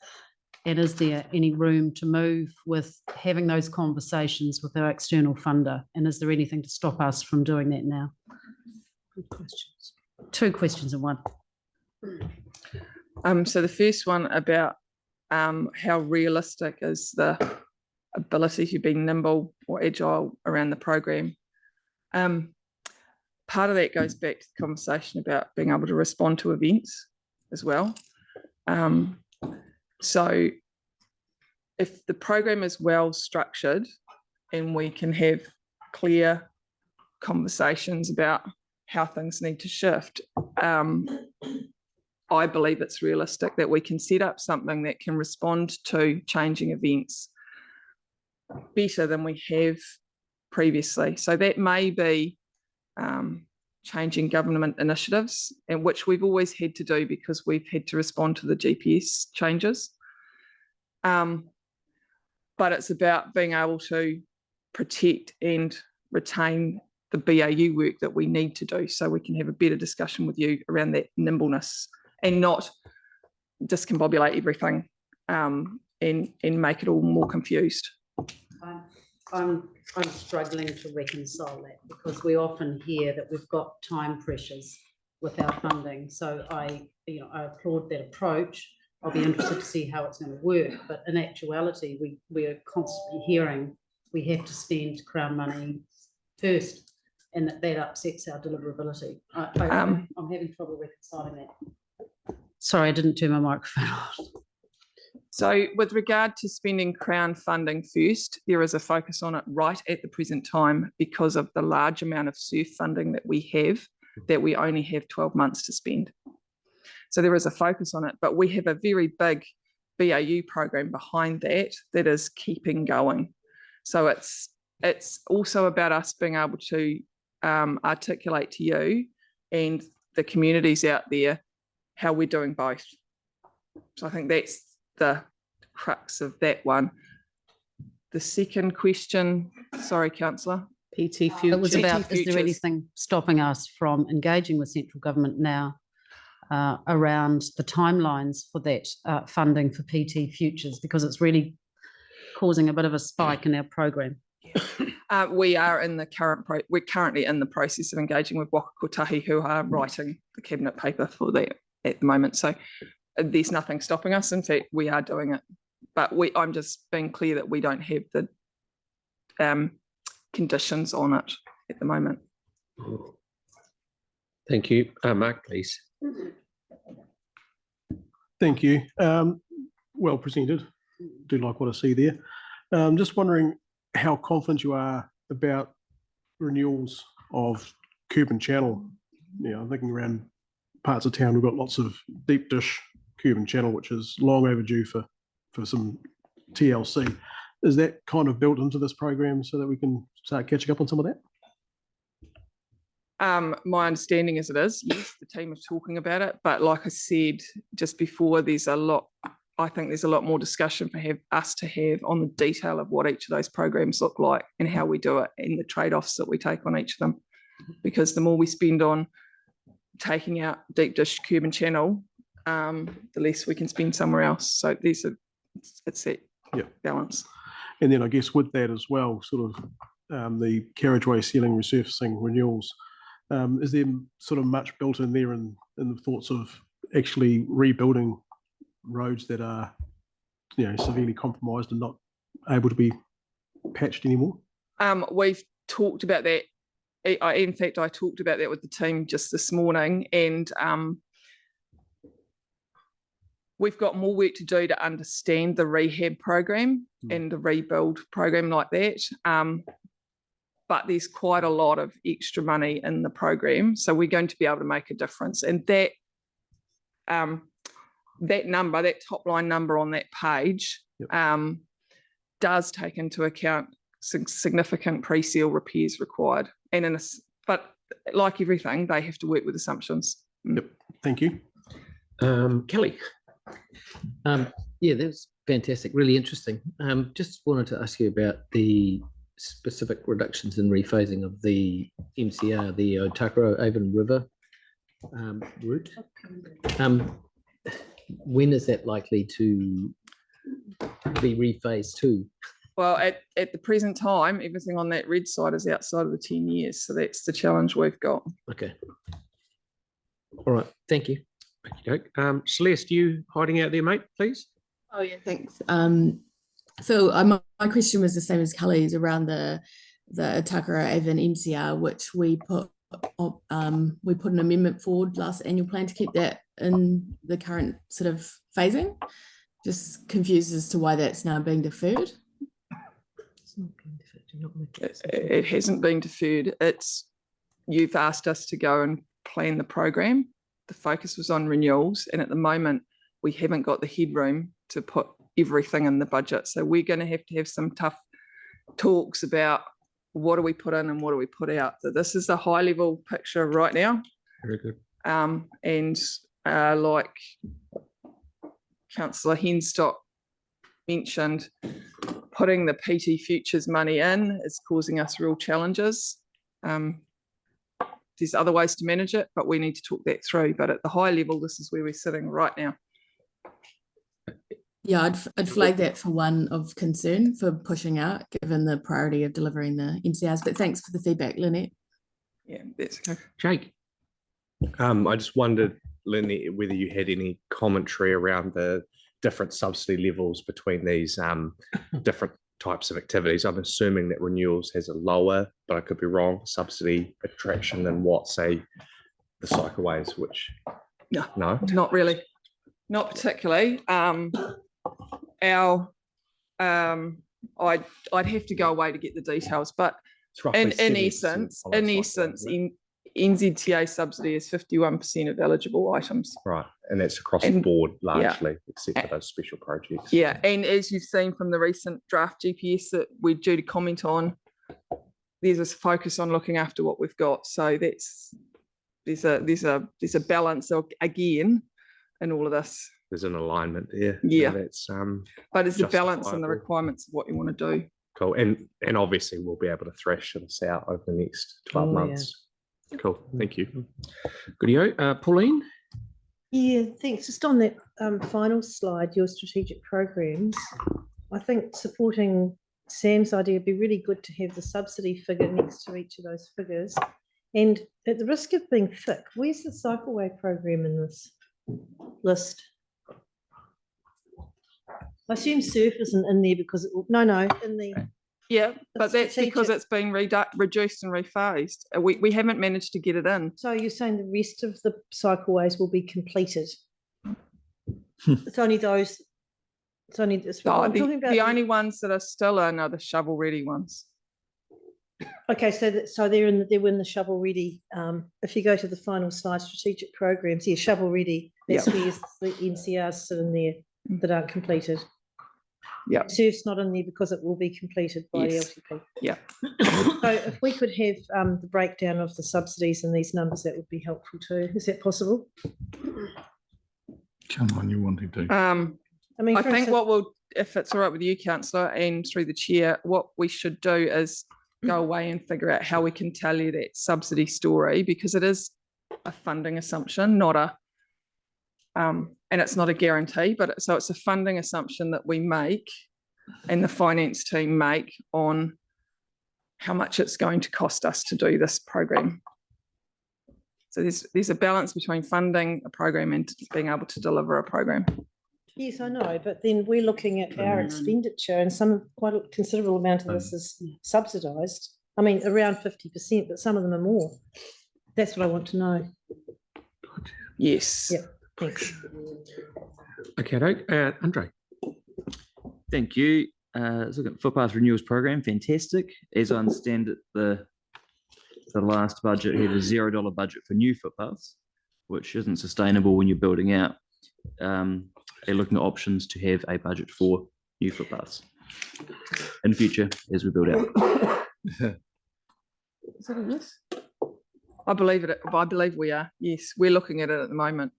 And is there any room to move with having those conversations with our external funder? And is there anything to stop us from doing that now? Good questions. Two questions in one. So the first one about how realistic is the ability to be nimble or agile around the program. Part of that goes back to the conversation about being able to respond to events as well. So if the program is well structured and we can have clear conversations about how things need to shift, I believe it's realistic that we can set up something that can respond to changing events better than we have previously. So that may be changing government initiatives, and which we've always had to do because we've had to respond to the GPS changes. But it's about being able to protect and retain the BAU work that we need to do so we can have a better discussion with you around that nimbleness and not discombobulate everything and make it all more confused. I'm struggling to reconcile that because we often hear that we've got time pressures with our funding. So I applaud that approach. I'll be interested to see how it's going to work. But in actuality, we are constantly hearing we have to spend Crown money first, and that upsets our deliverability. I'm having trouble reconciling that. Sorry, I didn't turn my microphone on. So with regard to spending Crown funding first, there is a focus on it right at the present time because of the large amount of SURF funding that we have, that we only have 12 months to spend. So there is a focus on it, but we have a very big BAU program behind that is keeping going. So it's also about us being able to articulate to you and the communities out there how we're doing both. So I think that's the crux of that one. The second question, sorry, Councillor. PT Futures. It was about, is there anything stopping us from engaging with central government now around the timelines for that funding for PT Futures, because it's really causing a bit of a spike in our program? We are in the we're currently in the process of engaging with Waka Kotahi, who are writing the cabinet paper for that at the moment. So there's nothing stopping us. In fact, we are doing it. But I'm just being clear that we don't have the conditions on it at the moment. Thank you. Mark, please. Thank you. Well presented. Do like what I see there. Just wondering how confident you are about renewals of curb and channel. I'm thinking around parts of town, we've got lots of deep dish curb and channel, which is long overdue for some TLC. Is that kind of built into this program so that we can start catching up on some of that? My understanding is it is, yes, the team is talking about it, but like I said just before, I think there's a lot more discussion for us to have on the detail of what each of those programs look like and how we do it and the trade-offs that we take on each of them. Because the more we spend on taking out deep dish curb and channel, the less we can spend somewhere else. So it's that balance. And then I guess with that as well, sort of the carriageway ceiling resurfacing renewals, is there sort of much built in there in the thoughts of actually rebuilding roads that are, severely compromised and not able to be patched anymore? We've talked about that. In fact, I talked about that with the team just this morning, and we've got more work to do to understand the rehab program and the rebuild program like that. But there's quite a lot of extra money in the program, so we're going to be able to make a difference. And that number, that top line number on that page, does take into account significant pre-seal repairs required. But like everything, they have to work with assumptions. Yep. Thank you. Kelly. Yeah, that was fantastic. Really interesting. Just wanted to ask you about the specific reductions in rephasing of the MCR, the Otakaro Avon River route. When is that likely to be rephased to? Well, at the present time, everything on that red side is outside of the 10 years. So that's the challenge we've got. Okay. All right. Thank you. Okay. Celeste, you hiding out there, mate, please? Oh, yeah, thanks. So my question was the same as Kelly's around the Otakaro Avon MCR, which we put an amendment forward last annual plan to keep that in the current sort of phasing. Just confused as to why that's now being deferred. It hasn't been deferred. You've asked us to go and plan the program. The focus was on renewals, and at the moment we haven't got the headroom to put everything in the budget. So we're going to have some tough talks about what do we put in and what do we put out. So this is a high level picture right now. Very good. And like Councillor Henstock mentioned, putting the PT Futures money in is causing us real challenges. There's other ways to manage it, but we need to talk that through. But at the high level, this is where we're sitting right now. Yeah, I'd flag that for one of concern for pushing out, given the priority of delivering the MCRs. But thanks for the feedback, Lynette. Yeah, that's okay. Jake. I just wondered, Lynette, whether you had any commentary around the different subsidy levels between these different types of activities. I'm assuming that renewals has a lower, but I could be wrong, subsidy attraction than what, say, the cycleways, which no, not really, not particularly. I'd have to go away to get the details, but in essence, NZTA subsidy is 51% of eligible items. Right, and that's across the board largely, except for those special projects. Yeah, and as you've seen from the recent draft GPS that we're due to comment on, there's a focus on looking after what we've got. So there's a balance again in all of this. There's an alignment there. Yeah, that's but it's a balance and the requirements of what you want to do. Cool, and obviously we'll be able to thresh this out over the next 12 months. Yeah. Cool, thank you. Good. Pauline? Yeah, thanks. Just on that final slide, your strategic programs, I think supporting Sam's idea would be really good to have the subsidy figure next to each of those figures. And at the risk of being thick, where's the cycleway program in this list? I assume surf isn't in there because in the yeah, but that's because it's been reduced and rephased. We haven't managed to get it in. So you're saying the rest of the cycleways will be completed? It's only those It's only this. No, I'm talking about the only ones that are still in are the shovel-ready ones. Okay, so they're in the shovel ready. If you go to the final slide, strategic programs, yeah, shovel ready. That's Yep. where the NCRs sit in there that aren't completed. Yeah. Surf's not in there because it will be completed by Yes. the LTP. Yeah. So if we could have the breakdown of the subsidies in these numbers, that would be helpful too. Is that possible? Come on, you wanted to. I mean, I for think instance- what we'll, if it's all right with you, councillor, and through the chair, what we should do is go away and figure out how we can tell you that subsidy story, because it is a funding assumption, not a, and it's not a guarantee, but so it's a funding assumption that we make and the finance team make on how much it's going to cost us to do this program. So there's a balance between funding a program and being able to deliver a program. Yes, I know, but then we're looking at our expenditure, and quite a considerable amount of this is subsidised. I mean, around 50%, but some of them are more. That's what I want to know. Yes. Yeah. Thanks. Okay, Andre. Thank you. Let's look at footpath renewals program. Fantastic. As I understand it, the last budget had a $0 budget for new footpaths, which isn't sustainable when you're building out. They're looking at options to have a budget for new footpaths in the future as we build out. Is that in this? I believe it. I believe we are. Yes, we're looking at it at the moment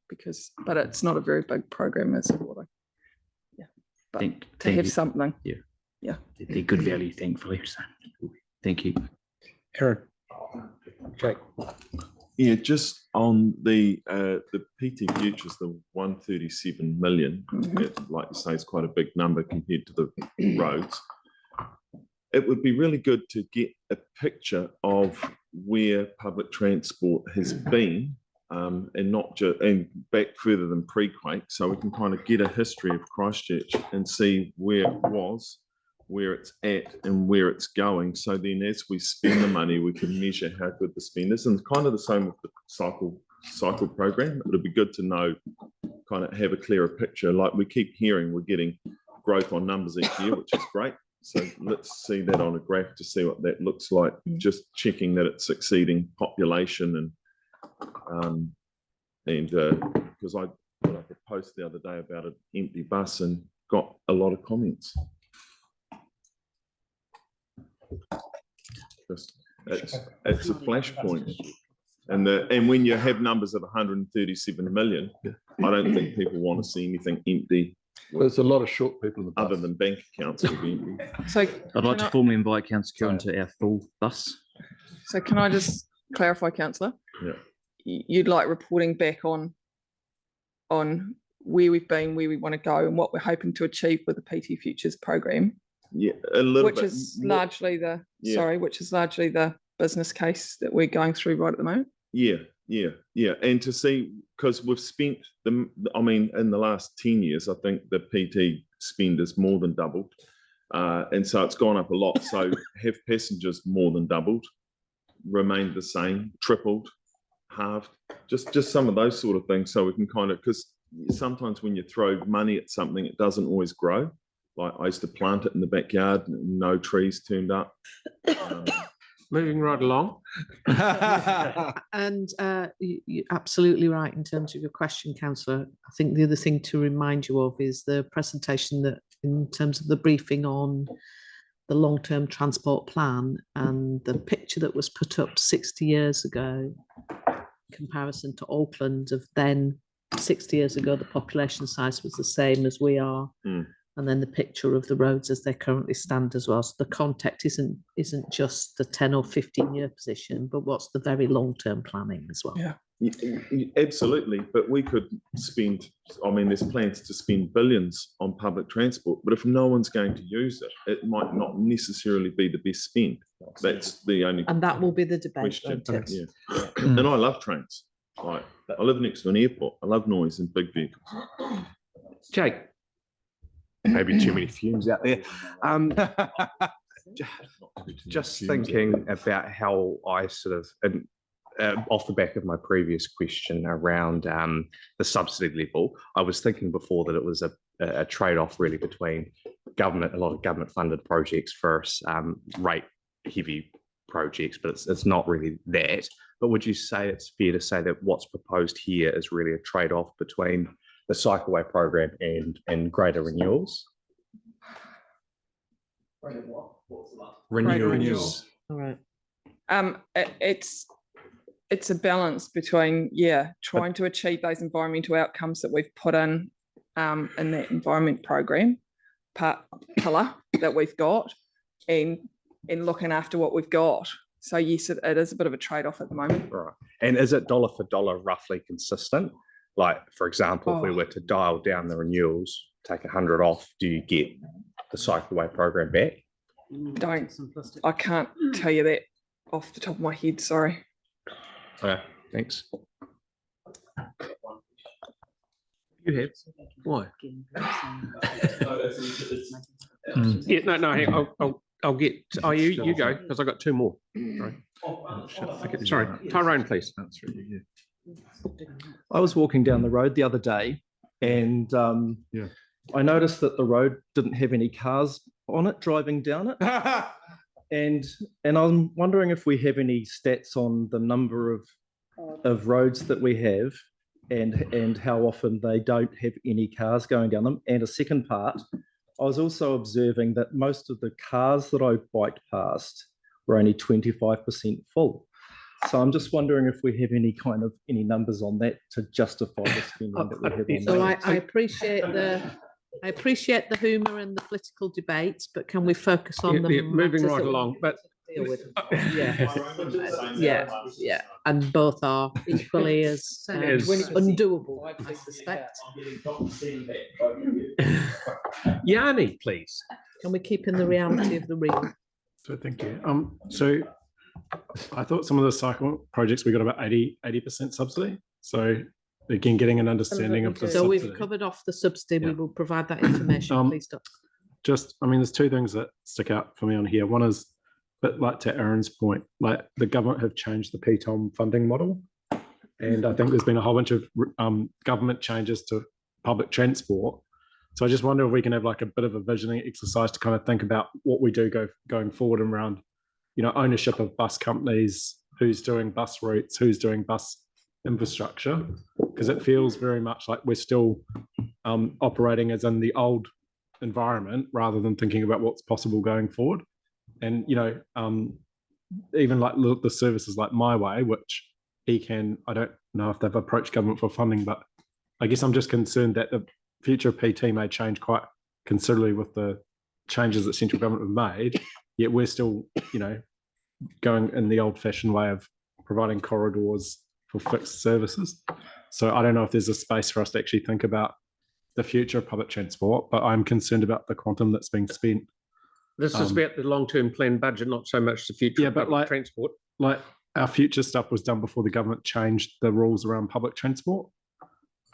but it's not a very big program, is it? Yeah, but to have something. Yeah, yeah, they're good value, thankfully. So, thank you, Aaron. Jake. Yeah, just on the PT futures, the 137 million, like you say, is quite a big number compared to the roads. It would be really good to get a picture of where public transport has been, and not just back further than pre-quake, so we can kind of get a history of Christchurch and see where it was, where it's at, and where it's going. So then, as we spend the money, we can measure how good the spend is, and kind of the same with the cycle program. It'll be good to know, kind of have a clearer picture. Like we keep hearing, we're getting growth on numbers each year, which is great. So let's see that on a graph to see what that looks like. Just checking that it's exceeding population, and because I put up a post the other day about an empty bus and got a lot of comments. It's a flashpoint, and when you have numbers of 137 million, I don't think people want to see anything empty. Well, there's a lot of short people in the bus. Other than bank accounts. So I'd like to formally invite Councillor Kew into our full bus. So can I just clarify, councillor? Yeah. You'd like reporting back on where we've been, where we want to go, and what we're hoping to achieve with the PT Futures program. Yeah, a little which bit. Is largely which is largely the business case that we're going through right at the moment. Yeah, and to see, because we've spent in the last 10 years, I think the PT spend is more than doubled, and so it's gone up a lot. So have passengers more than doubled, remained the same, tripled, halved, just some of those sort of things, so we can kind of, because sometimes when you throw money at something, it doesn't always grow. Like I used to plant it in the backyard and no trees turned up. Moving right along. And you're absolutely right in terms of your question, Councillor. I think the other thing to remind you of is the presentation that in terms of the briefing on the long-term transport plan and the picture that was put up 60 years ago in comparison to Auckland of then 60 years ago, the population size was the same as we are. And then the picture of the roads as they currently stand as well. So the context isn't just the 10 or 15 year position, but what's the very long-term planning as well. Yeah, absolutely. But we could spend, there's plans to spend billions on public transport, but if no one's going to use it, it might not necessarily be the best spend. That's the only And that will be the debate. question. Yeah. And I love trains. Like, I live next to an airport. I love noise and big vehicles. Jake. Maybe too many fumes out there. Just thinking about how I sort of, off the back of my previous question around the subsidy level, I was thinking before that it was a trade-off really between a lot of government funded projects versus rate heavy projects, but it's not really that. But would you say it's fair to say that what's proposed here is really a trade-off between the cycleway program and greater renewals? Renewals. All right. It's a balance between trying to achieve those environmental outcomes that we've put in that environment program pillar that we've got, and looking after what we've got. So yes, it is a bit of a trade-off at the moment. Right. And is it dollar for dollar roughly consistent? Like, for example, if we were to dial down the renewals, take 100 off, do you get the cycleway program back? I can't tell you that off the top of my head, sorry. Okay, thanks. You have. Why? Yeah, no. I'll get. Oh, you go, because I got two more. Sorry. Okay, sorry, Tyrone, please. I was walking down the road the other day, and I noticed that the road didn't have any cars on it driving down it. And I'm wondering if we have any stats on the number of roads that we have and how often they don't have any cars going down them. And a second part, I was also observing that most of the cars that I biked past were only 25% full. So I'm just wondering if we have any numbers on that to justify the spending that we have on So that. I appreciate the humour and the political debates, but can we focus on the moving matters right that we along? But deal with? Yeah, and both are equally as undoable, I suspect. Yanni, please. Can we keep in the reality of the real? So thank you. So I thought some of the cycle projects we got about 80% subsidy. So again, getting an understanding of the So subsidy. we've covered off the subsidy. We will provide that information. Please stop. There's two things that stick out for me on here. One is, but like to Aaron's point, like the government have changed the PTOM funding model. And I think there's been a whole bunch of government changes to public transport. So I just wonder if we can have like a bit of a visioning exercise to kind of think about what we do going forward around, ownership of bus companies, who's doing bus routes, who's doing bus infrastructure, because it feels very much like we're still operating as in the old environment rather than thinking about what's possible going forward. And even like the services like My Way, which ECAN, I don't know if they've approached government for funding, but I guess I'm just concerned that the future PT may change quite considerably with the changes that central government have made, yet we're still going in the old-fashioned way of providing corridors for fixed services. So I don't know if there's a space for us to actually think about the future of public transport, but I'm concerned about the quantum that's being spent. This is about the long-term plan budget, not so much the future of public transport. Like our future stuff was done before the government changed the rules around public transport.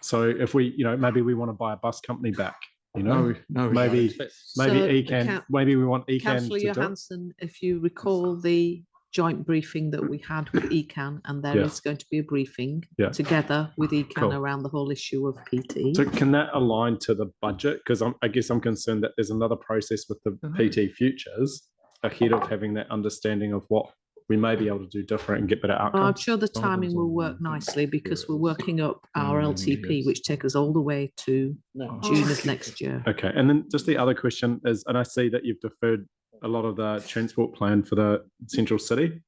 So if we, maybe we want to buy a bus company back, maybe ECAN, maybe we want ECAN Councillor to do it. Johansson, if you recall the joint briefing that we had with ECAN, and there is going to be a briefing together with ECAN around the whole issue of PT. So can that align to the budget? Because I guess I'm concerned that there's another process with the PT futures ahead of having that understanding of what we may be able to do different and get better outcomes. I'm sure the timing will work nicely because we're working up our LTP, which takes us all the way to June of next year. Okay, and then just the other question is, and I see that you've deferred a lot of the transport plan for the central city.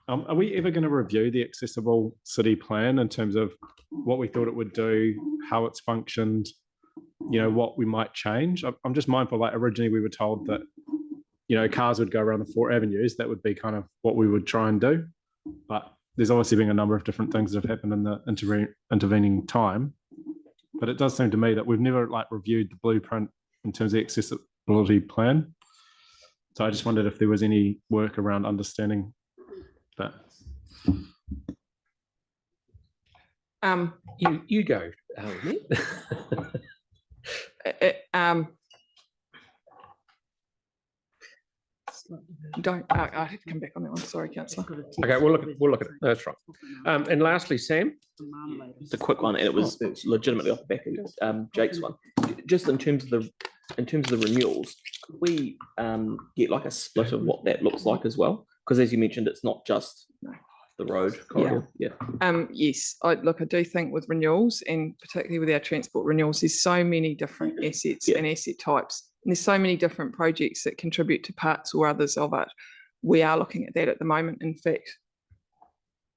Are we ever going to review the accessible city plan in terms of what we thought it would do, how it's functioned, what we might change? I'm just mindful, like originally we were told that cars would go around the 4 avenues. That would be kind of what we would try and do. But there's obviously been a number of different things that have happened in the intervening time. But it does seem to me that we've never reviewed the blueprint in terms of the accessibility plan. So I just wondered if there was any work around understanding that. You go. I have to come back on that one. Sorry, Councillor. Okay, we'll look at it. That's right. And lastly, Sam. It's a quick one, and it was legitimately off the back of Jake's one. just in terms of the renewals, could we get like a split of what that looks like as well? Because as you mentioned, it's not just the road corridor. Yeah. Yes, I do think with renewals, and particularly with our transport renewals, there's so many different assets and asset types. And there's so many different projects that contribute to parts or others of it. We are looking at that at the moment. In fact,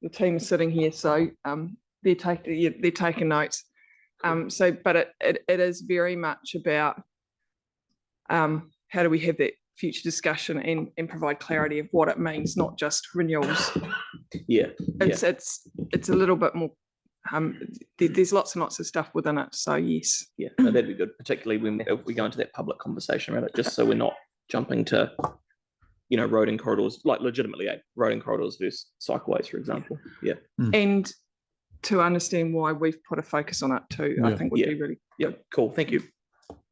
the team is sitting here, so they're taking notes. But it is very much about how do we have that future discussion and provide clarity of what it means, not just renewals. It's a little bit more. There's lots and lots of stuff within it. So yes. Yeah, no, that'd be good, particularly when we go into that public conversation around it, just so we're not jumping to, road and corridors, like legitimately road and corridors versus cycleways, for example. Yeah. And to understand why we've put a focus on it too, I think would be really cool. Thank you.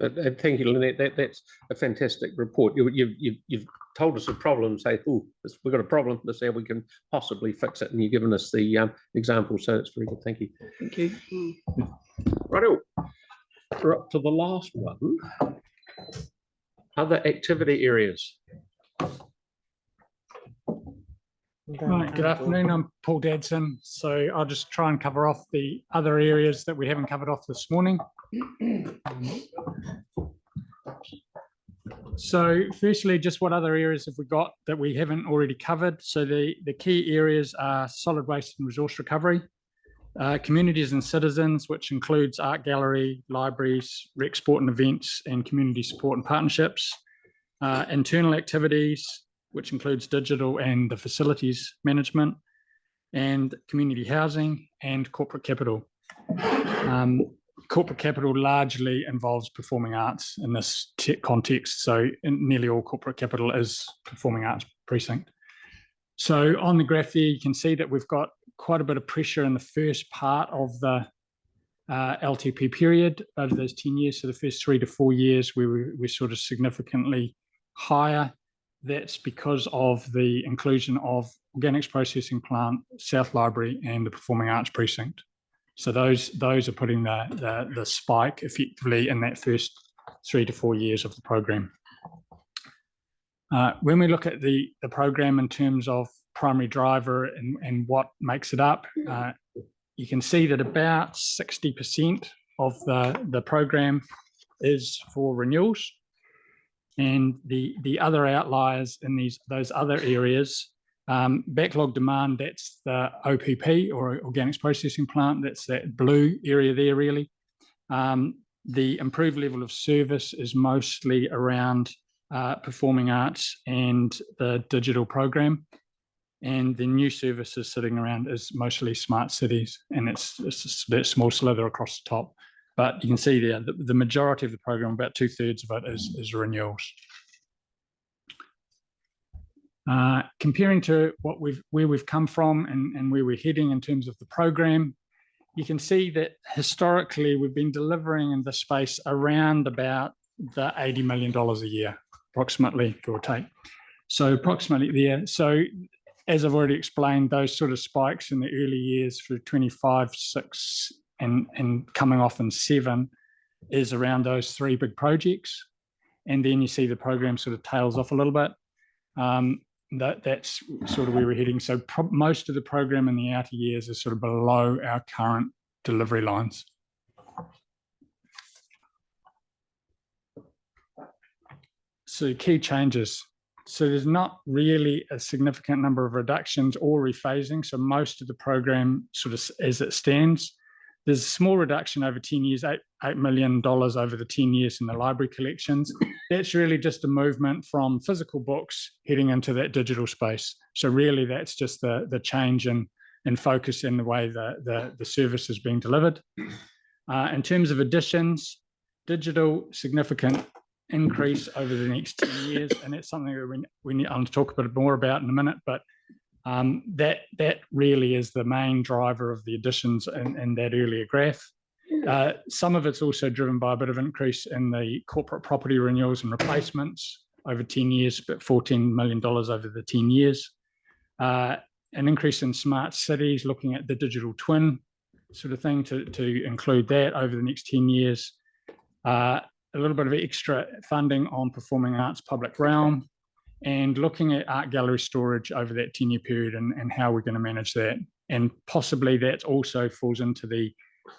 Thank you, Lynette. That's a fantastic report. You've told us a problem, say, oh, we've got a problem, this is how we can possibly fix it, and you've given us the example, so it's very good. Thank you. Thank you. Right, we're up to the last one. Other activity areas. Right, good afternoon. I'm Paul Dadson. So I'll just try and cover off the other areas that we haven't covered off this morning. So firstly, just what other areas have we got that we haven't already covered? So the key areas are solid waste and resource recovery, communities and citizens, which includes art gallery, libraries, rec sport and events, and community support and partnerships, internal activities, which includes digital and the facilities management, and community housing and corporate capital. Corporate capital largely involves performing arts in this context. So nearly all corporate capital is performing arts precinct. So on the graph there, you can see that we've got quite a bit of pressure in the first part of the LTP period over those 10 years. So the first 3 to 4 years, we're sort of significantly higher. That's because of the inclusion of organics processing plant, South Library, and the performing arts precinct. So those are putting the spike effectively in that first 3 to 4 years of the program. When we look at the program in terms of primary driver and what makes it up, you can see that about 60% of the program is for renewals. And the other outliers in those other areas, backlog demand, that's the OPP or organics processing plant, that's that blue area there really. The improved level of service is mostly around performing arts and the digital program. And the new services sitting around is mostly smart cities, and it's that small slither across the top. But you can see there, the majority of the program, about 2/3 of it is renewals. Comparing to where we've come from and where we're heading in terms of the program, you can see that historically we've been delivering in this space around about the $80 million a year, approximately, give or take. So approximately there. So as I've already explained, those sort of spikes in the early years for 25, 6, and coming off in 7 is around those 3 big projects. And then you see the program sort of tails off a little bit. That's sort of where we're heading. So most of the program in the outer years is sort of below our current delivery lines. So key changes. So there's not really a significant number of reductions or rephasing. So most of the program sort of as it stands. There's a small reduction over 10 years, $8 million over the 10 years in the library collections. That's really just a movement from physical books heading into that digital space. So really that's just the change in focus in the way the service is being delivered. In terms of additions, digital significant increase over the next 10 years. And it's something that we need to talk a bit more about in a minute, but that really is the main driver of the additions in that earlier graph. Some of it's also driven by a bit of increase in the corporate property renewals and replacements over 10 years, but $14 million over the 10 years. An increase in smart cities, looking at the digital twin sort of thing to include that over the next 10 years. a little bit of extra funding on performing arts public realm, and looking at art gallery storage over that 10-year period and how we're going to manage that. And possibly that also falls into the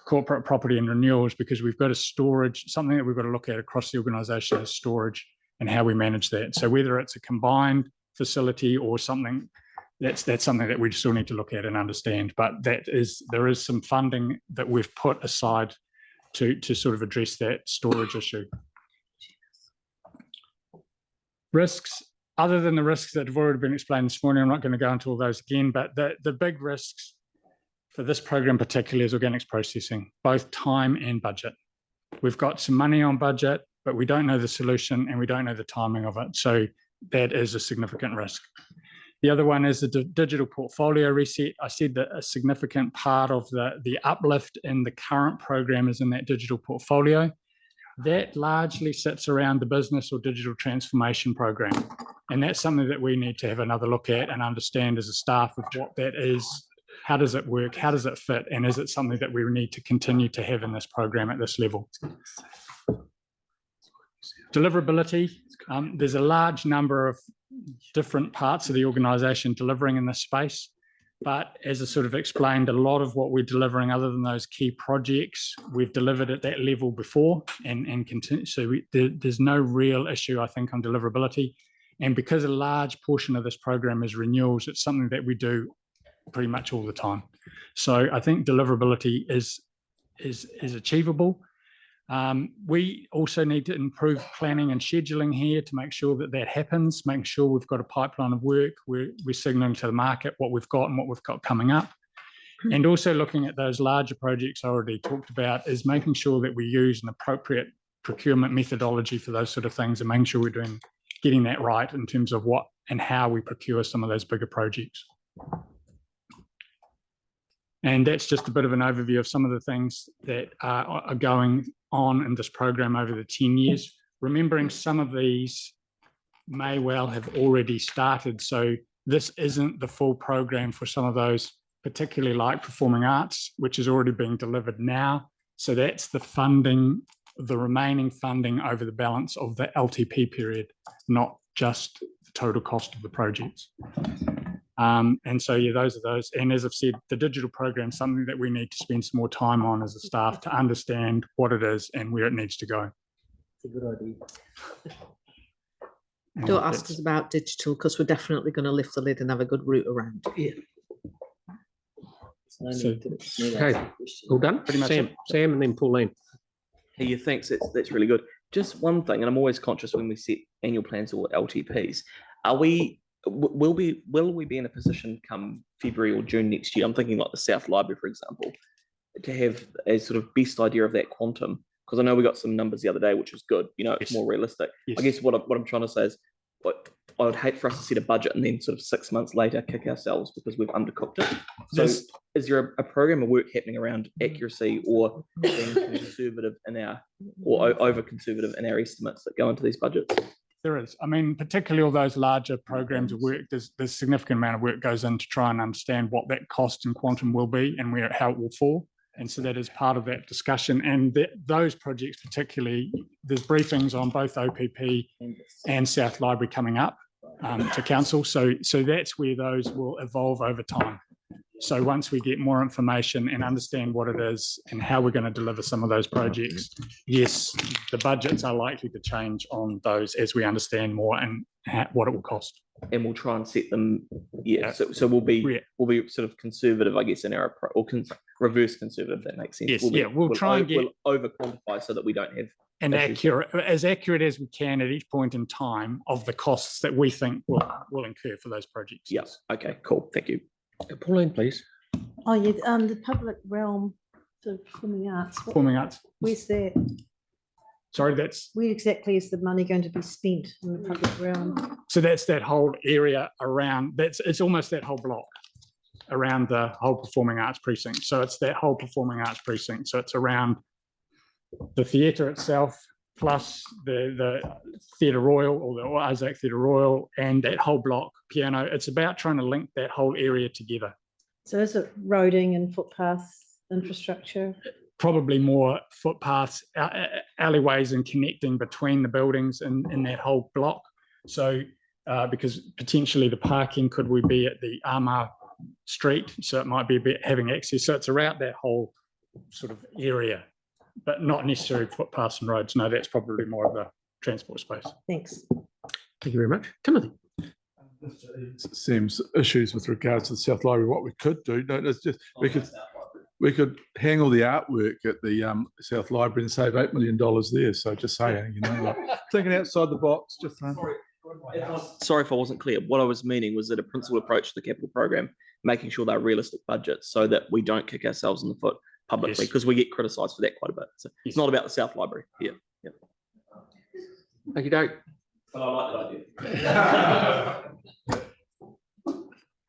corporate property and renewals, because we've got a storage, something that we've got to look at across the organisation is storage and how we manage that. So whether it's a combined facility or something, that's something that we still need to look at and understand. But there is some funding that we've put aside to sort of address that storage issue. Risks, other than the risks that have already been explained this morning, I'm not going to go into all those again, but the big risks for this program particularly is organics processing, both time and budget. We've got some money on budget, but we don't know the solution and we don't know the timing of it. So that is a significant risk. The other one is the digital portfolio reset. I said that a significant part of the uplift in the current program is in that digital portfolio. That largely sits around the business or digital transformation program. And that's something that we need to have another look at and understand as a staff of what that is. How does it work? How does it fit? And is it something that we need to continue to have in this program at this level? Deliverability. There's a large number of different parts of the organisation delivering in this space. But as I sort of explained, a lot of what we're delivering, other than those key projects, we've delivered at that level before and continue. So there's no real issue, I think, on deliverability. And because a large portion of this program is renewals, it's something that we do pretty much all the time. So I think deliverability is achievable. We also need to improve planning and scheduling here to make sure that happens, making sure we've got a pipeline of work, we're signaling to the market what we've got and what we've got coming up. And also looking at those larger projects I already talked about is making sure that we use an appropriate procurement methodology for those sort of things and making sure we're getting that right in terms of what and how we procure some of those bigger projects. And that's just a bit of an overview of some of the things that are going on in this program over the 10 years. Remembering some of these may well have already started. So this isn't the full program for some of those, particularly like performing arts, which is already being delivered now. So that's the funding, the remaining funding over the balance of the LTP period, not just the total cost of the projects. And so, yeah, those are those. And as I've said, the digital program is something that we need to spend some more time on as a staff to understand what it is and where it needs to go. It's a good idea. Don't ask us about digital because we're definitely going to lift the lid and have a good route around. Yeah. So, okay, all done? Pretty much. Sam and then Pauline. Hey, yeah, thanks. That's really good. Just one thing, and I'm always conscious when we set annual plans or LTPs. Will we be in a position come February or June next year? I'm thinking like the South Library, for example, to have a sort of best idea of that quantum, because I know we got some numbers the other day, which is good. You know, it's more realistic. Yes. I guess what I'm trying to say is, I would hate for us to set a budget and then sort of 6 months later kick ourselves because we've undercooked it. So is there a program of work happening around accuracy or being conservative over conservative in our estimates that go into these budgets? There is. I mean, particularly all those larger programs of work, there's a significant amount of work goes in to try and understand what that cost and quantum will be and how it will fall. And so that is part of that discussion. And those projects particularly, there's briefings on both OPP and South Library coming up to council. So that's where those will evolve over time. So once we get more information and understand what it is and how we're going to deliver some of those projects, yes, the budgets are likely to change on those as we understand more and what it will cost. And we'll try and set them. Yeah. So we'll be sort of conservative, I guess, in our approach, or reverse conservative. If that makes sense. Yes. We'll try and we'll over quantify so that we don't have as accurate as we can at each point in time of the costs that we think will incur for those projects. Yes. Okay. Cool. Thank you. Pauline, please. Oh yeah, the public realm for performing arts. Performing arts. Where's that? Sorry, where exactly is the money going to be spent in the public realm? So that's that whole area around. It's almost that whole block around the whole performing arts precinct. So it's that whole performing arts precinct. So it's around the theatre itself, plus the Theatre Royal or the Isaac Theatre Royal and that whole block piano. It's about trying to link that whole area together. So is it roading and footpath infrastructure? probably more footpaths, alleyways and connecting between the buildings in that whole block. So because potentially the parking, could we be at the Armour Street? So it might be a bit having access. So it's around that whole sort of area, but not necessarily footpaths and roads. No, that's probably more of a transport space. Thanks. Thank you very much. Timothy. It seems issues with regards to the South Library. What we could do, no, it's just we could hang all the artwork at the South Library and save $8 million there. So just saying, you know, like thinking outside the box. Just saying. Sorry if I wasn't clear. What I was meaning was that a principal approach to the capital program, making sure they're realistic budgets so that we don't kick ourselves in the foot publicly, because we get criticised for that quite a bit. So it's not about the South Library. Yeah. Thank you, Doug.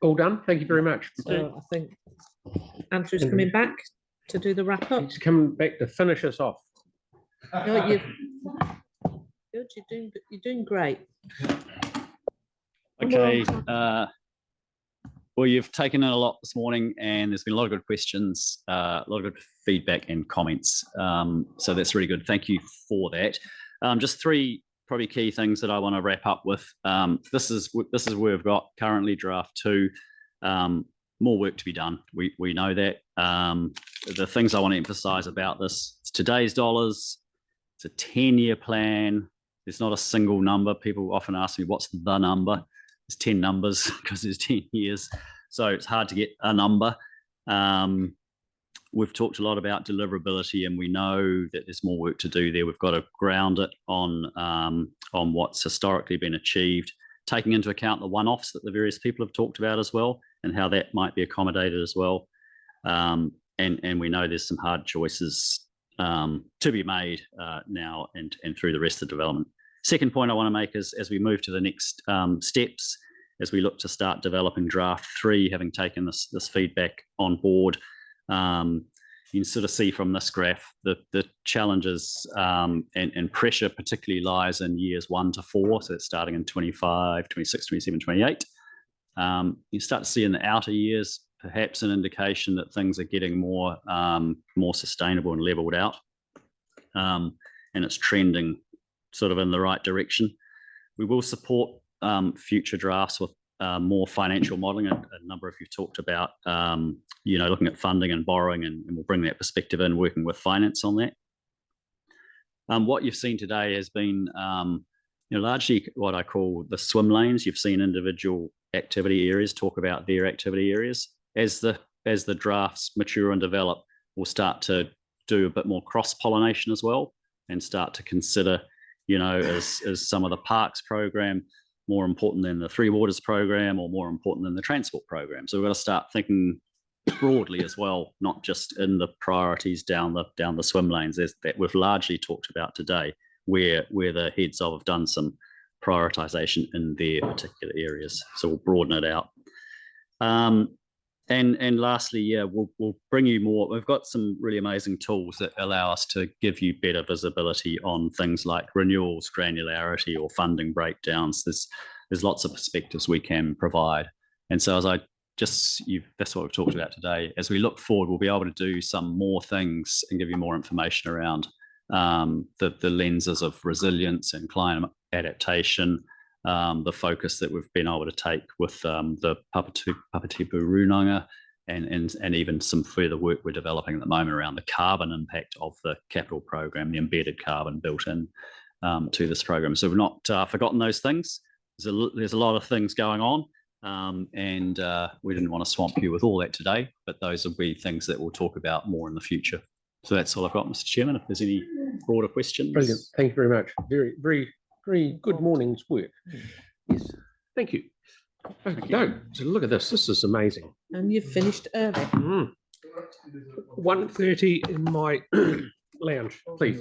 All done. Thank you very much. So I think Andrew's coming back to do the wrap up. He's coming back to finish us off. No, good. You're doing great. Okay. Well, you've taken in a lot this morning, and there's been a lot of good questions, a lot of good feedback and comments. So that's really good. Thank you for that. Just three probably key things that I want to wrap up with. This is where we've got currently draft 2. More work to be done. We know that. The things I want to emphasize about this, it's today's dollars. It's a 10-year plan. There's not a single number. People often ask me, what's the number? There's 10 numbers because there's 10 years. So it's hard to get a number. We've talked a lot about deliverability, and we know that there's more work to do there. We've got to ground it on what's historically been achieved, taking into account the one-offs that the various people have talked about as well, and how that might be accommodated as well. And we know there's some hard choices to be made now and through the rest of the development. Second point I want to make is, as we move to the next steps, as we look to start developing draft 3, having taken this feedback on board, you can sort of see from this graph the challenges and pressure particularly lies in years 1 to 4. So it's starting in 25, 26, 27, 28. You start to see in the outer years perhaps an indication that things are getting more sustainable and leveled out, and it's trending sort of in the right direction. We will support future drafts with more financial modelling. A number of you talked about looking at funding and borrowing, and we'll bring that perspective in, working with finance on that. What you've seen today has been largely what I call the swim lanes. You've seen individual activity areas talk about their activity areas. As the drafts mature and develop, we'll start to do a bit more cross-pollination as well, and start to consider, is some of the parks program more important than the Three Waters program, or more important than the transport program? So we've got to start thinking broadly as well, not just in the priorities down the swim lanes that we've largely talked about today, where the heads of have done some prioritization in their particular areas. So we'll broaden it out. And lastly, we'll bring you more. We've got some really amazing tools that allow us to give you better visibility on things like renewals, granularity, or funding breakdowns. There's lots of perspectives we can provide. And so that's what we've talked about today. As we look forward, we'll be able to do some more things and give you more information around the lenses of resilience and climate adaptation, the focus that we've been able to take with the Papatipu Runanga, and even some further work we're developing at the moment around the carbon impact of the capital program, the embedded carbon built in to this program. So we've not forgotten those things. There's a lot of things going on, and we didn't want to swamp you with all that today, but those will be things that we'll talk about more in the future. So that's all I've got, Mr. Chairman. If there's any broader questions. Brilliant. Thank you very much. Very, very, very good morning's work. Yes. Thank you. Okay, so look at this. This is amazing. And you've finished early. 1:30 in my lounge, please.